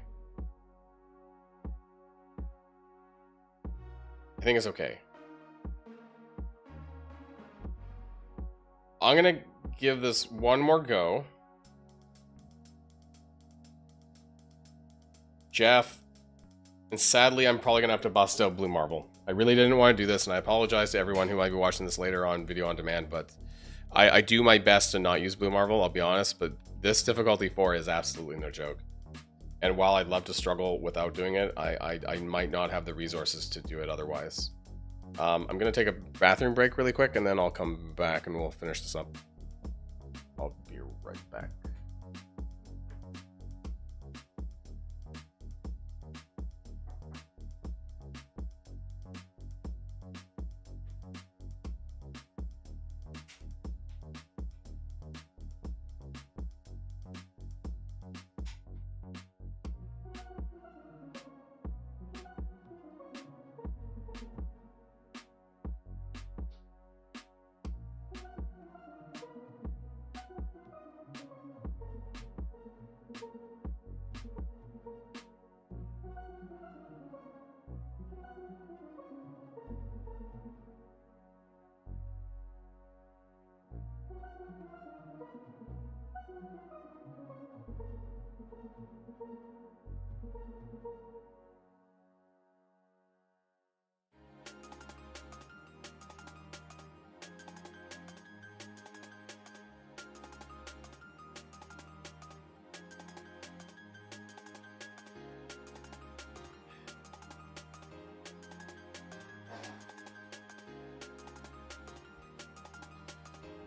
I think it's okay. I'm gonna give this one more go. Jeff. And sadly, I'm probably going to have to bust out Blue Marvel. I really didn't want to do this, and I apologize to everyone who might be watching this later on Video On Demand, but I do my best to not use Blue Marvel, I'll be honest, but this difficulty 4 is absolutely no joke. And while I'd love to struggle without doing it, I might not have the resources to do it otherwise. I'm going to take a bathroom break really quick, and then I'll come back and we'll finish this up. I'll be right back.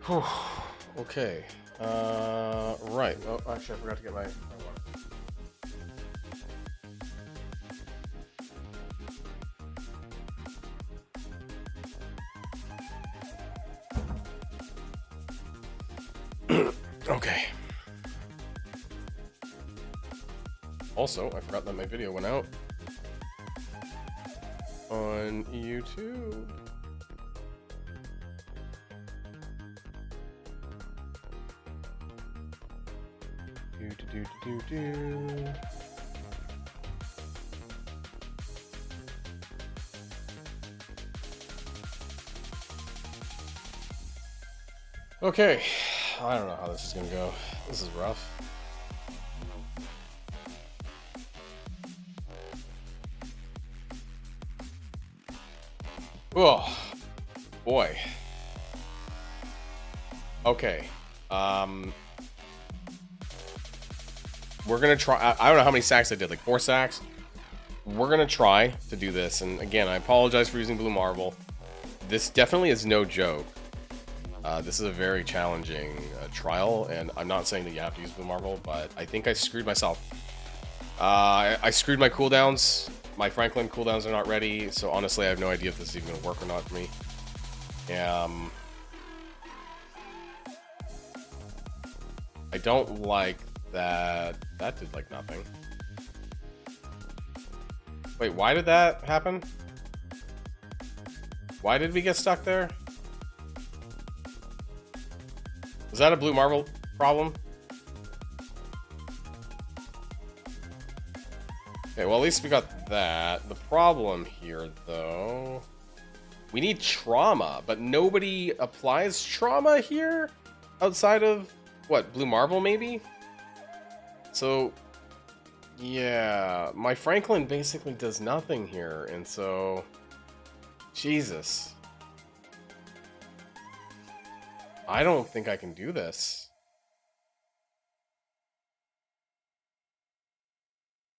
Whew. Okay. Right. Oh, actually, I forgot to get my water. Okay. Also, I forgot that my video went out on YouTube. Do. Okay, I don't know how this is gonna go. This is rough. Oh, boy. Okay. We're gonna try. I don't know how many sacks I did, like 4 sacks. We're gonna try to do this, and again, I apologize for using Blue Marble. This definitely is no joke. This is a very challenging trial, and I'm not saying that you have to use Blue Marble, but I think I screwed myself. I screwed my cooldowns. My Franklin cooldowns are not ready, so honestly, I have no idea if this is even gonna work or not for me. I don't like that. That did like nothing. Wait, why did that happen? Why did we get stuck there? Was that a Blue Marble problem? Okay, well, at least we got that. The problem here, though... We need trauma, but nobody applies trauma here? Outside of, what, Blue Marble, maybe? So, yeah, my Franklin basically does nothing here, and so... Jesus. I don't think I can do this.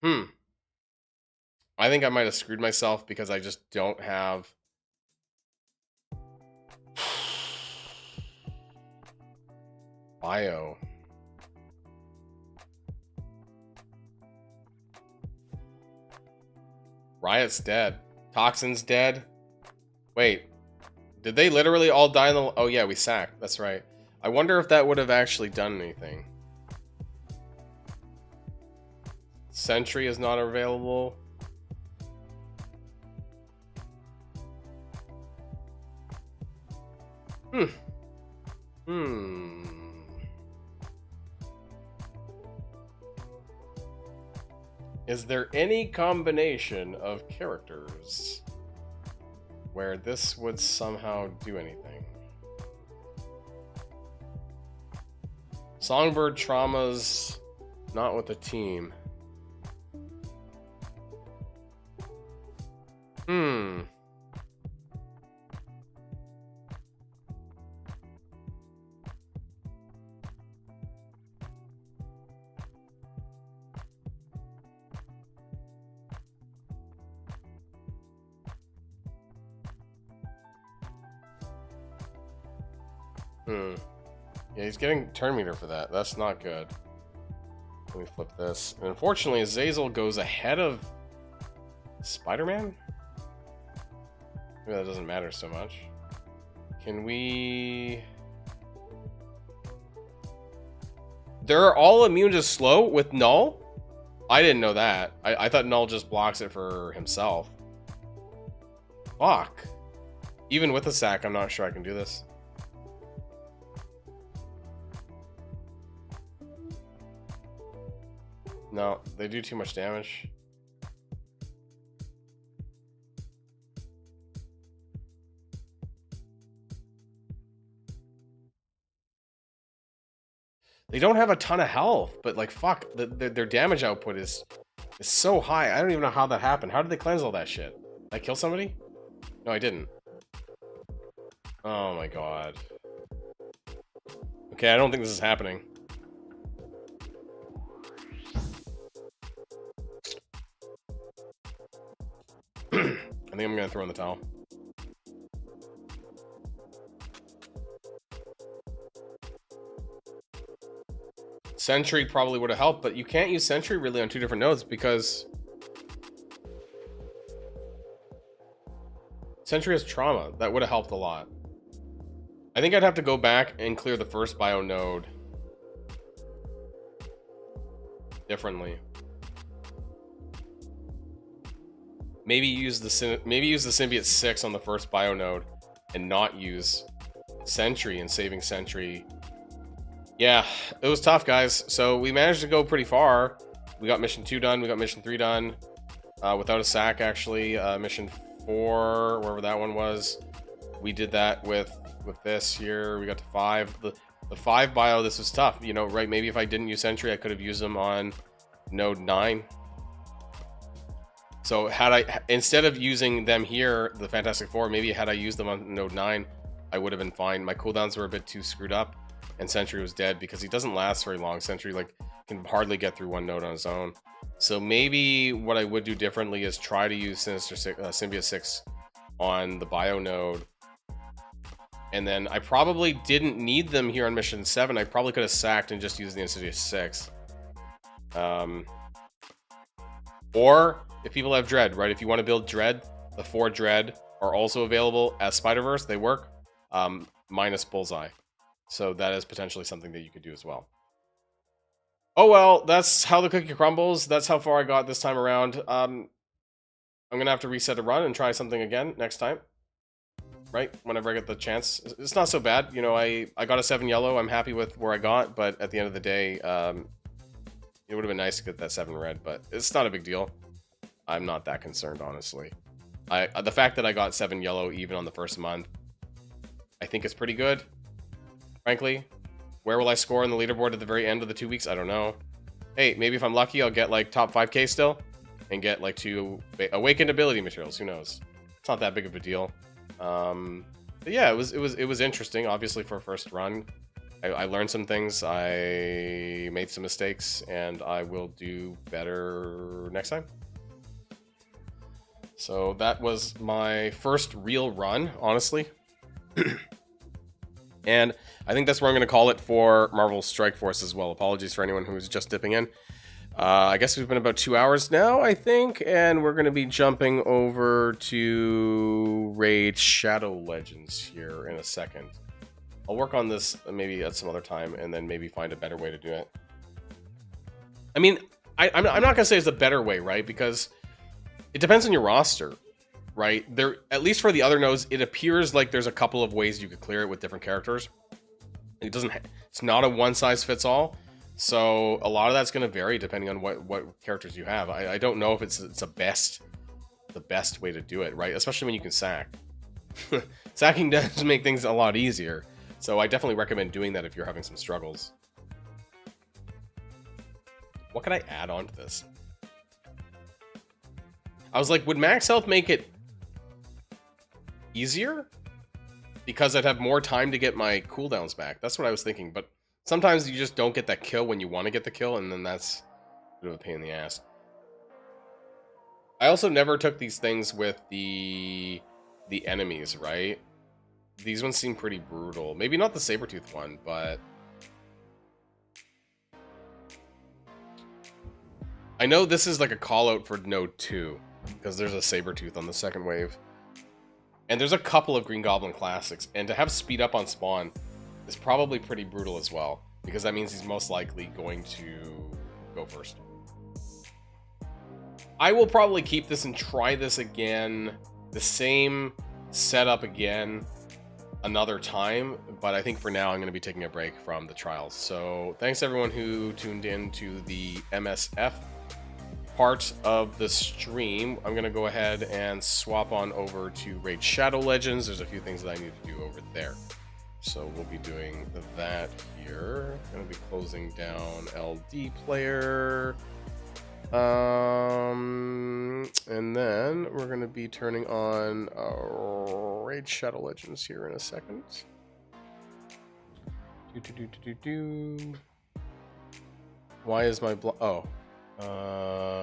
I think I might have screwed myself because I just don't have... Bio. Riot's dead. Toxin's dead. Wait. Did they literally all die in the... Oh yeah, we sacked. That's right. I wonder if that would have actually done anything. Sentry is not available. Is there any combination of characters where this would somehow do anything? Songbird Trauma's not with the team. Yeah, he's getting turn meter for that. That's not good. Let me flip this. And unfortunately, Azazel goes ahead of Spider-Man? Maybe that doesn't matter so much. Can we... They're all immune to slow with Null? I didn't know that. I thought Null just blocks it for himself. Fuck. Even with a sack, I'm not sure I can do this. No, they do too much damage. They don't have a ton of health, but like fuck, their damage output is so high. I don't even know how that happened. How did they cleanse all that shit? Did I kill somebody? No, I didn't. Oh my god. Okay, I don't think this is happening. I think I'm gonna throw in the towel. Sentry probably would have helped, but you can't use Sentry really on two different nodes because Sentry has trauma. That would have helped a lot. I think I'd have to go back and clear the first bio node differently. Maybe use the Symbiote 6 on the first bio node and not use Sentry and saving Sentry. Yeah, it was tough, guys. So we managed to go pretty far. We got mission 2 done. We got mission 3 done without a sack, actually. Mission 4, wherever that one was, we did that with this here. We got to 5. The 5 bio, this was tough. You know, right? Maybe if I didn't use Sentry, I could have used them on node 9. So had I, instead of using them here, the Fantastic Four, maybe had I used them on node 9, I would have been fine. My cooldowns were a bit too screwed up, and Sentry was dead because he doesn't last very long. Sentry like can hardly get through one node on his own. So maybe what I would do differently is try to use Symbiote 6 on the bio node. And then I probably didn't need them here on mission 7. I probably could have sacked and just used the Insidious 6. Or if people have Dread, right? If you want to build Dread, the 4 Dread are also available as Spider-Verse. They work, minus Bullseye. So that is potentially something that you could do as well. Oh well, that's how the cookie crumbles. That's how far I got this time around. I'm gonna have to reset a run and try something again next time. Right? Whenever I get the chance. It's not so bad. You know, I got a 7 yellow. I'm happy with where I got, but at the end of the day, it would have been nice to get that 7 red, but it's not a big deal. I'm not that concerned, honestly. The fact that I got 7 yellow even on the first month, I think is pretty good. Frankly, where will I score on the leaderboard at the very end of the 2 weeks? I don't know. Hey, maybe if I'm lucky, I'll get like top 5k still and get like 2 awakened ability materials. Who knows? It's not that big of a deal. But yeah, it was interesting. Obviously, for a first run, I learned some things. I made some mistakes, and I will do better next time. So that was my first real run, honestly. And I think that's where I'm going to call it for Marvel Strike Force as well. Apologies for anyone who's just dipping in. I guess we've been about 2 hours now, I think, and we're going to be jumping over to Raid Shadow Legends here in a second. I'll work on this maybe at some other time, and then maybe find a better way to do it. I mean, I'm not going to say it's a better way, right? Because it depends on your roster, right? There, at least for the other nodes, it appears like there's a couple of ways you could clear it with different characters. It's not a one-size-fits-all. So a lot of that's going to vary depending on what characters you have. I don't know if it's the best way to do it, right? Especially when you can sack. Sacking does make things a lot easier. So I definitely recommend doing that if you're having some struggles. What could I add on to this? I was like, would max health make it easier? Because I'd have more time to get my cooldowns back. That's what I was thinking, but sometimes you just don't get that kill when you want to get the kill, and then that's a bit of a pain in the ass. I also never took these things with the enemies, right? These ones seem pretty brutal. Maybe not the Sabretooth one, but I know this is like a call out for Node 2, because there's a Sabretooth on the second wave. And there's a couple of Green Goblin classics, and to have speed up on spawn is probably pretty brutal as well, because that means he's most likely going to go first. I will probably keep this and try this again, the same setup again, another time, but I think for now I'm going to be taking a break from the trials. So thanks everyone who tuned in to the MSF part of the stream. I'm going to go ahead and swap on over to Raid Shadow Legends. There's a few things that I need to do over there. So we'll be doing that here. Gonna be closing down LD player. And then we're gonna be turning on Raid Shadow Legends here in a second. Why is my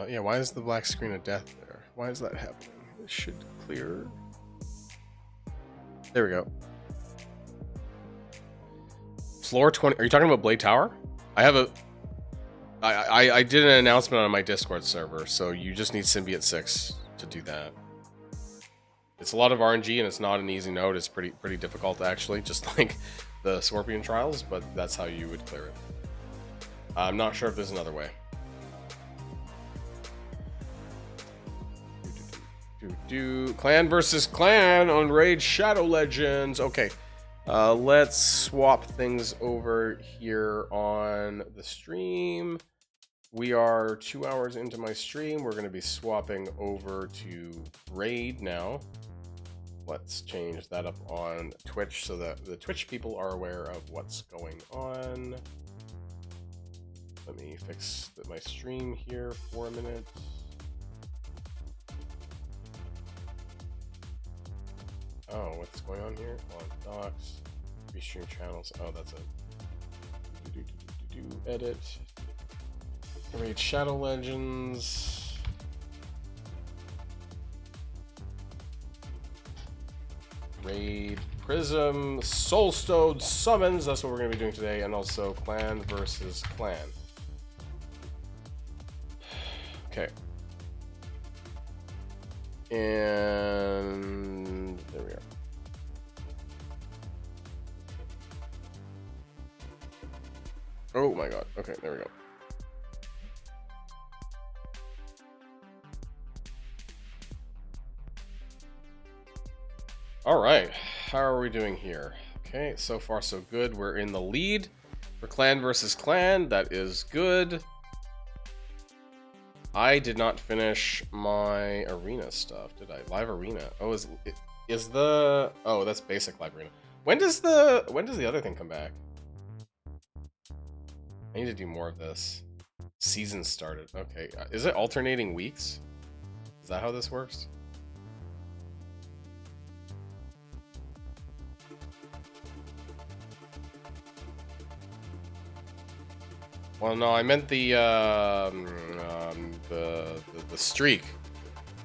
yeah, why is the black screen of death there? Why is that happening? It should clear. There we go. Floor 20. Are you talking about Blade Tower? I have a. I did an announcement on my Discord server, so you just need Symbiote 6 to do that. It's a lot of RNG and it's not an easy node. It's pretty difficult actually, just like the Scorpion Trials, but that's how you would clear it. I'm not sure if there's another way. Clan versus clan on Raid Shadow Legends. Okay. Let's swap things over here on the stream. We are 2 hours into my stream. We're going to be swapping over to Raid now. Let's change that up on Twitch so that the Twitch people are aware of what's going on. Let me fix my stream here for a minute. Oh, what's going on here? On docs, restream channels. Oh, that's it. Edit. Raid Shadow Legends. Raid Prism Soulstone Summons. That's what we're going to be doing today. And also Clan versus Clan. Okay. And there we are. Oh my god. Okay, there we go. All right. How are we doing here? Okay, so far so good. We're in the lead for Clan versus Clan. That is good. I did not finish my arena stuff, did I? Live arena. Oh, is the oh, that's basic live arena. When does the other thing come back? I need to do more of this. Season started. Okay. Is it alternating weeks? Is that how this works? Well, no, I meant the streak,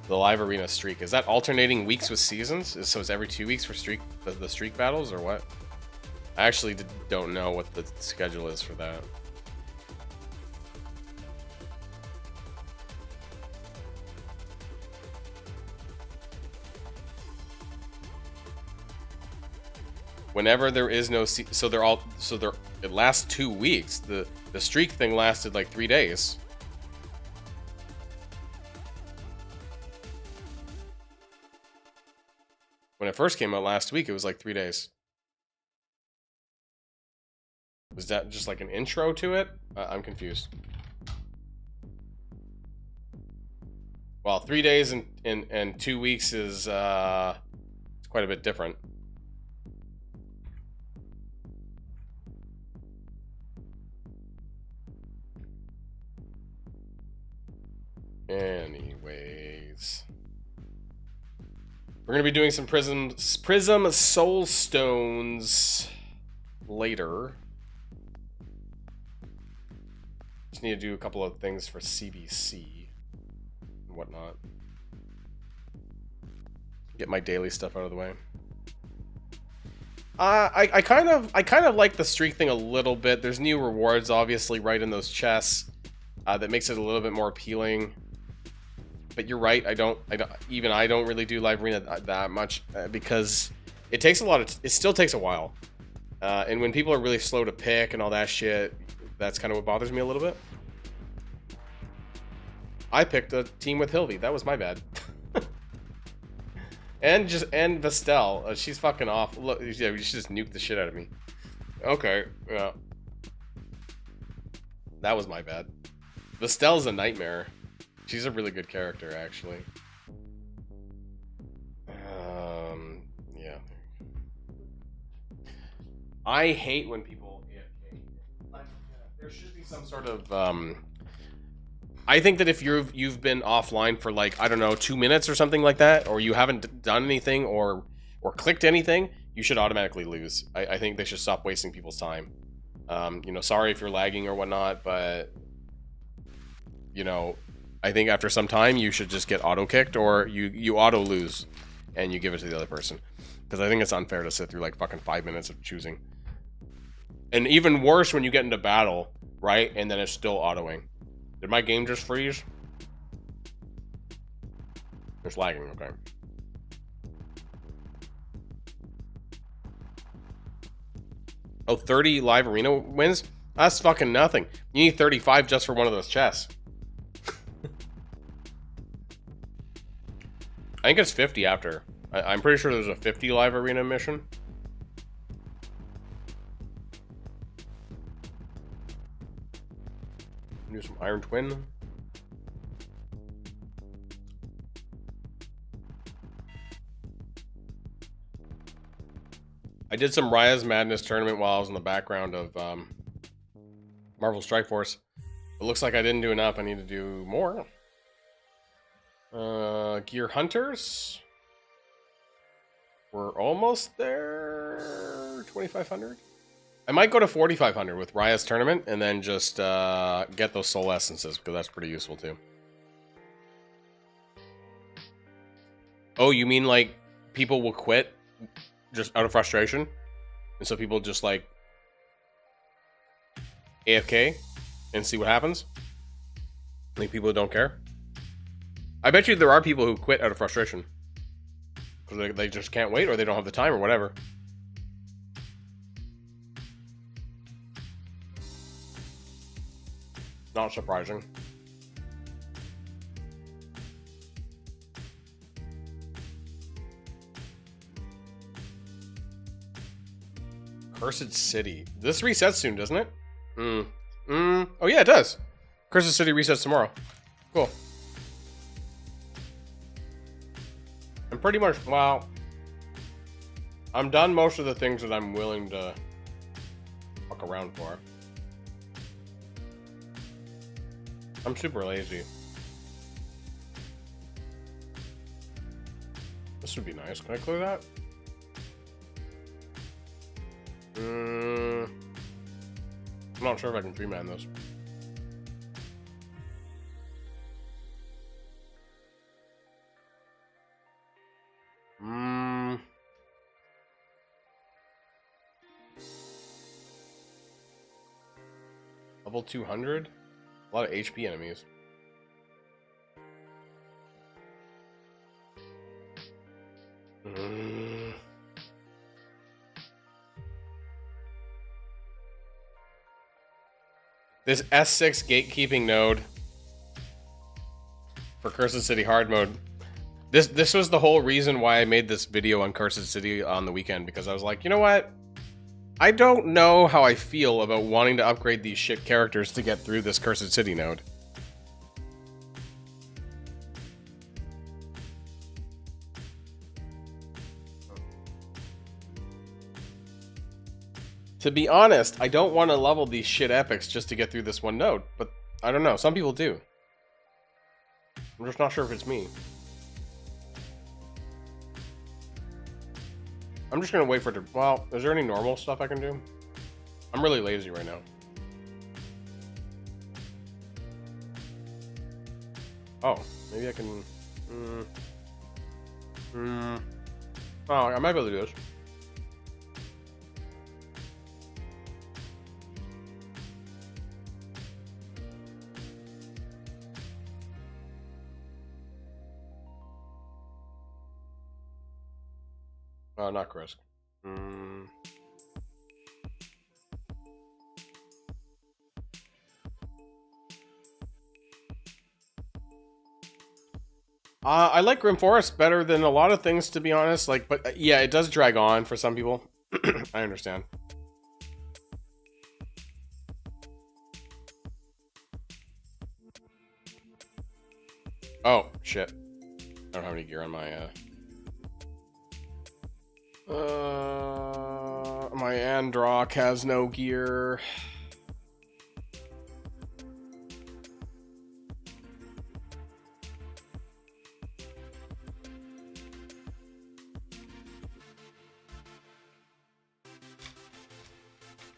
the live arena streak. Is that alternating weeks with seasons? So it's every 2 weeks for the streak battles, or what? I actually don't know what the schedule is for that. Whenever there is no it lasts 2 weeks. The streak thing lasted like 3 days. When it first came out last week, it was like 3 days. Was that just like an intro to it? I'm confused. Well, 3 days and 2 weeks is it's quite a bit different. Anyways, we're gonna be doing some Prism Soul Stones later. Just need to do a couple of things for CBC and whatnot. Get my daily stuff out of the way. I kind of like the streak thing a little bit. There's new rewards, obviously, right in those chests. That makes it a little bit more appealing. But you're right. I don't really do live arena that much because it takes a lot of. It still takes a while, and when people are really slow to pick and all that shit, that's kind of what bothers me a little bit. I picked a team with Hilvy. That was my bad. and Vestel. She's fucking off. Look, yeah, you should just nuke the shit out of me. Okay, yeah. That was my bad. Vestel's a nightmare. She's a really good character, actually. Yeah. I hate when people AFK. Like, there should be some sort of I think that if you've been offline for like, I don't know, 2 minutes or something like that, or you haven't done anything or clicked anything, you should automatically lose. I think they should stop wasting people's time. You know, sorry if you're lagging or whatnot, but you know, I think after some time you should just get auto kicked, or you auto lose and you give it to the other person. Because I think it's unfair to sit through like fucking 5 minutes of choosing. And even worse when you get into battle, right? And then it's still autoing. Did my game just freeze? It's lagging, okay. Oh, 30 live arena wins? That's fucking nothing. You need 35 just for one of those chests. I think it's 50 after. I'm pretty sure there's a 50 live arena mission. Do some Iron Twin. I did some Raya's Madness tournament while I was in the background of Marvel Strike Force. It looks like I didn't do enough. I need to do more. Gear Hunters. We're almost there. 2,500. I might go to 4,500 with Raya's tournament and then just get those soul essences, because that's pretty useful too. Oh, you mean like people will quit just out of frustration? And so people just like AFK and see what happens? Like people who don't care? I bet you there are people who quit out of frustration. Because they just can't wait, or they don't have the time, or whatever. Not surprising. Cursed City. This resets soon, doesn't it? Oh yeah, it does. Cursed City resets tomorrow. Cool. I'm pretty much, well, I'm done most of the things that I'm willing to fuck around for. I'm super lazy. This would be nice. Can I clear that? I'm not sure if I can free man this. Level 200? A lot of HP enemies. This S6 gatekeeping node for Cursed City hard mode. This was the whole reason why I made this video on Cursed City on the weekend, because I was like, you know what? I don't know how I feel about wanting to upgrade these shit characters to get through this Cursed City node. To be honest, I don't want to level these shit epics just to get through this one node, but I don't know, some people do. I'm just not sure if it's me. I'm just gonna wait for it to, well, is there any normal stuff I can do? I'm really lazy right now. Oh, maybe I can, oh, I might be able to do this. Not Chris. I like Grim Forest better than a lot of things, to be honest. Like, but yeah, it does drag on for some people. I understand. Oh shit! I don't have any gear on my. my Androck has no gear.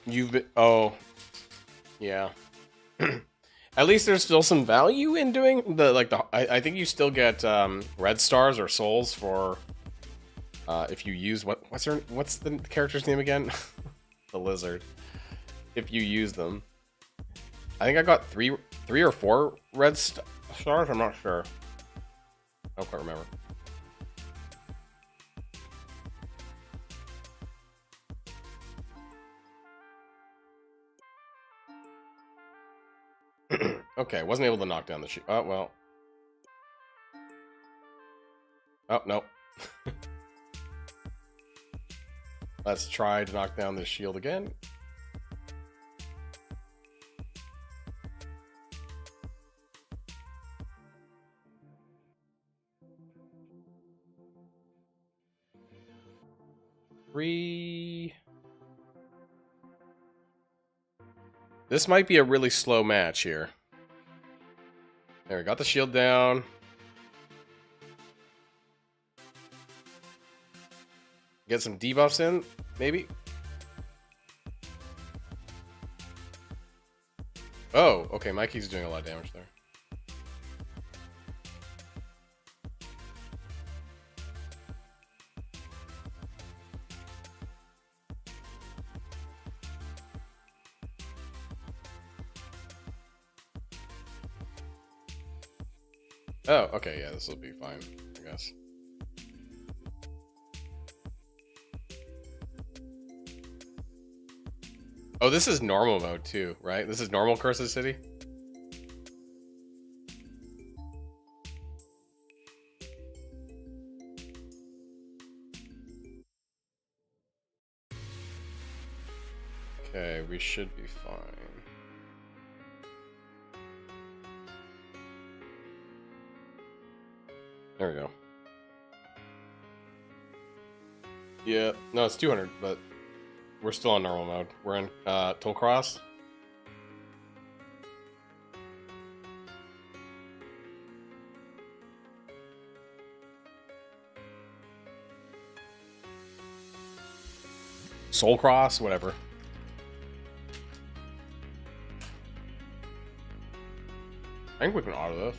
You've been... Oh. Yeah. At least there's still some value in doing the, like, the... I think you still get red stars or souls for... if you use... What's the character's name again? The lizard. If you use them. I think I got three or four red stars. I'm not sure. I don't quite remember. Okay, wasn't able to knock down the shield. Oh, well. Oh, no. Let's try to knock down this shield again. Three. This might be a really slow match here. There, we got the shield down. Get some debuffs in, maybe? Oh, okay, Mikey's doing a lot of damage there. Oh, okay, yeah, this will be fine, I guess. Oh, this is normal mode too, right? This is normal Curse of the City? Okay, we should be fine. There we go. Yeah, no, it's 200, but we're still on normal mode. We're in Toll Cross. Soul Cross, whatever. I think we can auto this.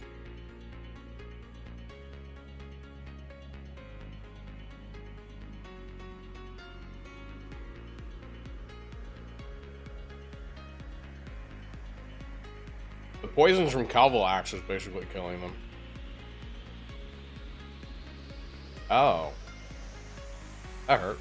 The poisons from Calval Axe is basically killing them. Oh. That hurt.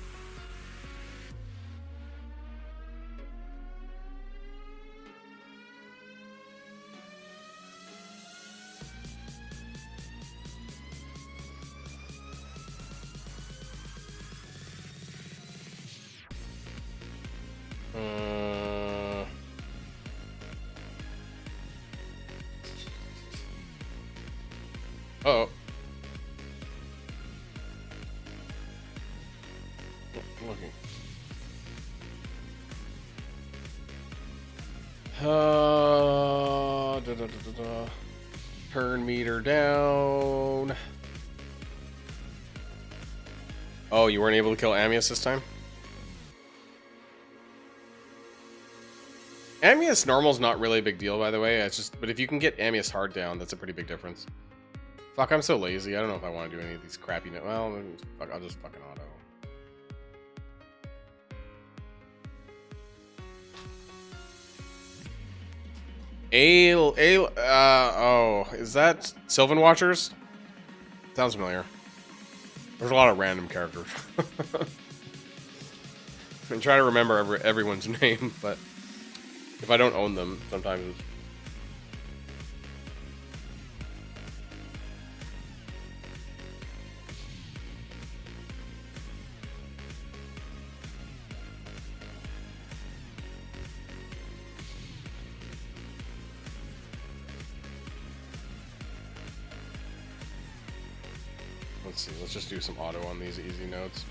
Uh-oh. Looking. Turn meter down. Oh, you weren't able to kill Amius this time? Amius normal's not really a big deal, by the way. It's just, but if you can get Amius hard down, that's a pretty big difference. Fuck, I'm so lazy. I don't know if I want to do any of these crappy... Well, fuck, I'll just fucking auto. Oh, is that Sylvan Watchers? Sounds familiar. There's a lot of random characters. I'm trying to remember everyone's name, but if I don't own them, sometimes... Let's see, let's just do some auto on these easy notes.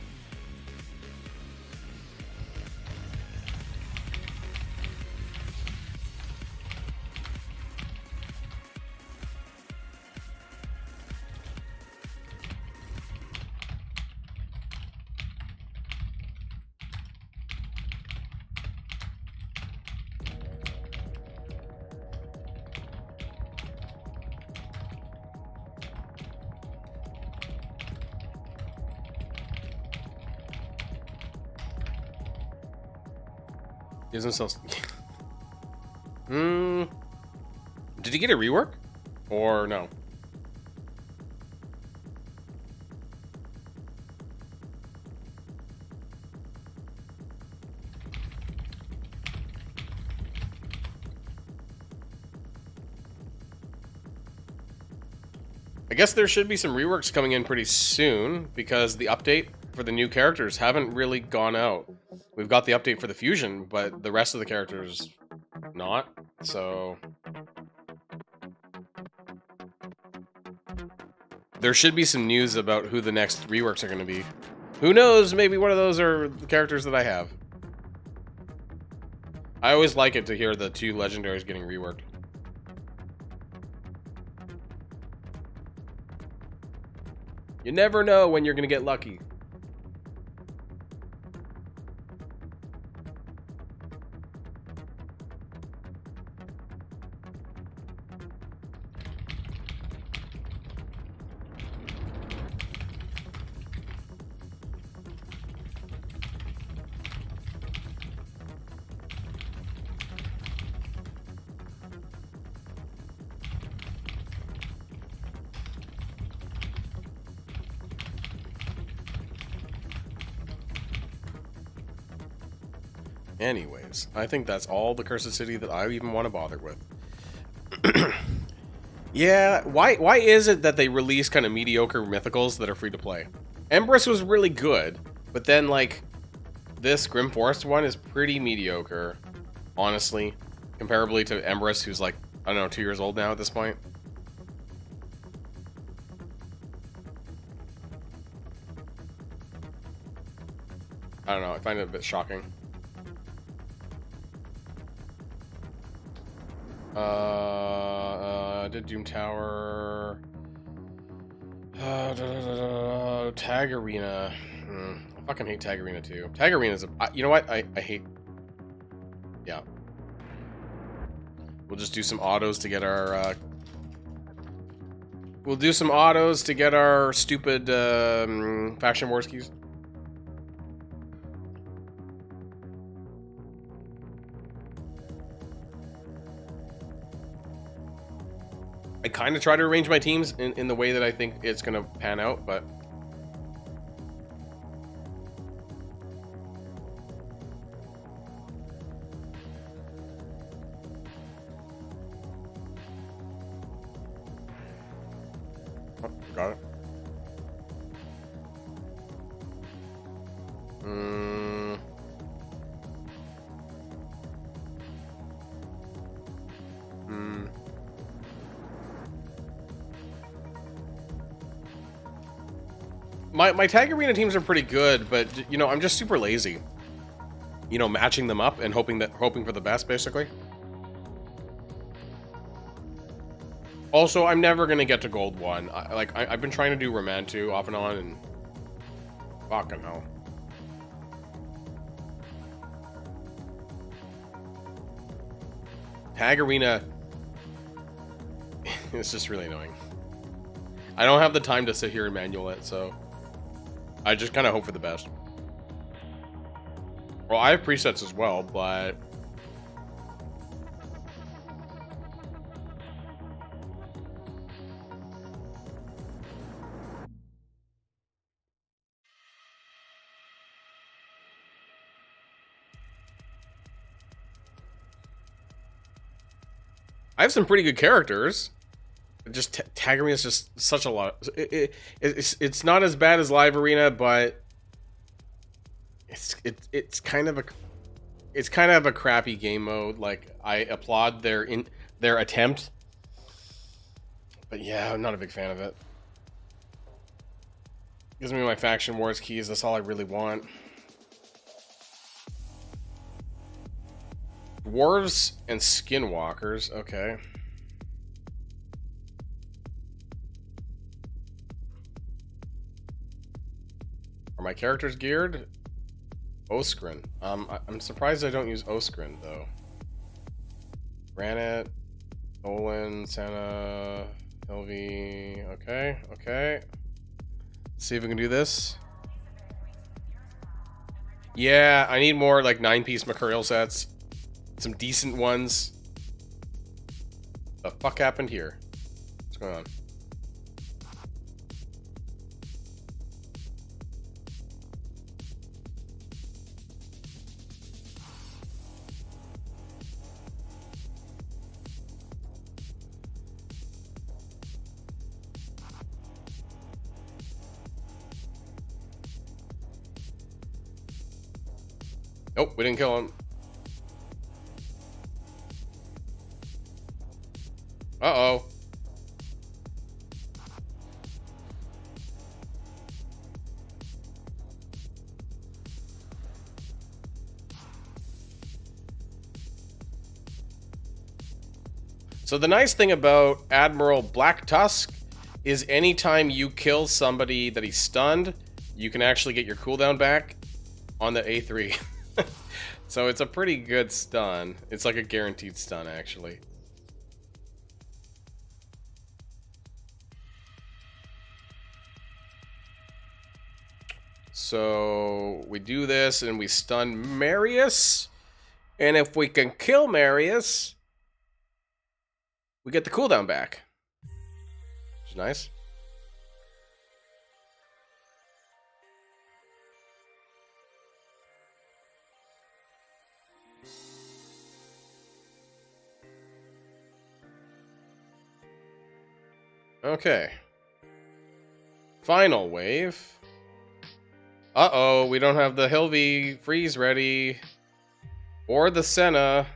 Gives himself. Did he get a rework? Or no? I guess there should be some reworks coming in pretty soon because the update for the new characters haven't really gone out. We've got the update for the fusion, but the rest of the characters not. So there should be some news about who the next reworks are going to be. Who knows? Maybe one of those are the characters that I have. I always like it to hear the 2 legendaries getting reworked. You never know when you're going to get lucky. Anyways, I think that's all the Cursed City that I even want to bother with. Yeah, why is it that they release kind of mediocre mythicals that are free to play? Empress was really good, but then like this Grim Forest one is pretty mediocre, honestly, comparably to Empress, who's like, I don't know, 2 years old now at this point. I don't know, I find it a bit shocking. Did Doom Tower. Tag Arena. I fucking hate Tag Arena too. Tag Arena is a. You know what? I hate. Yeah. We'll just do some autos to get our. We'll do some autos to get our stupid Faction Wars keys. I kind of try to arrange my teams in the way that I think it's going to pan out, but... Oh, got it. My Tag Arena teams are pretty good, but you know, I'm just super lazy. You know, matching them up and hoping for the best, basically. Also, I'm never gonna get to Gold 1. I've been trying to do Remand 2 off and on, and fucking hell. Tag Arena is just really annoying. I don't have the time to sit here and manual it, so I just kind of hope for the best. Well, I have presets as well, but... I have some pretty good characters. Just Tag Arena is just such a lot. It's not as bad as Live Arena, but it's kind of a crappy game mode. Like, I applaud their attempt, but yeah, I'm not a big fan of it. Gives me my Faction Wars keys. That's all I really want. Dwarves and Skinwalkers. Okay. Are my characters geared? Oskrin. I'm surprised I don't use Oskrin, though. Granite, Olin, Santa, Hilvi. Okay, okay. Let's see if we can do this. Yeah, I need more, like, 9-piece Mercurial sets. some decent ones. The fuck happened here? What's going on? Nope, we didn't kill him. Uh-oh. So the nice thing about Admiral Black Tusk is anytime you kill somebody that he's stunned, you can actually get your cooldown back on the A3. So it's a pretty good stun. It's like a guaranteed stun, actually. So we do this and we stun Marius. And if we can kill Marius, we get the cooldown back. Which is nice. Okay. Final wave. Uh-oh, we don't have the Hilvi freeze ready. Or the Senna.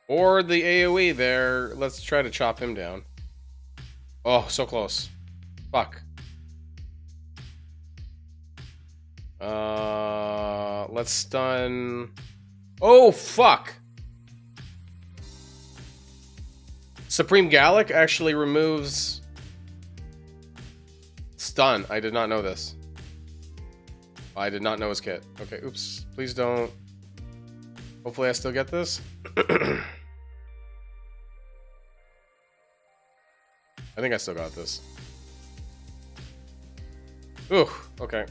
Or the AoE there. Let's try to chop him down. Oh, so close. Fuck. Let's stun... Oh, fuck! Supreme Gallic actually removes... stun. I did not know this. I did not know his kit. Okay, oops. Please don't... Hopefully I still get this. I think I still got this. Ooh, okay.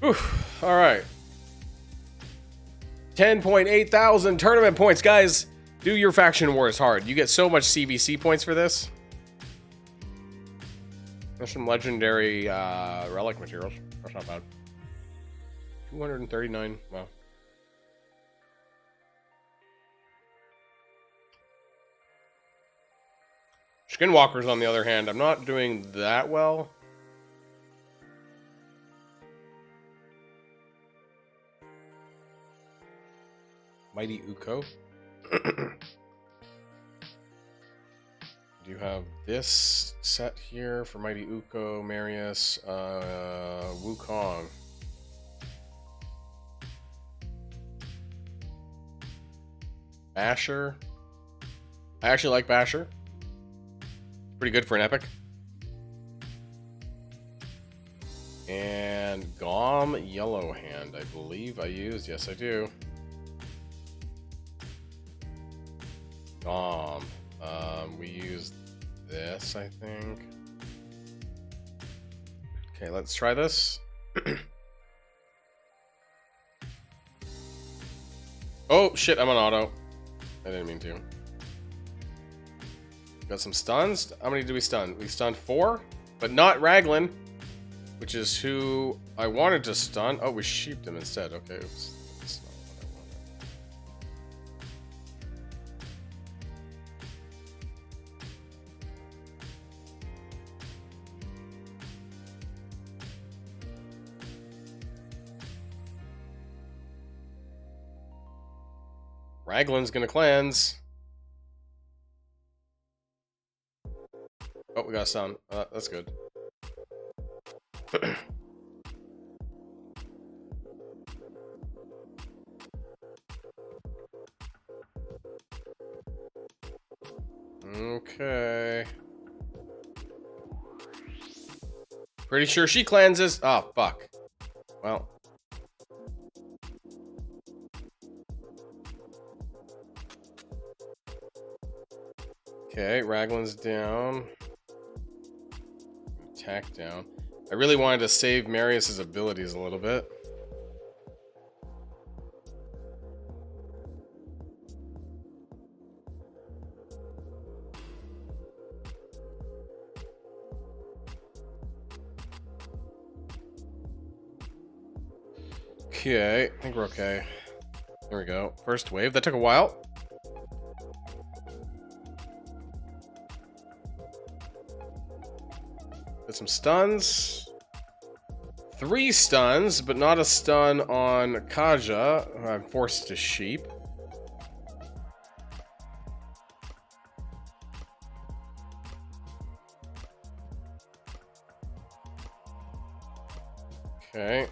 Ooh, all right. 10.8 thousand tournament points, guys. Do your faction wars hard. You get so much CBC points for this. There's some legendary relic materials. That's not bad. 239. Wow. Skinwalkers, on the other hand, I'm not doing that well. Mighty Uko. Do you have this set here for Mighty Uko, Marius, Wukong? Basher. I actually like Basher. Pretty good for an epic. And Gom Yellowhand, I believe I used. Yes, I do. Gom. We used this, I think. Okay, let's try this. Oh, shit, I'm on auto. I didn't mean to. Got some stuns. How many did we stun? We stunned 4, but not Raglan, which is who I wanted to stun. Oh, we sheeped him instead. Okay, oops. That's not what I wanted. Raglan's gonna cleanse. Oh, we got a stun. That's good. Okay. Pretty sure she cleanses. Oh, fuck. Well. Okay, Raglan's down. Attack down. I really wanted to save Marius's abilities a little bit. Okay, I think we're okay. There we go. First wave. That took a while. Get some stuns. 3 stuns, but not a stun on Kaja. I'm forced to sheep. Okay.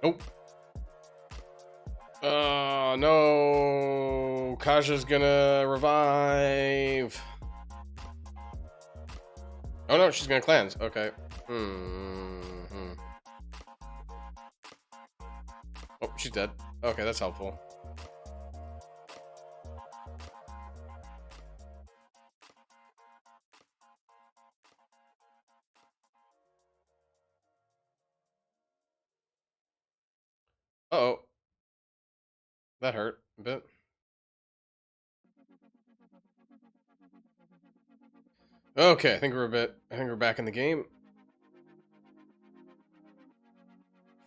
Nope. No. Kaja's gonna revive. Oh no, she's gonna cleanse. Okay. Oh, she's dead. Okay, that's helpful. Uh-oh. That hurt a bit. Okay, I think we're back in the game.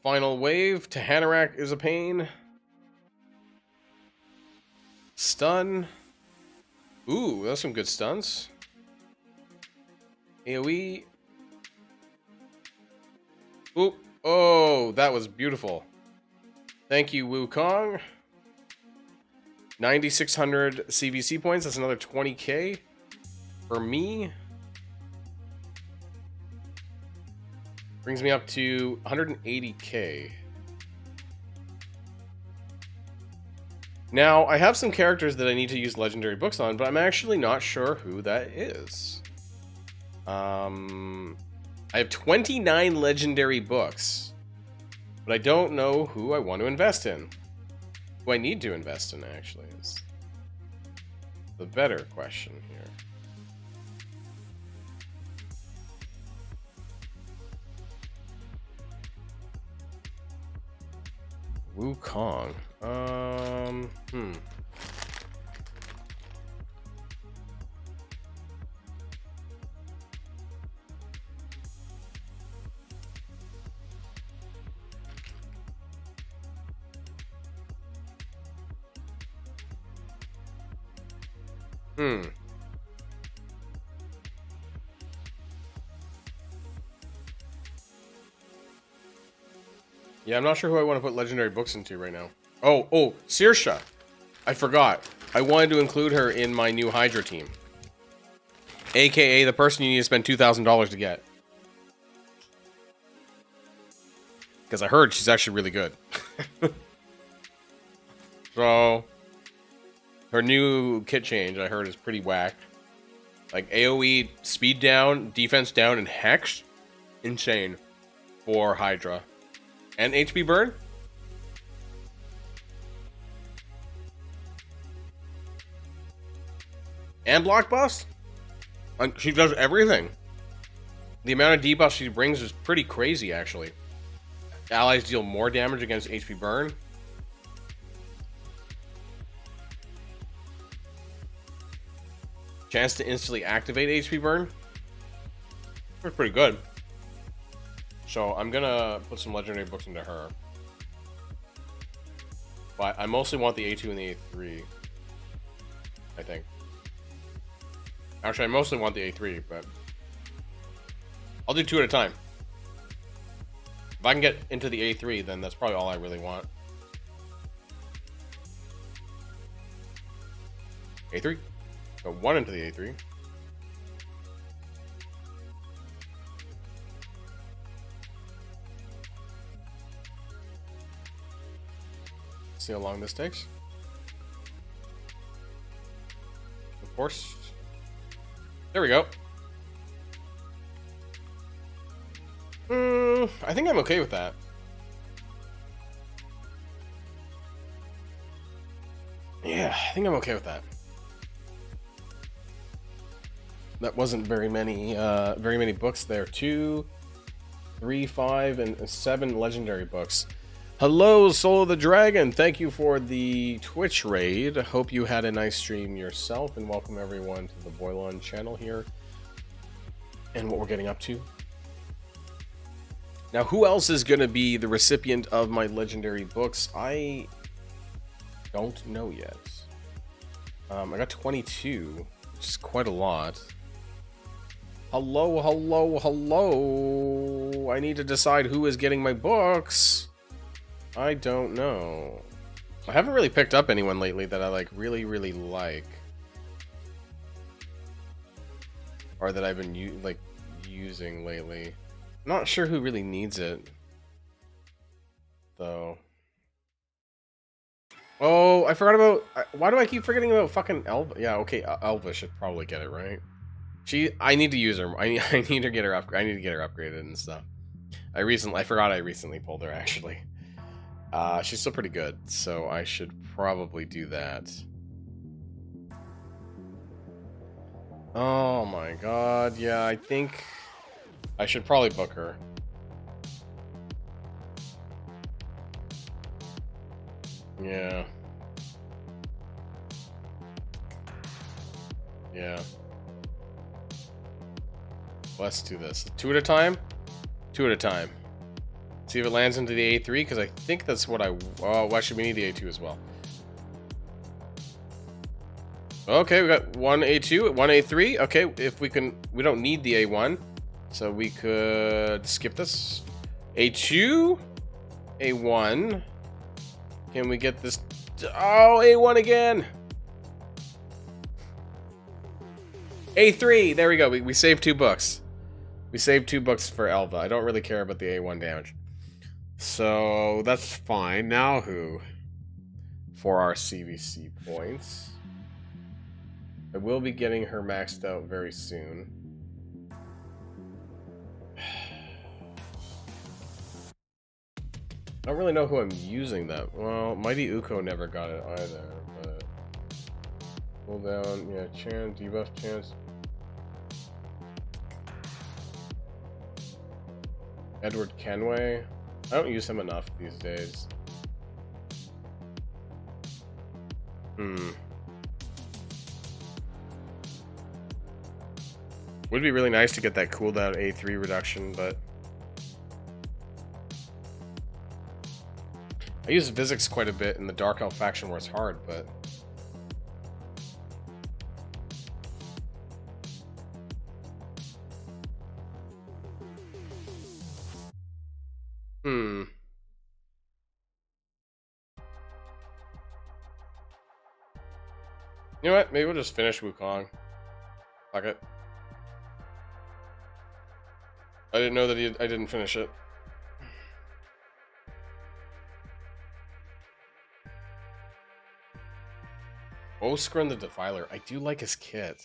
Final wave to Hanorak is a pain. Stun. Ooh, that's some good stuns. AoE. Oop. Oh, that was beautiful. Thank you, Wukong. 9,600 CVC points. That's another 20k for me. Brings me up to 180k. Now, I have some characters that I need to use legendary books on, but I'm actually not sure who that is. I have 29 legendary books, but I don't know who I want to invest in. Who I need to invest in, actually, is the better question here. Wukong. Yeah, I'm not sure who I want to put legendary books into right now. Oh, Saoirse. I forgot. I wanted to include her in my new Hydra team. AKA the person you need to spend $2,000 to get. Because I heard she's actually really good. So, her new kit change, I heard, is pretty whack. Like, AoE, speed down, defense down, and Hex. Insane for Hydra. And HP burn? And block buffs? She does everything. The amount of debuffs she brings is pretty crazy, actually. Allies deal more damage against HP burn. Chance to instantly activate HP burn. That's pretty good. So I'm gonna put some legendary books into her. But I mostly want the A2 and the A3. I think. Actually, I mostly want the A3, but I'll do 2 at a time. If I can get into the A3, then that's probably all I really want. A3? Go 1 into the A3. See how long this takes. Of course. There we go. I think I'm okay with that. Yeah, I think I'm okay with that. That wasn't very many books there. 2, 3, 5, and 7 legendary books. Hello, Soul of the Dragon. Thank you for the Twitch raid. Hope you had a nice stream yourself, and welcome everyone to the Boilon channel here and what we're getting up to. Now, who else is going to be the recipient of my legendary books? I don't know yet. I got 22, which is quite a lot. Hello, hello, hello. I need to decide who is getting my books. I don't know. I haven't really picked up anyone lately that I like really like, or that I've been using lately. Not sure who really needs it, though. Oh, I forgot about. Why do I keep forgetting about fucking Elva? Yeah, okay, Elva should probably get it, right? I need to use her. I need to get her up. I need to get her upgraded and stuff. I forgot I recently pulled her actually. She's still pretty good, so I should probably do that. Oh my god, yeah, I think I should probably book her. Yeah. Yeah. Let's do this. 2 at a time? 2 at a time. See if it lands into the A3, because I think that's what I... Oh, actually, we need the A2 as well. Okay, we got 1 A2, 1 A3. Okay, if we can... We don't need the A1, so we could skip this. A2, A1. Can we get this... Oh, A1 again! A3, there we go. We saved 2 books. We saved 2 books for Elva. I don't really care about the A1 damage. So, that's fine. Now who? For our CVC points. I will be getting her maxed out very soon. I don't really know who I'm using that. Well, Mighty Uko never got it either, but... Pull down, yeah, chance, debuff chance. Edward Kenway. I don't use him enough these days. Would be really nice to get that cooldown A3 reduction, but... I use Vizix quite a bit in the Dark Elf faction where it's hard, but... You know what? Maybe we'll just finish Wukong. Fuck it. I didn't know that I didn't finish it. Oskrin the Defiler. I do like his kit.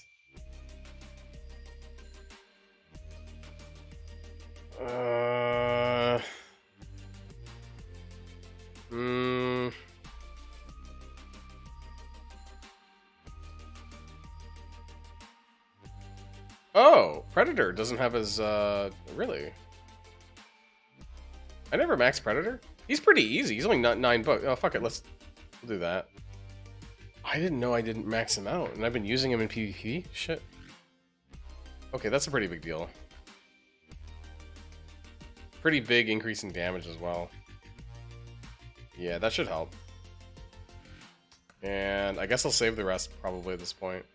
Oh, Predator doesn't have his, really? I never maxed Predator. He's pretty easy. He's only not 9 bucks. Oh, fuck it. We'll do that. I didn't know I didn't max him out, and I've been using him in PvP? Shit. Okay, that's a pretty big deal. Pretty big increase in damage as well. Yeah, that should help. And I guess I'll save the rest probably at this point.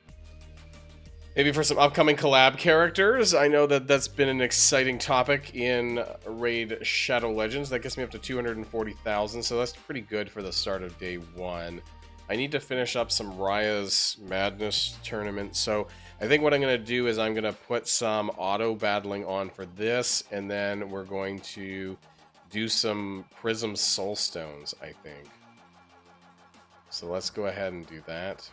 Maybe for some upcoming collab characters. I know that that's been an exciting topic in Raid Shadow Legends. That gets me up to 240,000, so that's pretty good for the start of day 1. I need to finish up some Raya's Madness tournament, so I think what I'm going to do is I'm going to put some auto battling on for this, and then we're going to do some Prism Soulstones, I think. So let's go ahead and do that.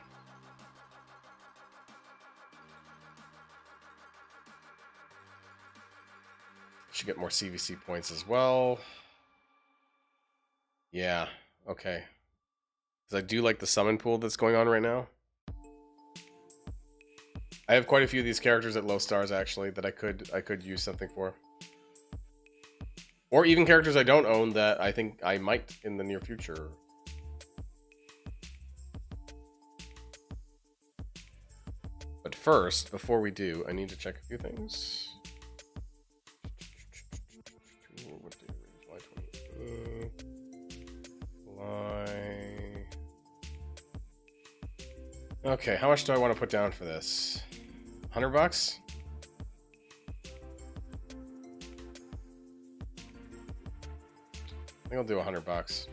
Should get more CVC points as well. Yeah, okay. Because I do like the summon pool that's going on right now. I have quite a few of these characters at low stars, actually, that I could use something for. Or even characters I don't own that I think I might in the near future. But first, before we do, I need to check a few things. Okay, how much do I want to put down for this? 100 bucks? I think I'll do 100 bucks.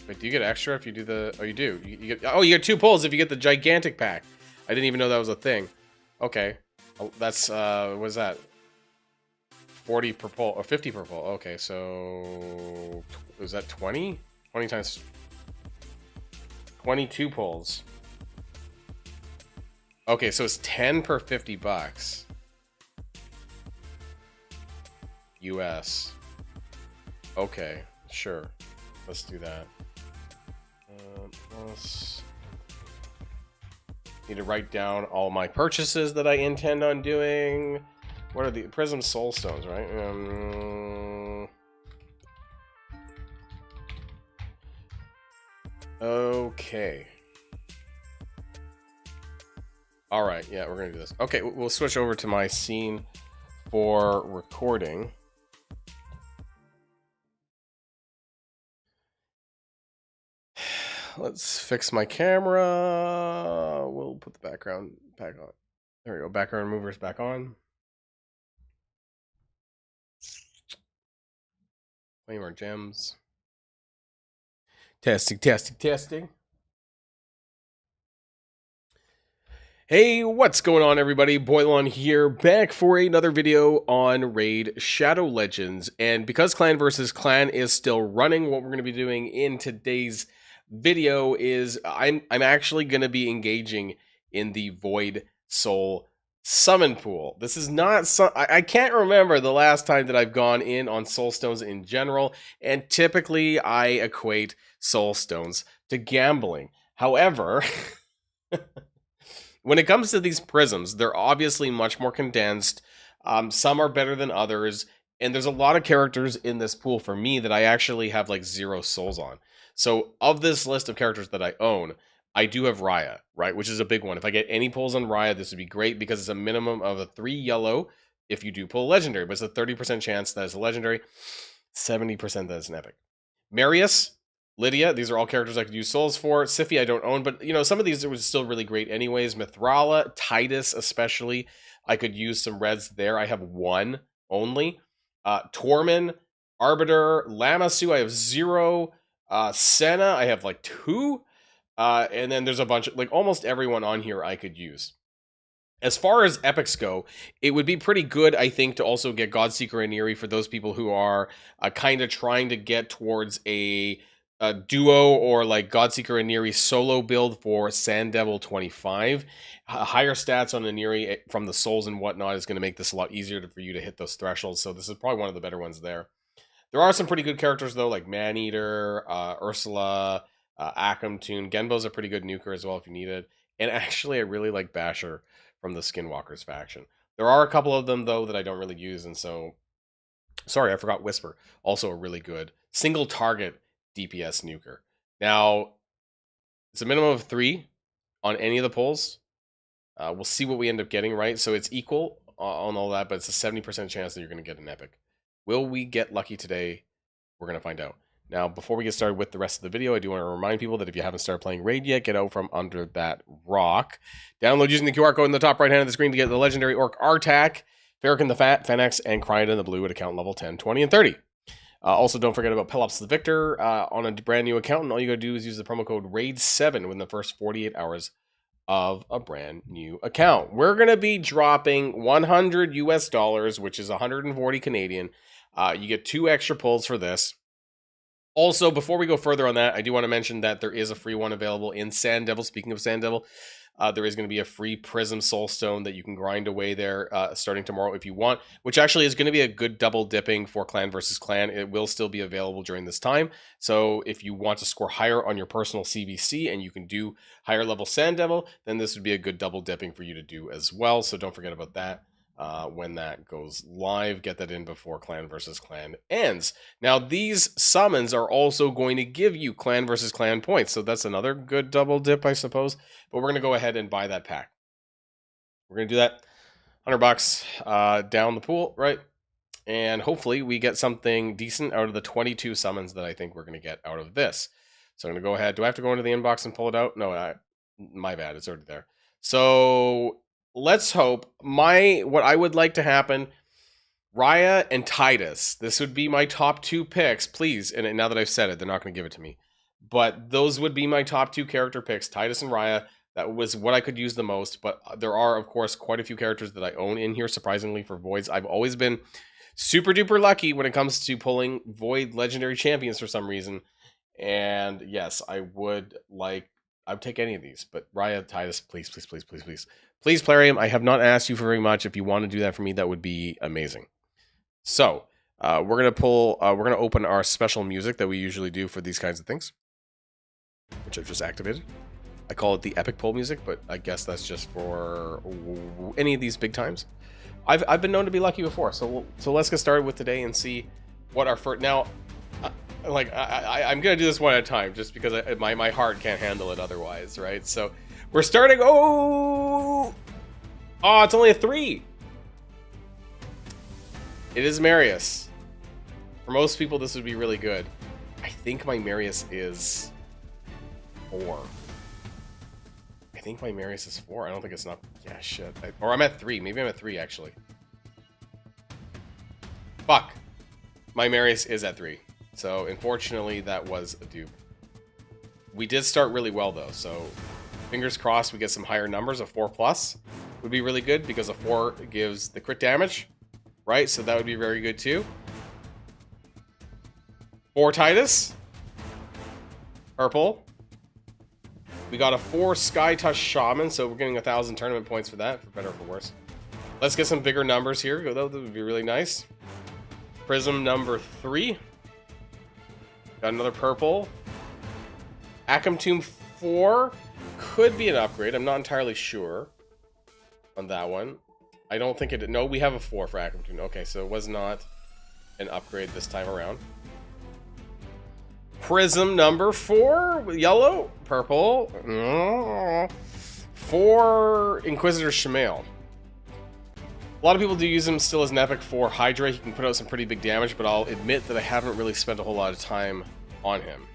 Wait, do you get extra if you do the... Oh, you do. You get... Oh, you get 2 pulls if you get the gigantic pack. I didn't even know that was a thing. Okay. That's, what is that? 40 per pull, or 50 per pull. Okay, so... Is that 20? 20 times... 22 pulls. Okay, so it's 10 per 50 bucks. US. Okay, sure. Let's do that. Plus... Need to write down all my purchases that I intend on doing. What are the Prism Soul Stones, right? Okay. All right, yeah, we're gonna do this. Okay, we'll switch over to my scene for recording. Let's fix my camera. We'll put the background back on. There we go. Background movers back on. Claim our gems. Testing, testing, testing. Hey, what's going on, everybody? Boilon here, back for another video on Raid Shadow Legends. And because Clan vs. Clan is still running, what we're going to be doing in today's video is I'm actually going to be engaging in the Void Soul Summon Pool. This is not I can't remember the last time that I've gone in on Soul Stones in general, and typically I equate Soul Stones to gambling. However, when it comes to these prisms, they're obviously much more condensed. Some are better than others, and there's a lot of characters in this pool for me that I actually have like 0 souls on. So of this list of characters that I own, I do have Raya, right? Which is a big one. If I get any pulls on Raya, this would be great because it's a minimum of a 3 yellow if you do pull a legendary, but it's a 30% chance that is a legendary, 70% that is an epic. Marius, Lydia, these are all characters I could use souls for. Siphi I don't own, but you know, some of these are still really great anyways. Mithrala, Titus especially, I could use some reds there. I have 1 only. Tormin, Arbiter, Lamassu, I have 0. Senna, I have like 2. And then there's a bunch of, like, almost everyone on here I could use. As far as epics go, it would be pretty good, I think, to also get Godseeker and Eerie for those people who are kind of trying to get towards a duo or like Godseeker and Eerie solo build for Sand Devil 25. Higher stats on Aniri from the souls and whatnot is going to make this a lot easier for you to hit those thresholds. So this is probably one of the better ones there. There are some pretty good characters though, like Maneater, Ursula, Akamtoon. Genbo's a pretty good nuker as well if you need it. And actually, I really like Basher from the Skinwalkers faction. There are a couple of them though that I don't really use, and so sorry, I forgot Whisper. Also a really good single target DPS nuker. Now, it's a minimum of 3 on any of the pulls. We'll see what we end up getting, right? So it's equal on all that, but it's a 70% chance that you're going to get an epic. Will we get lucky today? We're going to find out. Now, before we get started with the rest of the video, I do want to remind people that if you haven't started playing Raid yet, get out from under that rock. Download using the QR code in the top right hand of the screen to get the legendary Orc Artak, Farrakhan the Fat, Fennex, and Cryon the Blue at account level 10, 20, and 30. Also, don't forget about Pelops the Victor on a brand new account, and all you got to do is use the promo code RAID7 within the first 48 hours of a brand new account. We're going to be dropping $100 US, which is 140 Canadian. You get 2 extra pulls for this. Also, before we go further on that, I do want to mention that there is a free one available in Sand Devil. Speaking of Sand Devil, there is going to be a free Prism Soulstone that you can grind away there starting tomorrow if you want, which actually is going to be a good double dipping for clan versus clan. It will still be available during this time. So if you want to score higher on your personal CVC and you can do higher level Sand Devil, then this would be a good double dipping for you to do as well. So don't forget about that. When that goes live, get that in before clan versus clan ends. Now, these summons are also going to give you clan versus clan points, so that's another good double dip, I suppose. But we're going to go ahead and buy that pack. We're going to do that. $100 down the pool, right? And hopefully we get something decent out of the 22 summons that I think we're going to get out of this. So I'm going to go ahead. Do I have to go into the inbox and pull it out? No, my bad. It's already there. So let's hope what I would like to happen, Raya and Tidus. This would be my top 2 picks, please. And now that I've said it, they're not going to give it to me. But those would be my top 2 character picks, Tidus and Raya. That was what I could use the most. But there are, of course, quite a few characters that I own in here, surprisingly, for Voids. I've always been super duper lucky when it comes to pulling Void legendary champions for some reason. And yes, I would take any of these. But Raya, Tidus, please, please, please, please, please. Please, Plarium, I have not asked you for very much. If you want to do that for me, that would be amazing. So, we're going to open our special music that we usually do for these kinds of things, which I've just activated. I call it the epic pull music, but I guess that's just for any of these big times. I've been known to be lucky before, so let's get started with today and see what our first. Now, I'm going to do this one at a time, just because my heart can't handle it otherwise, right? So we're starting. Oh, it's only a 3. It is Marius. For most people, this would be really good. I think my Marius is 4. I think my Marius is 4. I don't think it's not. Yeah, shit. Or I'm at 3. Maybe I'm at 3, actually. Fuck. My Marius is at 3. So, unfortunately, that was a dupe. We did start really well, though. So, fingers crossed we get some higher numbers. A 4+ would be really good, because a 4 gives the crit damage, right? So, that would be very good, too. 4 Tidus. Purple. We got a 4 Sky Touch Shaman, so we're getting 1,000 tournament points for that, for better or for worse. Let's get some bigger numbers here. That would be really nice. Prism number 3. Got another purple. Akamtomb 4 could be an upgrade. I'm not entirely sure on that one. I don't think it... No, we have a 4 for Akamtomb. Okay, so it was not an upgrade this time around. Prism number 4. Yellow. Purple. 4 Inquisitor Shamail. A lot of people do use him still as an epic for Hydra. He can put out some pretty big damage, but I'll admit that I haven't really spent a whole lot of time on him.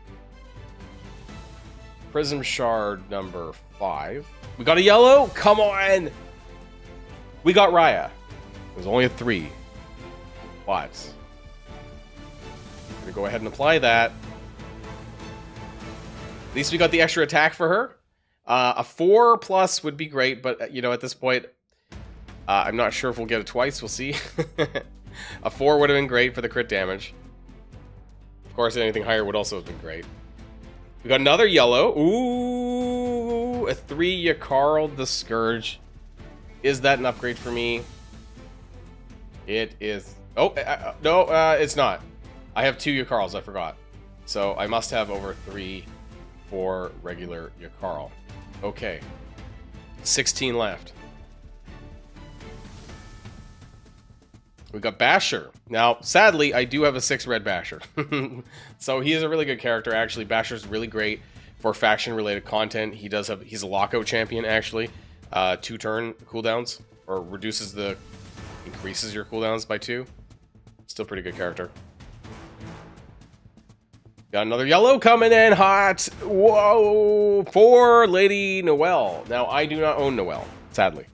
Prism Shard number 5. We got a yellow? Come on! We got Raya. It was only a 3. But I'm gonna go ahead and apply that. At least we got the extra attack for her. A 4+ would be great, but you know, at this point, I'm not sure if we'll get it twice. We'll see. A 4 would have been great for the crit damage. Of course, anything higher would also have been great. We got another yellow. Ooh, a 3 Yakarl the Scourge. Is that an upgrade for me? It is. Oh, no, it's not. I have 2 Yakarls, I forgot. So I must have over 3 for regular Yakarl. Okay. 16 left. We got Basher. Now, sadly, I do have a 6 red Basher. So he is a really good character, actually. Basher's really great for faction-related content. He's a lockout champion, actually. 2-turn cooldowns, or increases your cooldowns by 2. Still pretty good character. Got another yellow coming in hot. Whoa! For Lady Noelle. Now, I do not own Noelle, sadly.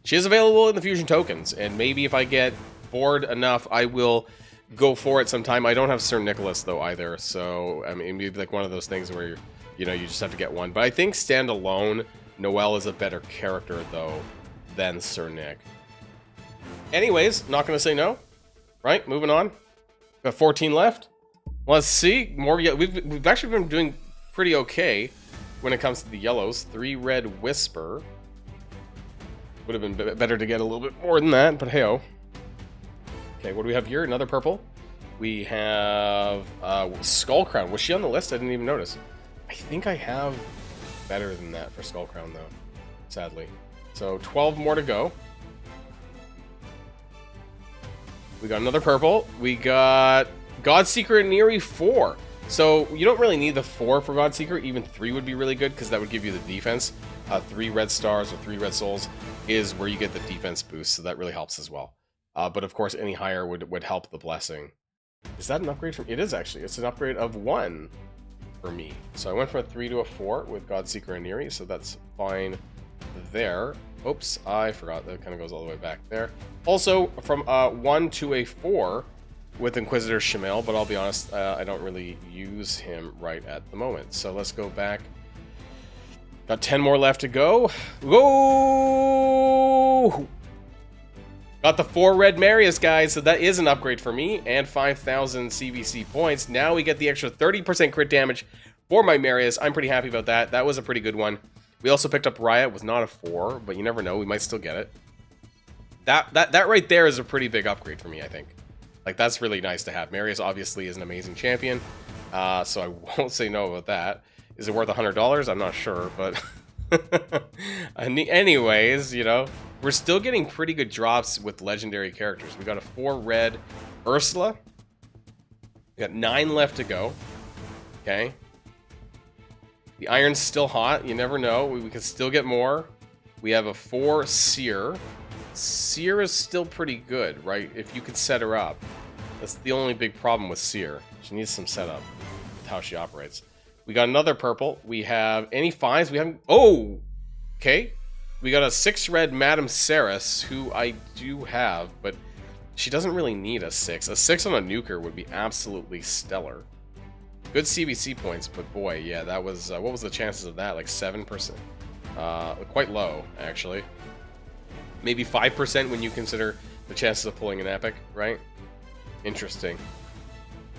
She is available in the fusion tokens, and maybe if I get bored enough, I will go for it sometime. I don't have Sir Nicholas, though, either, so, I mean, maybe like one of those things where, you know, you just have to get one. But I think standalone, Noelle is a better character, though, than Sir Nick. Anyways, not going to say no. Right? Moving on. Got 14 left. Let's see. More. We've actually been doing pretty okay when it comes to the yellows. 3 red Whisper. Would have been better to get a little bit more than that, but hey-oh. Okay, what do we have here? Another purple. We have Skullcrown. Was she on the list? I didn't even notice. I think I have better than that for Skullcrown, though, sadly. So 12 more to go. We got another purple. We got Godseeker and Neri 4. So you don't really need the 4 for Godseeker. Even 3 would be really good because that would give you the defense. 3 red stars or 3 red souls is where you get the defense boost, so that really helps as well. But of course, any higher would help the blessing. Is that an upgrade from? It is actually. It's an upgrade of 1 for me. So I went from a 3 to a 4 with Godseeker and Neri, so that's fine there. Oops, I forgot. That kind of goes all the way back there. Also, from 1 to a 4 with Inquisitor Shamael, but I'll be honest, I don't really use him right at the moment. So let's go back. Got 10 more left to go. Whoa! Got the 4 red Marius, guys, so that is an upgrade for me, and 5,000 CVC points. Now we get the extra 30% crit damage for my Marius. I'm pretty happy about that. That was a pretty good one. We also picked up Riot. It was not a 4, but you never know. We might still get it. That right there is a pretty big upgrade for me, I think. Like, that's really nice to have. Marius obviously is an amazing champion, so I won't say no about that. Is it worth $100? I'm not sure, but... Anyways, you know, we're still getting pretty good drops with legendary characters. We got a 4 red Ursula. We got 9 left to go. Okay. The iron's still hot. You never know. We can still get more. We have a 4 Seer. Seer is still pretty good, right? If you could set her up. That's the only big problem with Seer. She needs some setup with how she operates. We got another purple. We have any 5s? We haven't... Oh! Okay. We got a 6 red Madame Ceres, who I do have, but she doesn't really need a 6. A 6 on a nuker would be absolutely stellar. Good CVC points, but boy, yeah, that was... what was the chances of that? Like 7%? Quite low, actually. Maybe 5% when you consider the chances of pulling an epic, right? Interesting.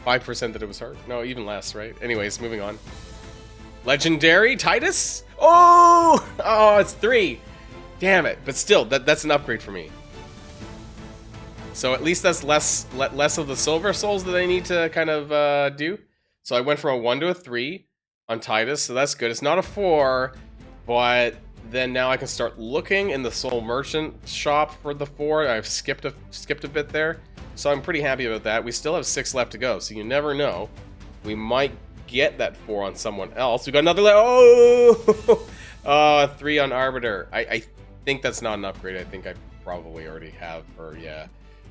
5% that it was hard? No, even less, right? Anyways, moving on. Legendary Titus? Oh! Oh, it's 3. Damn it. But still, that's an upgrade for me. So at least that's less of the silver souls that I need to kind of do. So I went from a 1 to a 3 on Titus, so that's good. It's not a 4, but then now I can start looking in the Soul Merchant shop for the 4. I've skipped a bit there. So I'm pretty happy about that. We still have 6 left to go, so you never know. We might get that 4 on someone else. We got another... Oh! 3 on Arbiter. I think that's not an upgrade. I think I probably already have her, yeah.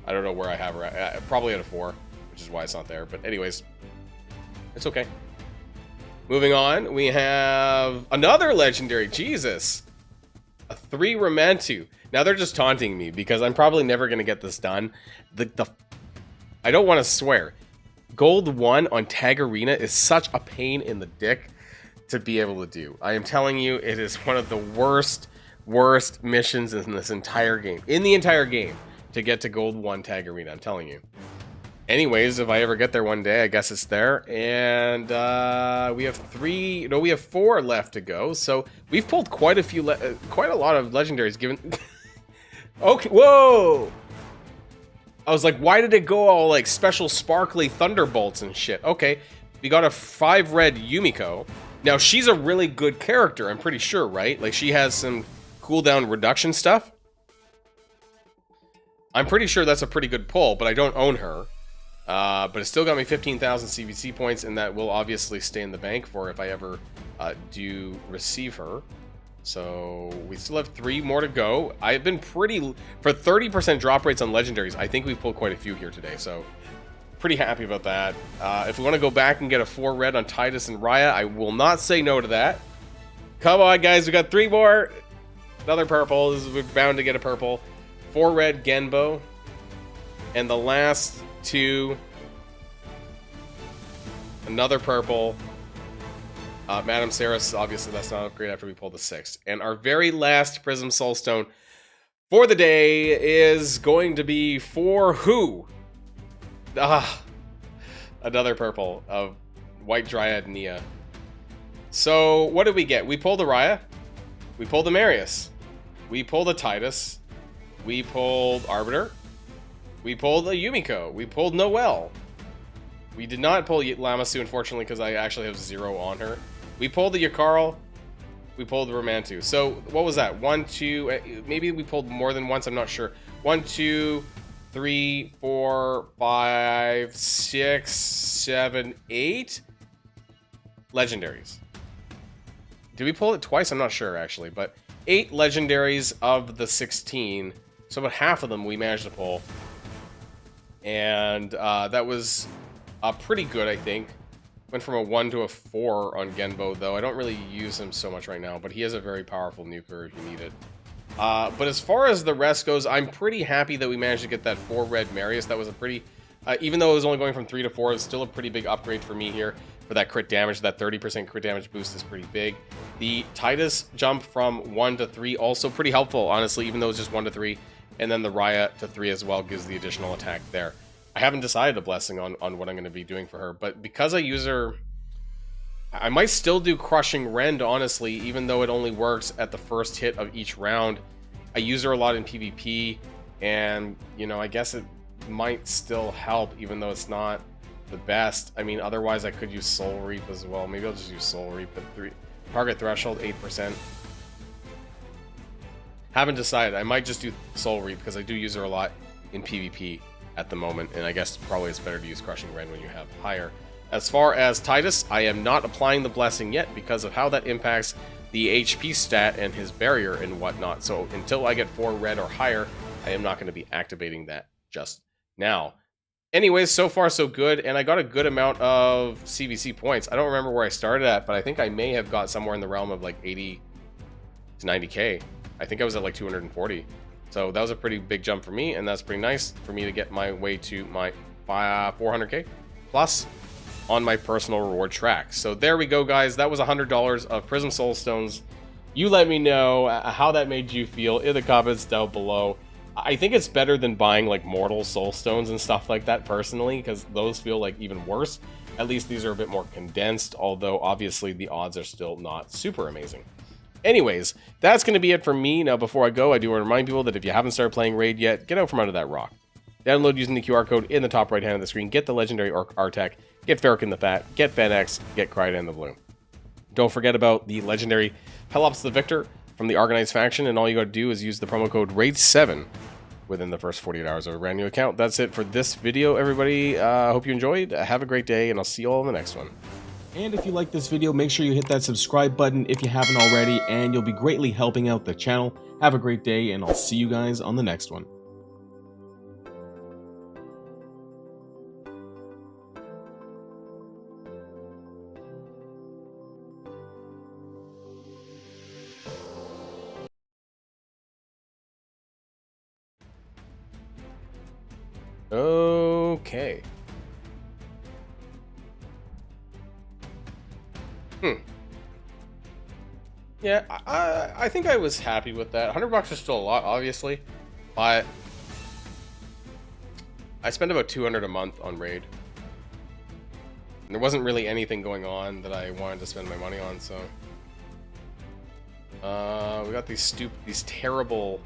I don't know where I have her. Probably at a 4, which is why it's not there. But anyways, it's okay. Moving on, we have another legendary. Jesus. A 3 Ramantu. Now they're just taunting me because I'm probably never going to get this done. I don't want to swear. Gold 1 on Tag Arena is such a pain in the dick to be able to do. I am telling you, it is one of the worst missions in this entire game. In the entire game, to get to Gold 1 Tag Arena, I'm telling you. Anyways, if I ever get there one day, I guess it's there. And we have 4 left to go. So we've pulled quite a lot of legendaries given... Okay, whoa! I was like, why did it go all like special sparkly thunderbolts and shit? Okay, we got a 5 red Yumiko. Now, she's a really good character, I'm pretty sure, right? Like, she has some cooldown reduction stuff. I'm pretty sure that's a pretty good pull, but I don't own her. But it still got me 15,000 CVC points, and that will obviously stay in the bank for if I ever do receive her. So we still have 3 more to go. I've been pretty... For 30% drop rates on legendaries, I think we've pulled quite a few here today, so pretty happy about that. If we want to go back and get a 4 red on Titus and Raya, I will not say no to that. Come on, guys, we got 3 more. Another purple. We're bound to get a purple. 4 red Genbo. And the last 2... Another purple. Madame Ceres, obviously that's not an upgrade after we pull the 6th. And our very last Prism Soulstone for the day is going to be for who? Another purple of White Dryad Nia. So what did we get? We pulled the Raya. We pulled the Marius. We pulled the Tidus. We pulled Arbiter. We pulled a Yumiko. We pulled Noelle. We did not pull Lamasu, unfortunately, because I actually have 0 on her. We pulled the Yakarl. We pulled the Romantu. So what was that? 1, 2, maybe we pulled more than once. I'm not sure. 1, 2, 3, 4, 5, 6, 7, 8 legendaries. Did we pull it twice? I'm not sure, actually. But 8 legendaries of the 16. So about half of them we managed to pull. And that was pretty good, I think. Went from a 1 to a 4 on Genbo, though. I don't really use him so much right now, but he is a very powerful nuker if you need it. But as far as the rest goes, I'm pretty happy that we managed to get that 4 red Marius. That was a pretty... even though it was only going from 3 to 4, it's still a pretty big upgrade for me here. For that crit damage, that 30% crit damage boost is pretty big. The Tidus jump from 1 to 3, also pretty helpful, honestly, even though it's just 1 to 3. And then the Raya to 3 as well gives the additional attack there. I haven't decided a blessing on what I'm going to be doing for her, but because I use her... I might still do Crushing Rend, honestly, even though it only works at the first hit of each round. I use her a lot in PvP, and, you know, I guess it might still help, even though it's not the best. I mean, otherwise I could use Soul Reap as well. Maybe I'll just use Soul Reap at 3. Target threshold, 8%. Haven't decided. I might just do Soul Reap, because I do use her a lot in PvP at the moment, and I guess probably it's better to use Crushing Rend when you have higher. As far as Tidus, I am not applying the blessing yet because of how that impacts the HP stat and his barrier and whatnot. So until I get 4 red or higher, I am not going to be activating that just now. Anyways, so far so good, and I got a good amount of CVC points. I don't remember where I started at, but I think I may have got somewhere in the realm of like 80 to 90k. I think I was at like 240. So that was a pretty big jump for me, and that's pretty nice for me to get my way to my 400k plus on my personal reward track. So there we go, guys. That was $100 of Prism Soul Stones. You let me know how that made you feel in the comments down below. I think it's better than buying like Mortal Soul Stones and stuff like that personally, because those feel like even worse. At least these are a bit more condensed, although obviously the odds are still not super amazing. Anyways, that's going to be it for me. Now, before I go, I do want to remind people that if you haven't started playing Raid yet, get out from under that rock. Download using the QR code in the top right hand of the screen. Get the legendary Artec, get Ferric in the Fat, get Fennex, get Cryodan the Blue. Don't forget about the legendary Pelops the Victor from the Argonite faction, and all you got to do is use the promo code RAID7 within the first 48 hours of a brand new account. That's it for this video, everybody. Hope you enjoyed. Have a great day, and I'll see you all in the next one. And if you like this video, make sure you hit that subscribe button if you haven't already, and you'll be greatly helping out the channel. Have a great day, and I'll see you guys on the next one. Okay. Yeah, I think I was happy with that. $100 is still a lot, obviously, but I spend about 200 a month on Raid. And there wasn't really anything going on that I wanted to spend my money on, so we got these terrible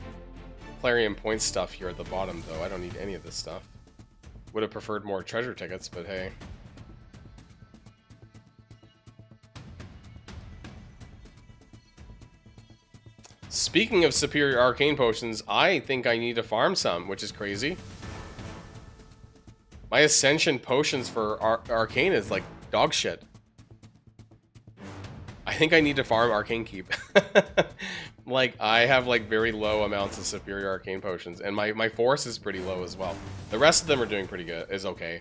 Clarion point stuff here at the bottom, though. I don't need any of this stuff. Would have preferred more treasure tickets, but hey. Speaking of superior arcane potions, I think I need to farm some, which is crazy. My ascension potions for arcane is like dog shit. I think I need to farm arcane keep. Like, I have like very low amounts of superior arcane potions, and my force is pretty low as well. The rest of them are doing pretty good, is okay.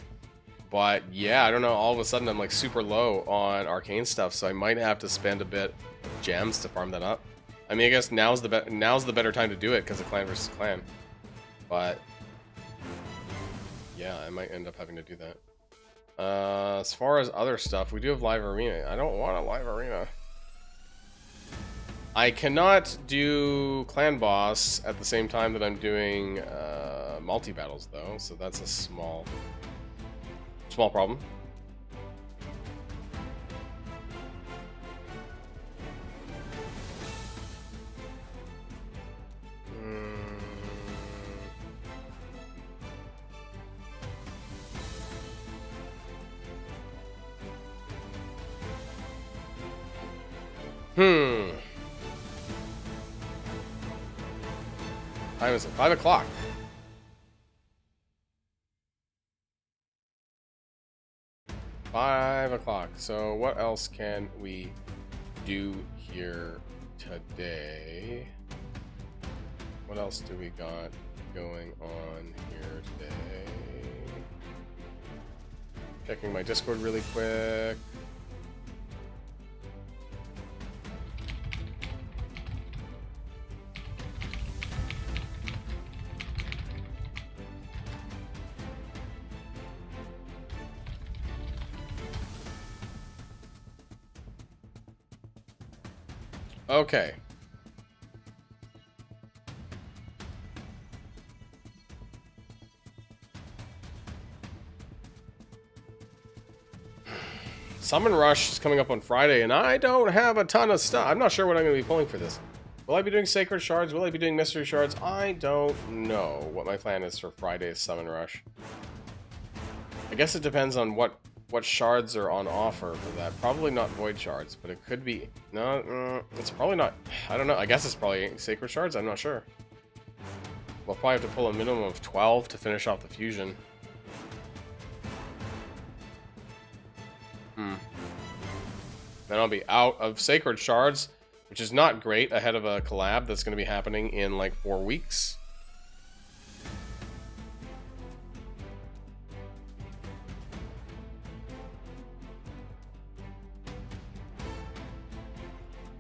But yeah, I don't know, all of a sudden I'm like super low on arcane stuff, so I might have to spend a bit of gems to farm that up. I mean, I guess now's the better time to do it because of clan versus clan. But yeah, I might end up having to do that. As far as other stuff, we do have live arena. I don't want a live arena. I cannot do clan boss at the same time that I'm doing multi battles though, so that's a small problem. Time is it? 5 o'clock. So what else can we do here today? What else do we got going on here today? Checking my Discord really quick. Okay. Summon Rush is coming up on Friday, and I don't have a ton of stuff. I'm not sure what I'm going to be pulling for this. Will I be doing Sacred Shards? Will I be doing Mystery Shards? I don't know what my plan is for Friday's Summon Rush. I guess it depends on what shards are on offer for that. Probably not Void Shards, but it could be... No, it's probably not... I don't know. I guess it's probably Sacred Shards. I'm not sure. We'll probably have to pull a minimum of 12 to finish off the fusion. Then I'll be out of Sacred Shards, which is not great ahead of a collab that's going to be happening in like 4 weeks.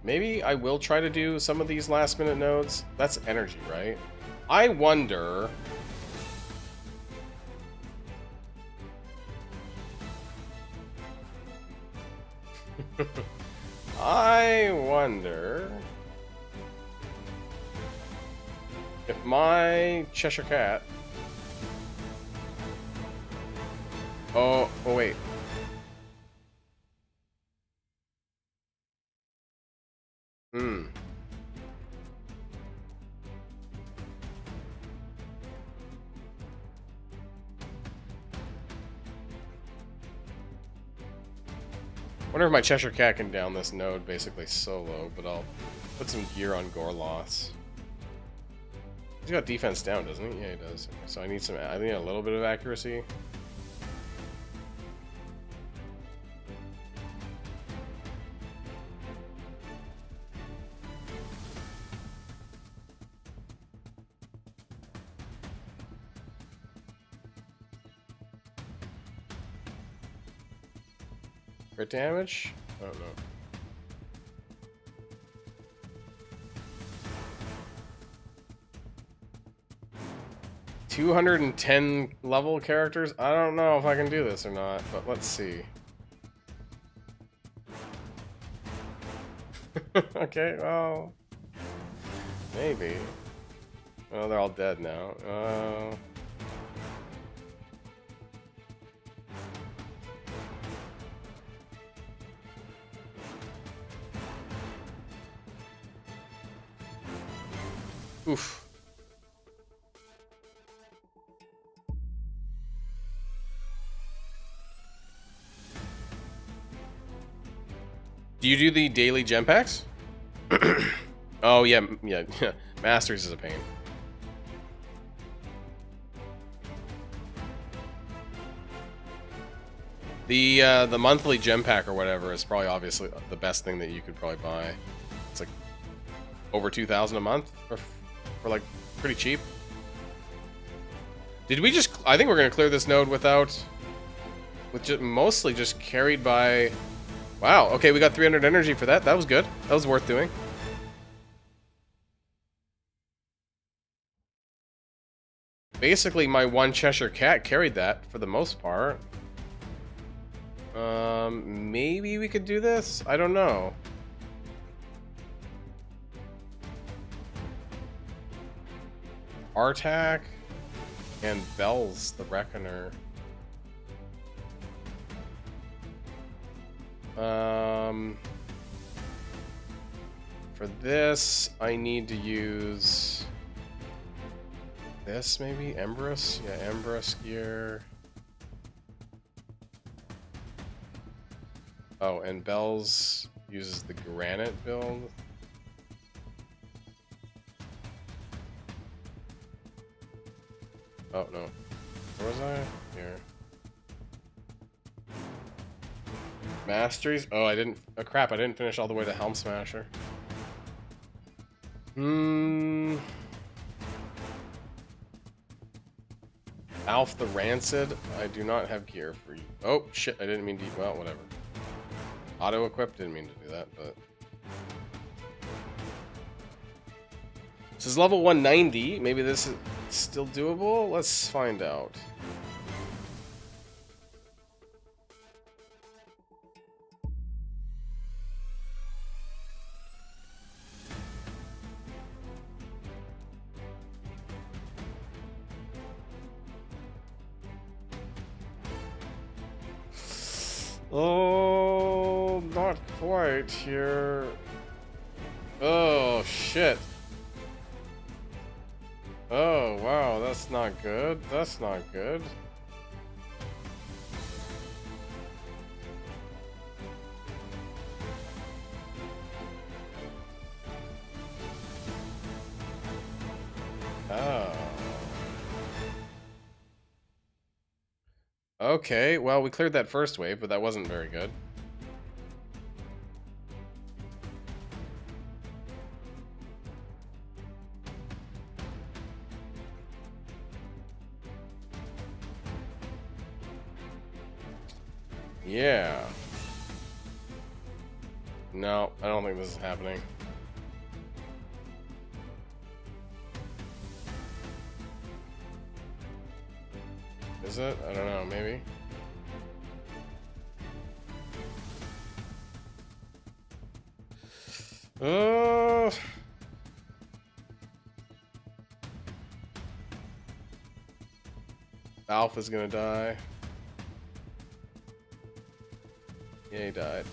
Maybe I will try to do some of these last minute nodes. That's energy, right? I wonder... I wonder if my Cheshire Cat... Oh wait. Wonder if my Cheshire Cat can down this node basically solo, but I'll put some gear on Gorloss. He's got defense down, doesn't he? Yeah, he does. So I need a little bit of accuracy. Crit damage? I don't know. $210 level characters? I don't know if I can do this or not, but let's see. Okay, well... Maybe. Oh, they're all dead now. Oof. Do you do the daily gem packs? Oh yeah, yeah. Masters is a pain. The monthly gem pack or whatever is probably obviously the best thing that you could probably buy. It's like over 2,000 a month for like pretty cheap. Did we just? I think we're gonna clear this node with just mostly just carried by. Wow. Okay, we got 300 energy for that. That was good. That was worth doing. Basically, my one Cheshire Cat carried that for the most part. Maybe we could do this? I don't know. Artak and Bells the Reckoner. For this, I need to use this maybe? Embrus? Yeah, Embrus gear. Oh, and Bells uses the granite build. Oh no. Where was I? Here. Masteries? Oh, I didn't. Oh crap, I didn't finish all the way to Helm Smasher. Alf the Rancid? I do not have gear for you. Oh shit, I didn't mean to. Well, whatever. Auto equip? Didn't mean to do that, but. This is level 190. Maybe this is still doable? Let's find out. Oh, not quite here. Oh, shit. Oh, wow, that's not good. That's not good. Oh. Okay, well, we cleared that first wave, but that wasn't very good. Yeah. No, I don't think this is happening. Is it? I don't know, maybe. Alpha's gonna die. Yeah, he died.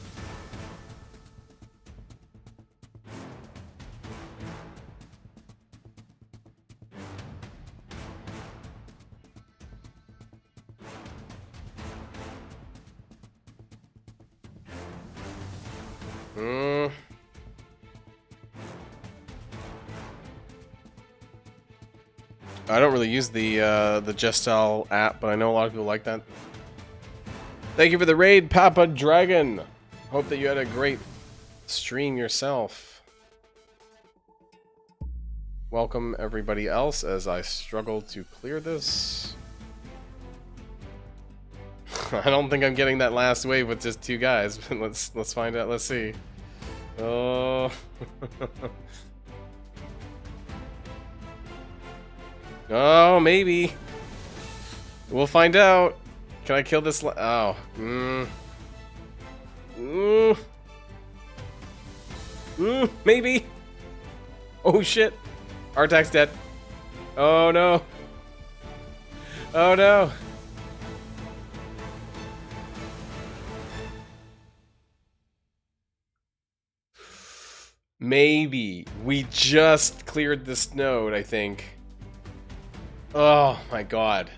I don't really use the Gestal app, but I know a lot of people like that. Thank you for the raid, Papa Dragon. Hope that you had a great stream yourself. Welcome everybody else as I struggle to clear this. I don't think I'm getting that last wave with just 2 guys, but let's find out. Let's see. Oh. Oh, maybe. We'll find out. Can I kill this? Oh. Maybe. Oh shit. Artak's dead. Oh no. Oh no. Maybe. We just cleared this node, I think. Oh my god.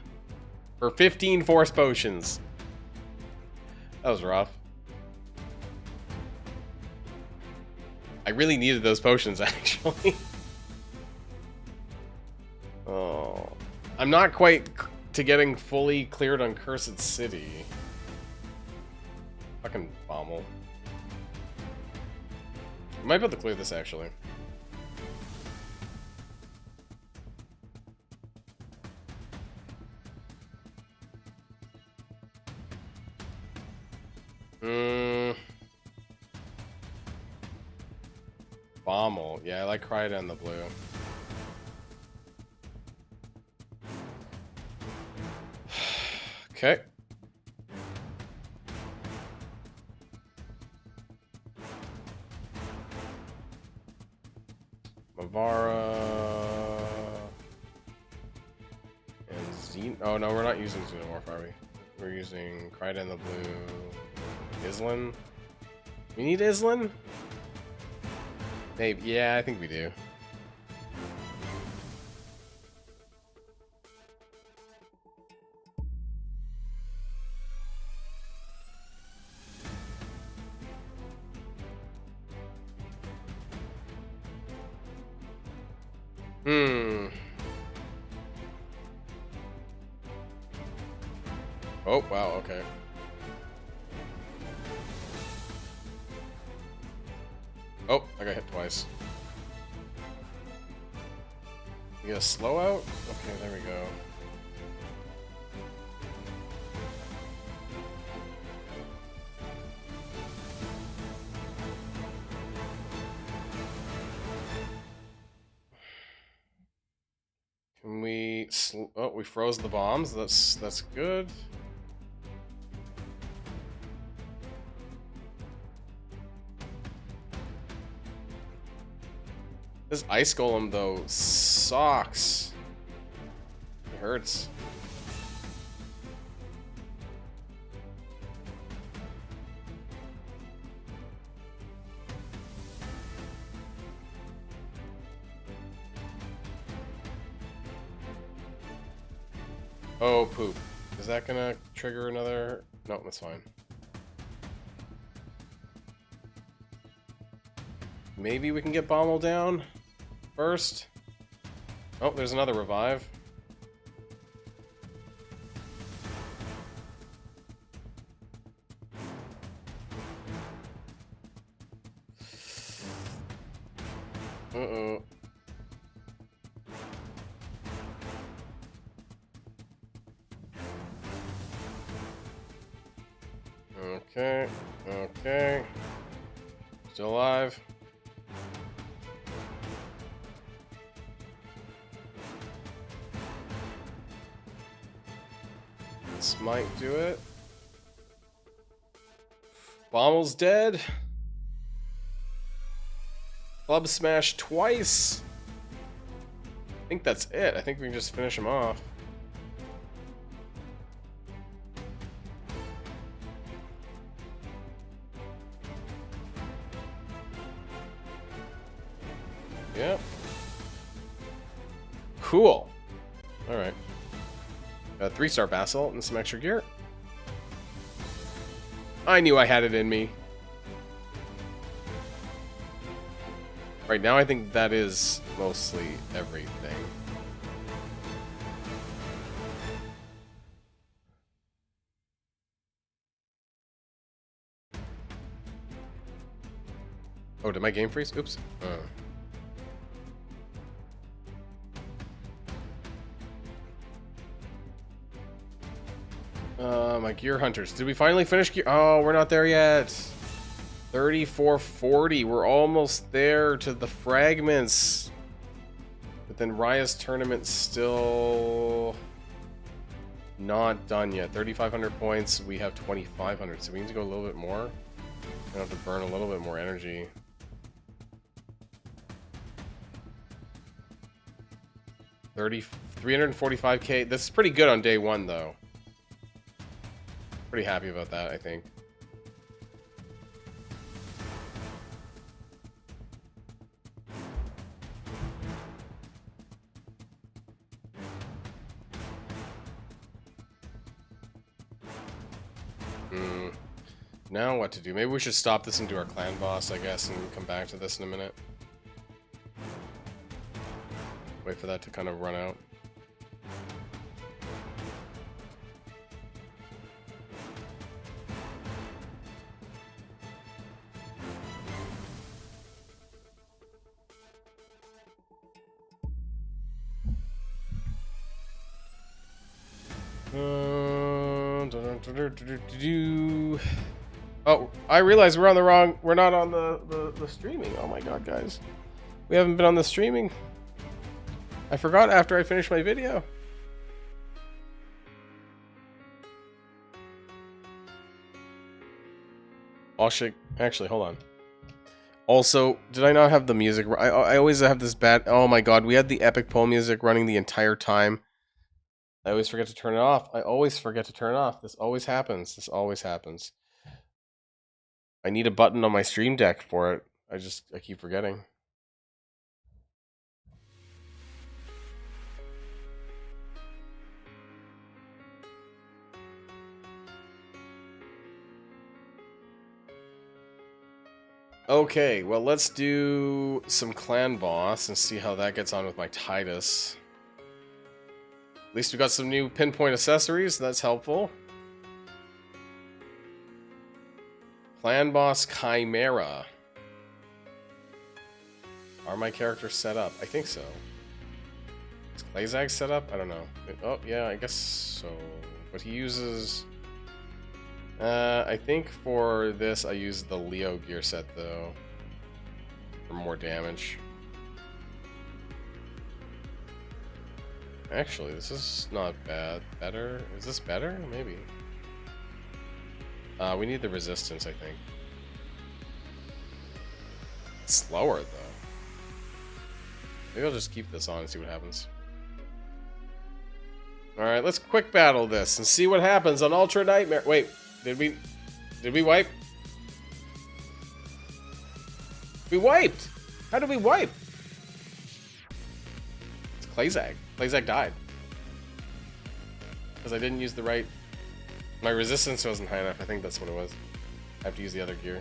For 15 force potions. That was rough. I really needed those potions, actually. Oh. I'm not quite to getting fully cleared on Cursed City. Fucking Bommel. I might be able to clear this, actually. Bommel. Yeah, I like Crida in the blue. Okay. Mavara. And Xen. Oh no, we're not using Xenomorph, are we? We're using Crida in the blue. Islin? We need Islin? Maybe. Yeah, I think we do. Hmm. Oh, wow, okay. Oh, I got hit twice. You get a slow out? Okay, there we go. Can we... Oh, we froze the bombs. That's good. This ice golem, though, sucks. It hurts. Oh, poop. Is that gonna trigger another... No, that's fine. Maybe we can get Bommel down first. Oh, there's another revive. Uh-oh. Okay, okay. Still alive. This might do it. Bommel's dead. Club smash twice. I think that's it. I think we can just finish him off. Yep. Cool. Alright. Got a 3-star Basalt and some extra gear. I knew I had it in me. Right now, I think that is mostly everything. Oh, did my game freeze? Oops. My gear hunters. Did we finally finish gear? Oh, we're not there yet. 3440. We're almost there to the fragments. But then Raya's tournament's still not done yet. 3,500 points. We have 2,500. So we need to go a little bit more. I have to burn a little bit more energy. $345K. This is pretty good on day one, though. Pretty happy about that, I think. Now what to do? Maybe we should stop this and do our clan boss, I guess, and come back to this in a minute. Wait for that to kind of run out. Oh, I realize we're on the wrong. We're not on the streaming. Oh my god, guys, we haven't been on the streaming. I forgot after I finished my video. Actually, hold on. Also, did I not have the music? I always have this bad. Oh my god, we had the epic poem music running the entire time. I always forget to turn it off. I always forget to turn it off. This always happens. This always happens. I need a button on my stream deck for it. I keep forgetting. Okay, well, let's do some clan boss and see how that gets on with my Titus. At least we got some new pinpoint accessories. That's helpful. Clan boss Chimera. Are my characters set up? I think so. Is Klazag set up? I don't know. Oh, yeah, I guess so. But he uses... I think for this I use the Leo gear set, though. For more damage. Actually, this is not bad. Better? Is this better? Maybe. We need the resistance, I think. It's slower, though. Maybe I'll just keep this on and see what happens. Alright, let's quick battle this and see what happens on Ultra Nightmare. Wait, did we wipe? We wiped! How did we wipe? It's Klazag. Klazag died. Because I didn't use the right... My resistance wasn't high enough. I think that's what it was. I have to use the other gear.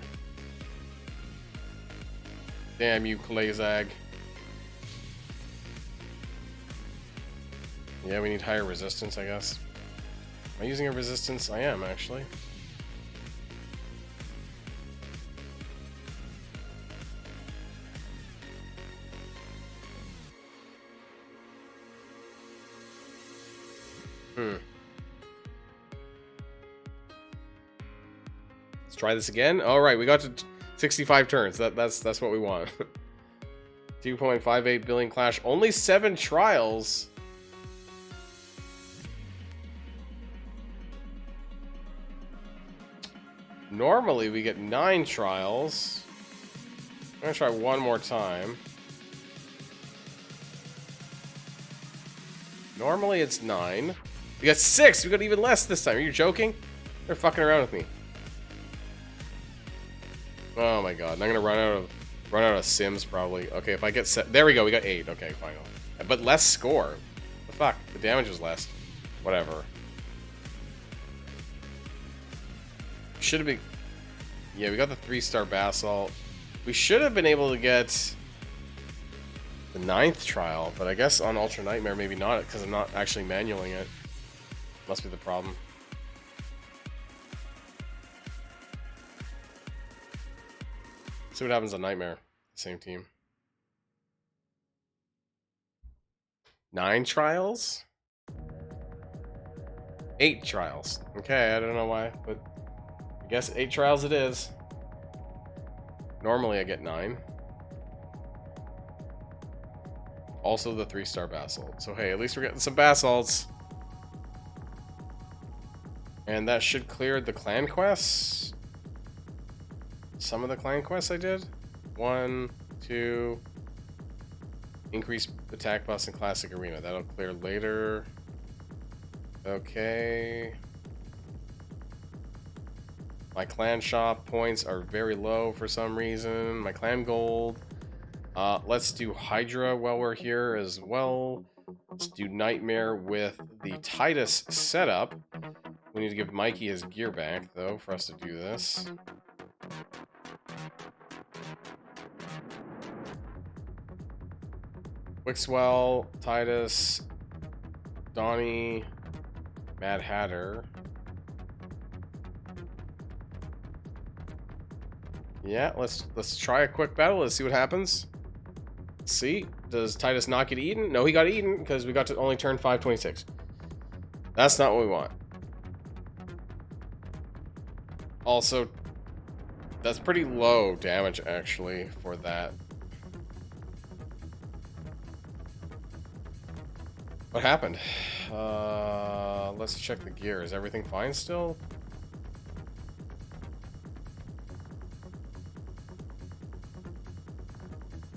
Damn you, Klazag. Yeah, we need higher resistance, I guess. Am I using a resistance? I am, actually. Let's try this again. All right, we got to 65 turns. That's what we want. 2.58 billion clash. Only 7 trials. Normally we get 9 trials. I'm gonna try one more time. Normally it's 9. We got 6. We got even less this time. Are you joking? They're fucking around with me. Oh my god! And I'm gonna run out of Sims probably. Okay, if I get set, there we go. We got 8. Okay, final. But less score. The fuck? The damage was less. Whatever. Should have been. Yeah, we got the 3-star Basalt. We should have been able to get the 9th trial, but I guess on Ultra Nightmare maybe not, because I'm not actually manualing it. Must be the problem. See what happens on Nightmare. Same team. 9 trials? 8 trials. Okay, I don't know why, but I guess 8 trials it is. Normally I get 9. Also the 3-star Basalt. So hey, at least we're getting some Basalts. And that should clear the clan quests. Some of the clan quests I did. 1, 2. Increase attack buffs in classic arena. That'll clear later. Okay. My clan shop points are very low for some reason. My clan gold. Let's do Hydra while we're here as well. Let's do Nightmare with the Titus setup. We need to give Mikey his gear back, though, for us to do this. Wixwell, Titus, Donnie, Mad Hatter. Yeah, let's try a quick battle. Let's see what happens. See, does Titus not get eaten? No, he got eaten because we got to only turn 526. That's not what we want. Also, that's pretty low damage actually for that. What happened? Let's check the gear. Is everything fine still?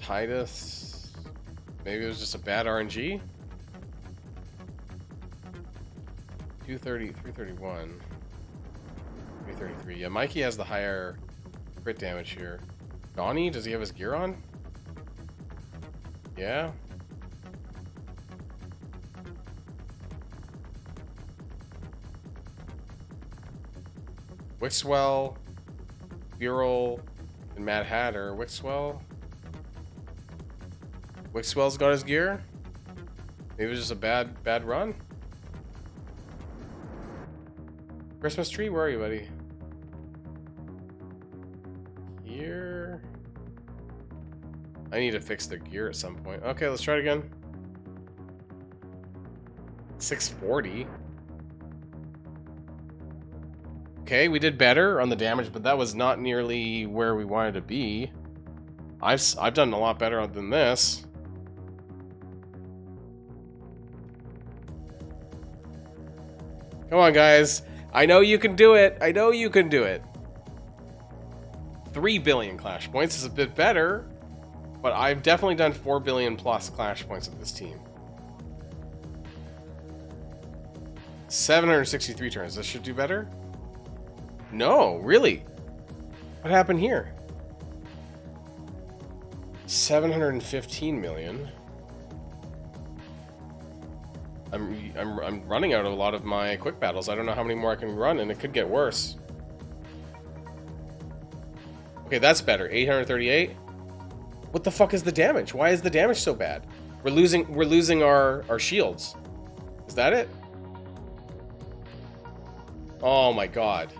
Titus. Maybe it was just a bad RNG. 230, 331, 333. Yeah, Mikey has the higher crit damage here. Donnie, does he have his gear on? Yeah. Wixwell, Bural, And Mad Hatter, Wixwell. Wixwell's got his gear. Maybe it was just a bad run. Christmas tree, where are you, buddy? Here. I need to fix the gear at some point. Okay, let's try it again. 640. Okay, we did better on the damage, but that was not nearly where we wanted to be. I've done a lot better than this. Come on, guys. I know you can do it. I know you can do it. 3 billion Clash points is a bit better, but I've definitely done 4 billion plus Clash points with this team. 763 turns. This should do better? No, really? What happened here? 715 million. I'm running out of a lot of my quick battles. I don't know how many more I can run, and it could get worse. Okay, that's better. 838. What the fuck is the damage? Why is the damage so bad? We're losing our shields. Is that it? Oh my god.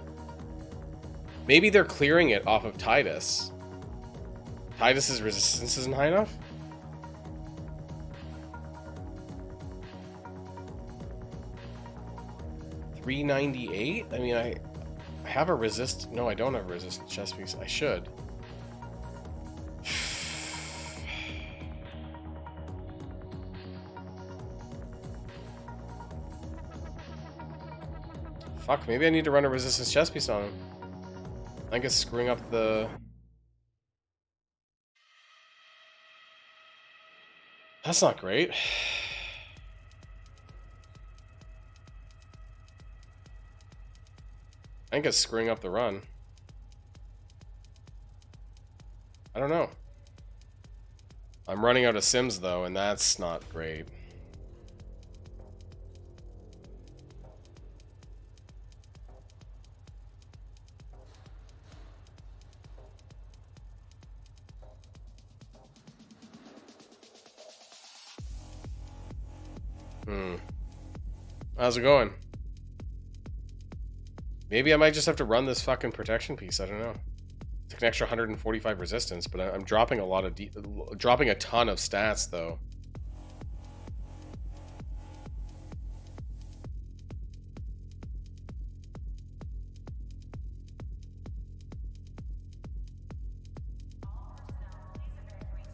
Maybe they're clearing it off of Tidus. Tidus's resistance isn't high enough? $398? I mean, I have a resist. No, I don't have a resistant chest piece. I should. Fuck, maybe I need to run a resistance chest piece on him. I think it's screwing up the... That's not great. I think it's screwing up the run. I don't know. I'm running out of sims though, and that's not great. How's it going? Maybe I might just have to run this fucking protection piece. I don't know. It's like an extra 145 resistance, but I'm dropping a lot of dropping a ton of stats though.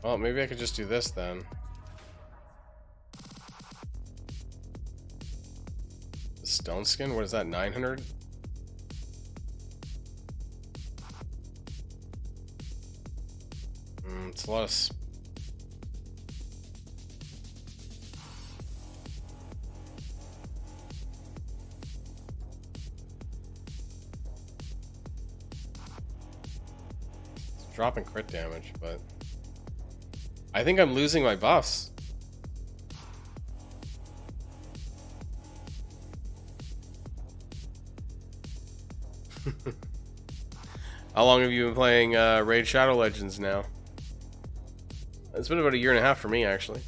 Well, maybe I could just do this then. Stone skin? What is that? 900? It's a lot of... It's dropping crit damage, but... I think I'm losing my buffs. How long have you been playing Raid Shadow Legends now? It's been about 1.5 years for me, actually.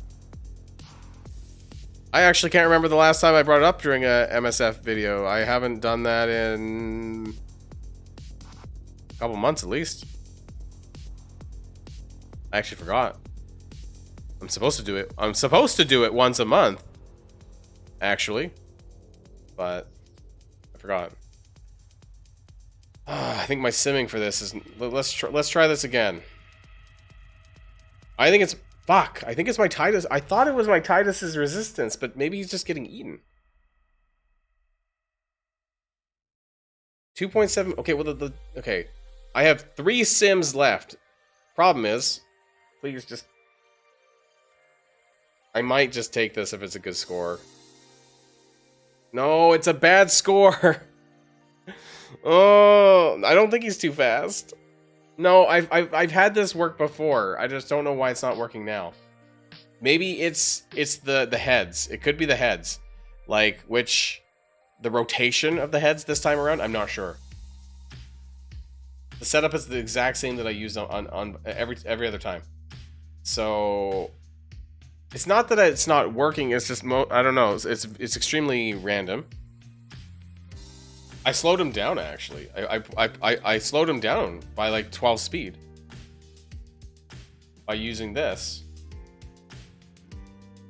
I actually can't remember the last time I brought it up during a MSF video. I haven't done that in a couple months at least. I actually forgot. I'm supposed to do it. I'm supposed to do it once a month, actually, but I forgot. I think my simming for this is... Let's try this again. I think it's... Fuck. I think it's my Tidus. I thought it was my Tidus's resistance, but maybe he's just getting eaten. 2.7... Okay, well, okay. I have 3 sims left. Problem is... Please just... I might just take this if it's a good score. No, it's a bad score. Oh, I don't think he's too fast. No, I've had this work before. I just don't know why it's not working now. Maybe it's the heads. It could be the heads. Like the rotation of the heads this time around. I'm not sure. The setup is the exact same that I use on every other time. So it's not that it's not working. It's just I don't know. It's extremely random. I slowed him down actually. I slowed him down by like 12 speed by using this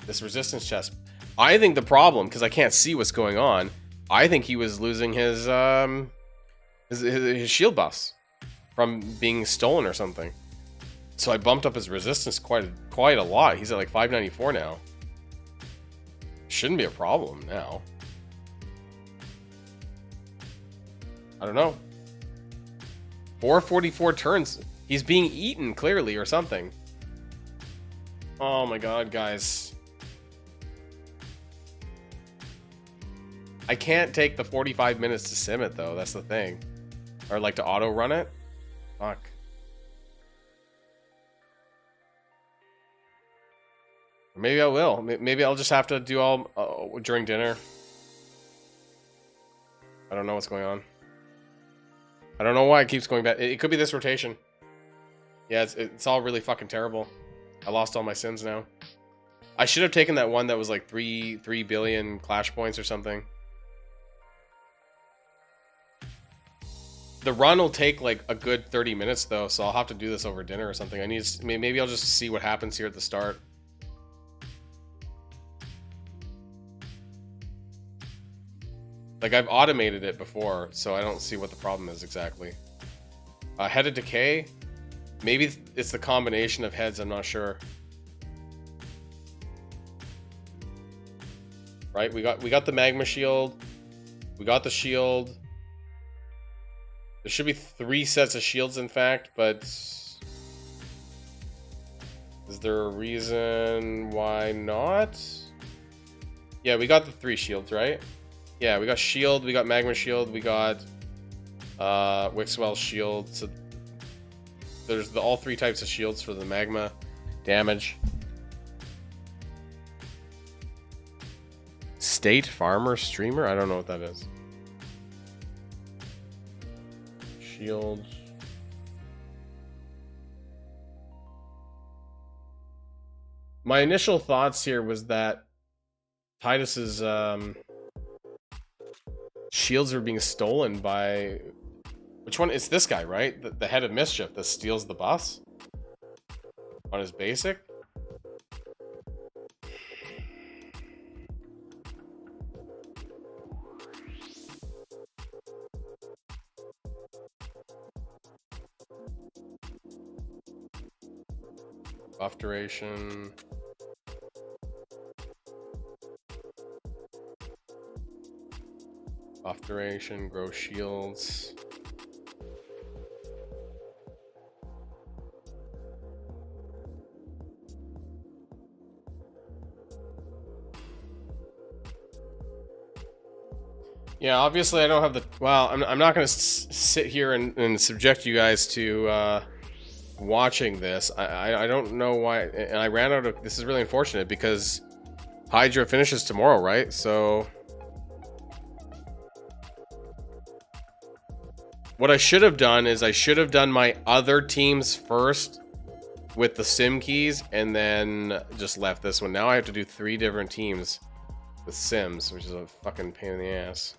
resistance chest. I think the problem, because I can't see what's going on, I think he was losing his shield buffs from being stolen or something. So I bumped up his resistance quite a lot. He's at like 594 now. Shouldn't be a problem now. I don't know. 444 turns. He's being eaten clearly or something. Oh my god, guys. I can't take the 45 minutes to sim it though. That's the thing. Or like to auto run it. Fuck. Maybe I will. Maybe I'll just have to do all during dinner. I don't know what's going on. I don't know why it keeps going back. It could be this rotation. Yeah, it's all really fucking terrible. I lost all my sims now. I should have taken that one that was like 3 billion clash points or something. The run will take like a good 30 minutes though, so I'll have to do this over dinner or something. Maybe I'll just see what happens here at the start. Like, I've automated it before, so I don't see what the problem is exactly. Head of Decay? Maybe it's the combination of heads, I'm not sure. Right, we got the magma shield. We got the shield. There should be 3 sets of shields, in fact, but... is there a reason why not? Yeah, we got the 3 shields, right? Yeah, we got shield, we got magma shield, we got Wixwell shield. So there's all 3 types of shields for the magma damage. State farmer streamer? I don't know what that is. Shields. My initial thoughts here was that Tidus's shields were being stolen by... which one? It's this guy, right? The head of mischief that steals the buffs on his basic. Buff duration. Buff duration, grow shields. Yeah, obviously I don't have the... well, I'm not going to sit here and subject you guys to watching this. I don't know why... and I ran out of... this is really unfortunate because Hydra finishes tomorrow, right? So... what I should have done is I should have done my other teams first with the sim keys and then just left this one. Now I have to do 3 different teams with sims, which is a fucking pain in the ass.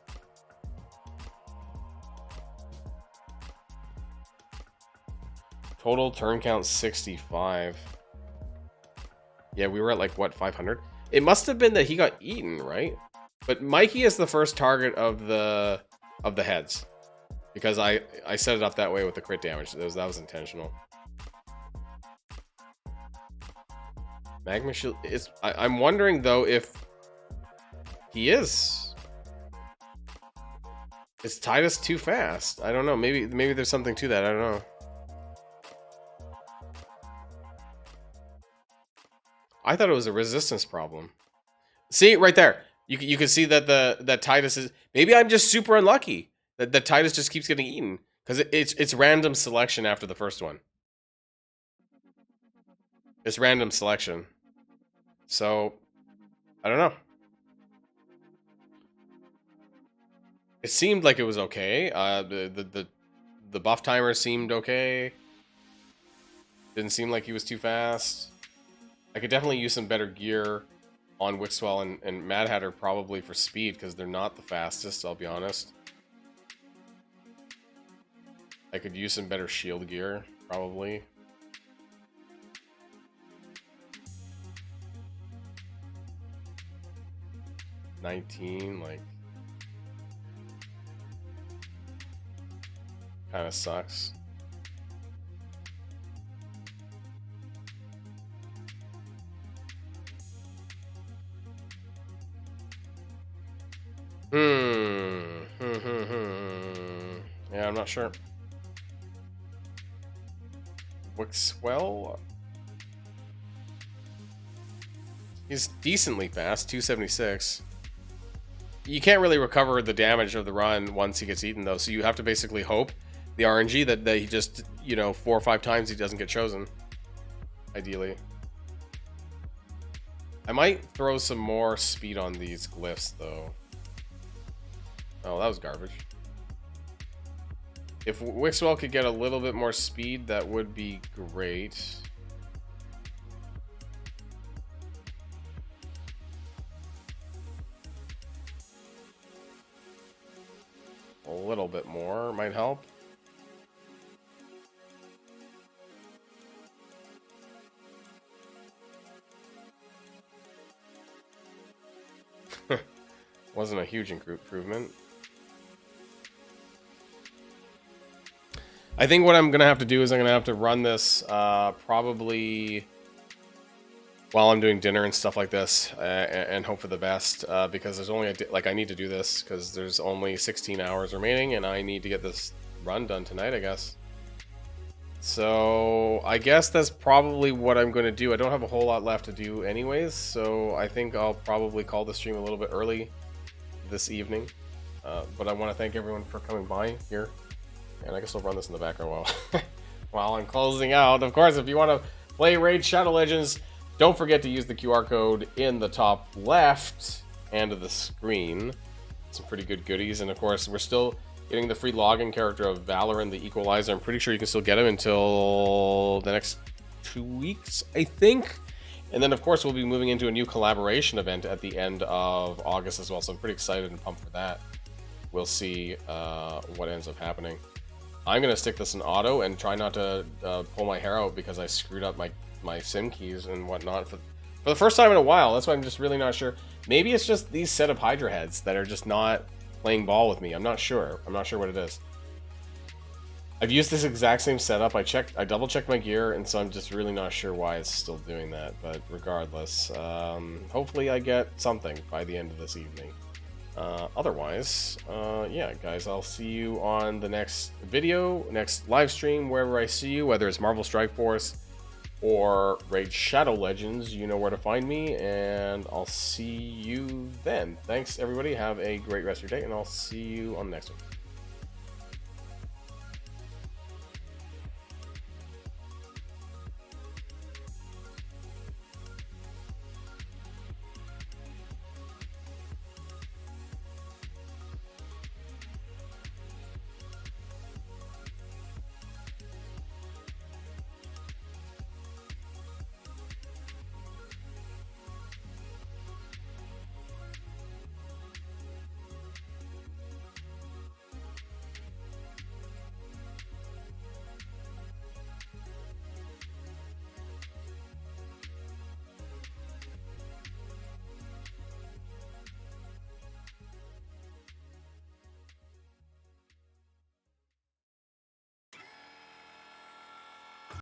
Total turn count 65. Yeah, we were at like, what, 500? It must have been that he got eaten, right? But Mikey is the first target of the heads. Because I set it up that way with the crit damage. That was intentional. Magma shield is... I'm wondering though if he is... is Tidus too fast? I don't know. Maybe there's something to that. I don't know. I thought it was a resistance problem. See right there. You can see that that Tidus is... maybe I'm just super unlucky. That Tidus just keeps getting eaten because it's random selection after the first one. It's random selection, so I don't know. It seemed like it was okay. The the buff timer seemed okay. Didn't seem like he was too fast. I could definitely use some better gear on Wixwell and Mad Hatter probably for speed, because they're not the fastest, I'll be honest. I could use some better shield gear, probably. $19, like... Kinda sucks. Yeah, I'm not sure. Wixwell? He's decently fast, 276. You can't really recover the damage of the run once he gets eaten, though, so you have to basically hope the RNG that he just, you know, 4 or 5 times he doesn't get chosen. Ideally. I might throw some more speed on these glyphs, though. Oh, that was garbage. If Wixwell could get a little bit more speed, that would be great. A little bit more might help. Wasn't a huge improvement. I think what I'm going to have to do is I'm going to have to run this probably while I'm doing dinner and stuff like this and hope for the best because there's only, I need to do this because there's only 16 hours remaining and I need to get this run done tonight, I guess. So I guess that's probably what I'm going to do. I don't have a whole lot left to do anyways, so I think I'll probably call the stream a little bit early this evening. But I want to thank everyone for coming by here. And I guess I'll run this in the background while I'm closing out. Of course, if you want to play Raid Shadow Legends, don't forget to use the QR code in the top left hand of the screen. Some pretty good goodies. And of course, we're still getting the free login character of Valorant, the Equalizer. I'm pretty sure you can still get him until the next 2 weeks, I think. And then, of course, we'll be moving into a new collaboration event at the end of August as well. So I'm pretty excited and pumped for that. We'll see what ends up happening. I'm going to stick this in auto and try not to pull my hair out because I screwed up my sim keys and whatnot for the first time in a while. That's why I'm just really not sure. Maybe it's just these set of Hydra heads that are just not playing ball with me. I'm not sure. I'm not sure what it is. I've used this exact same setup. I double checked my gear, and so I'm just really not sure why it's still doing that. But regardless, hopefully I get something by the end of this evening. Otherwise, yeah, guys, I'll see you on the next video, next live stream, wherever I see you, whether it's Marvel Strike Force or Raid Shadow Legends. You know where to find me, and I'll see you then. Thanks, everybody. Have a great rest of your day, and I'll see you on the next one.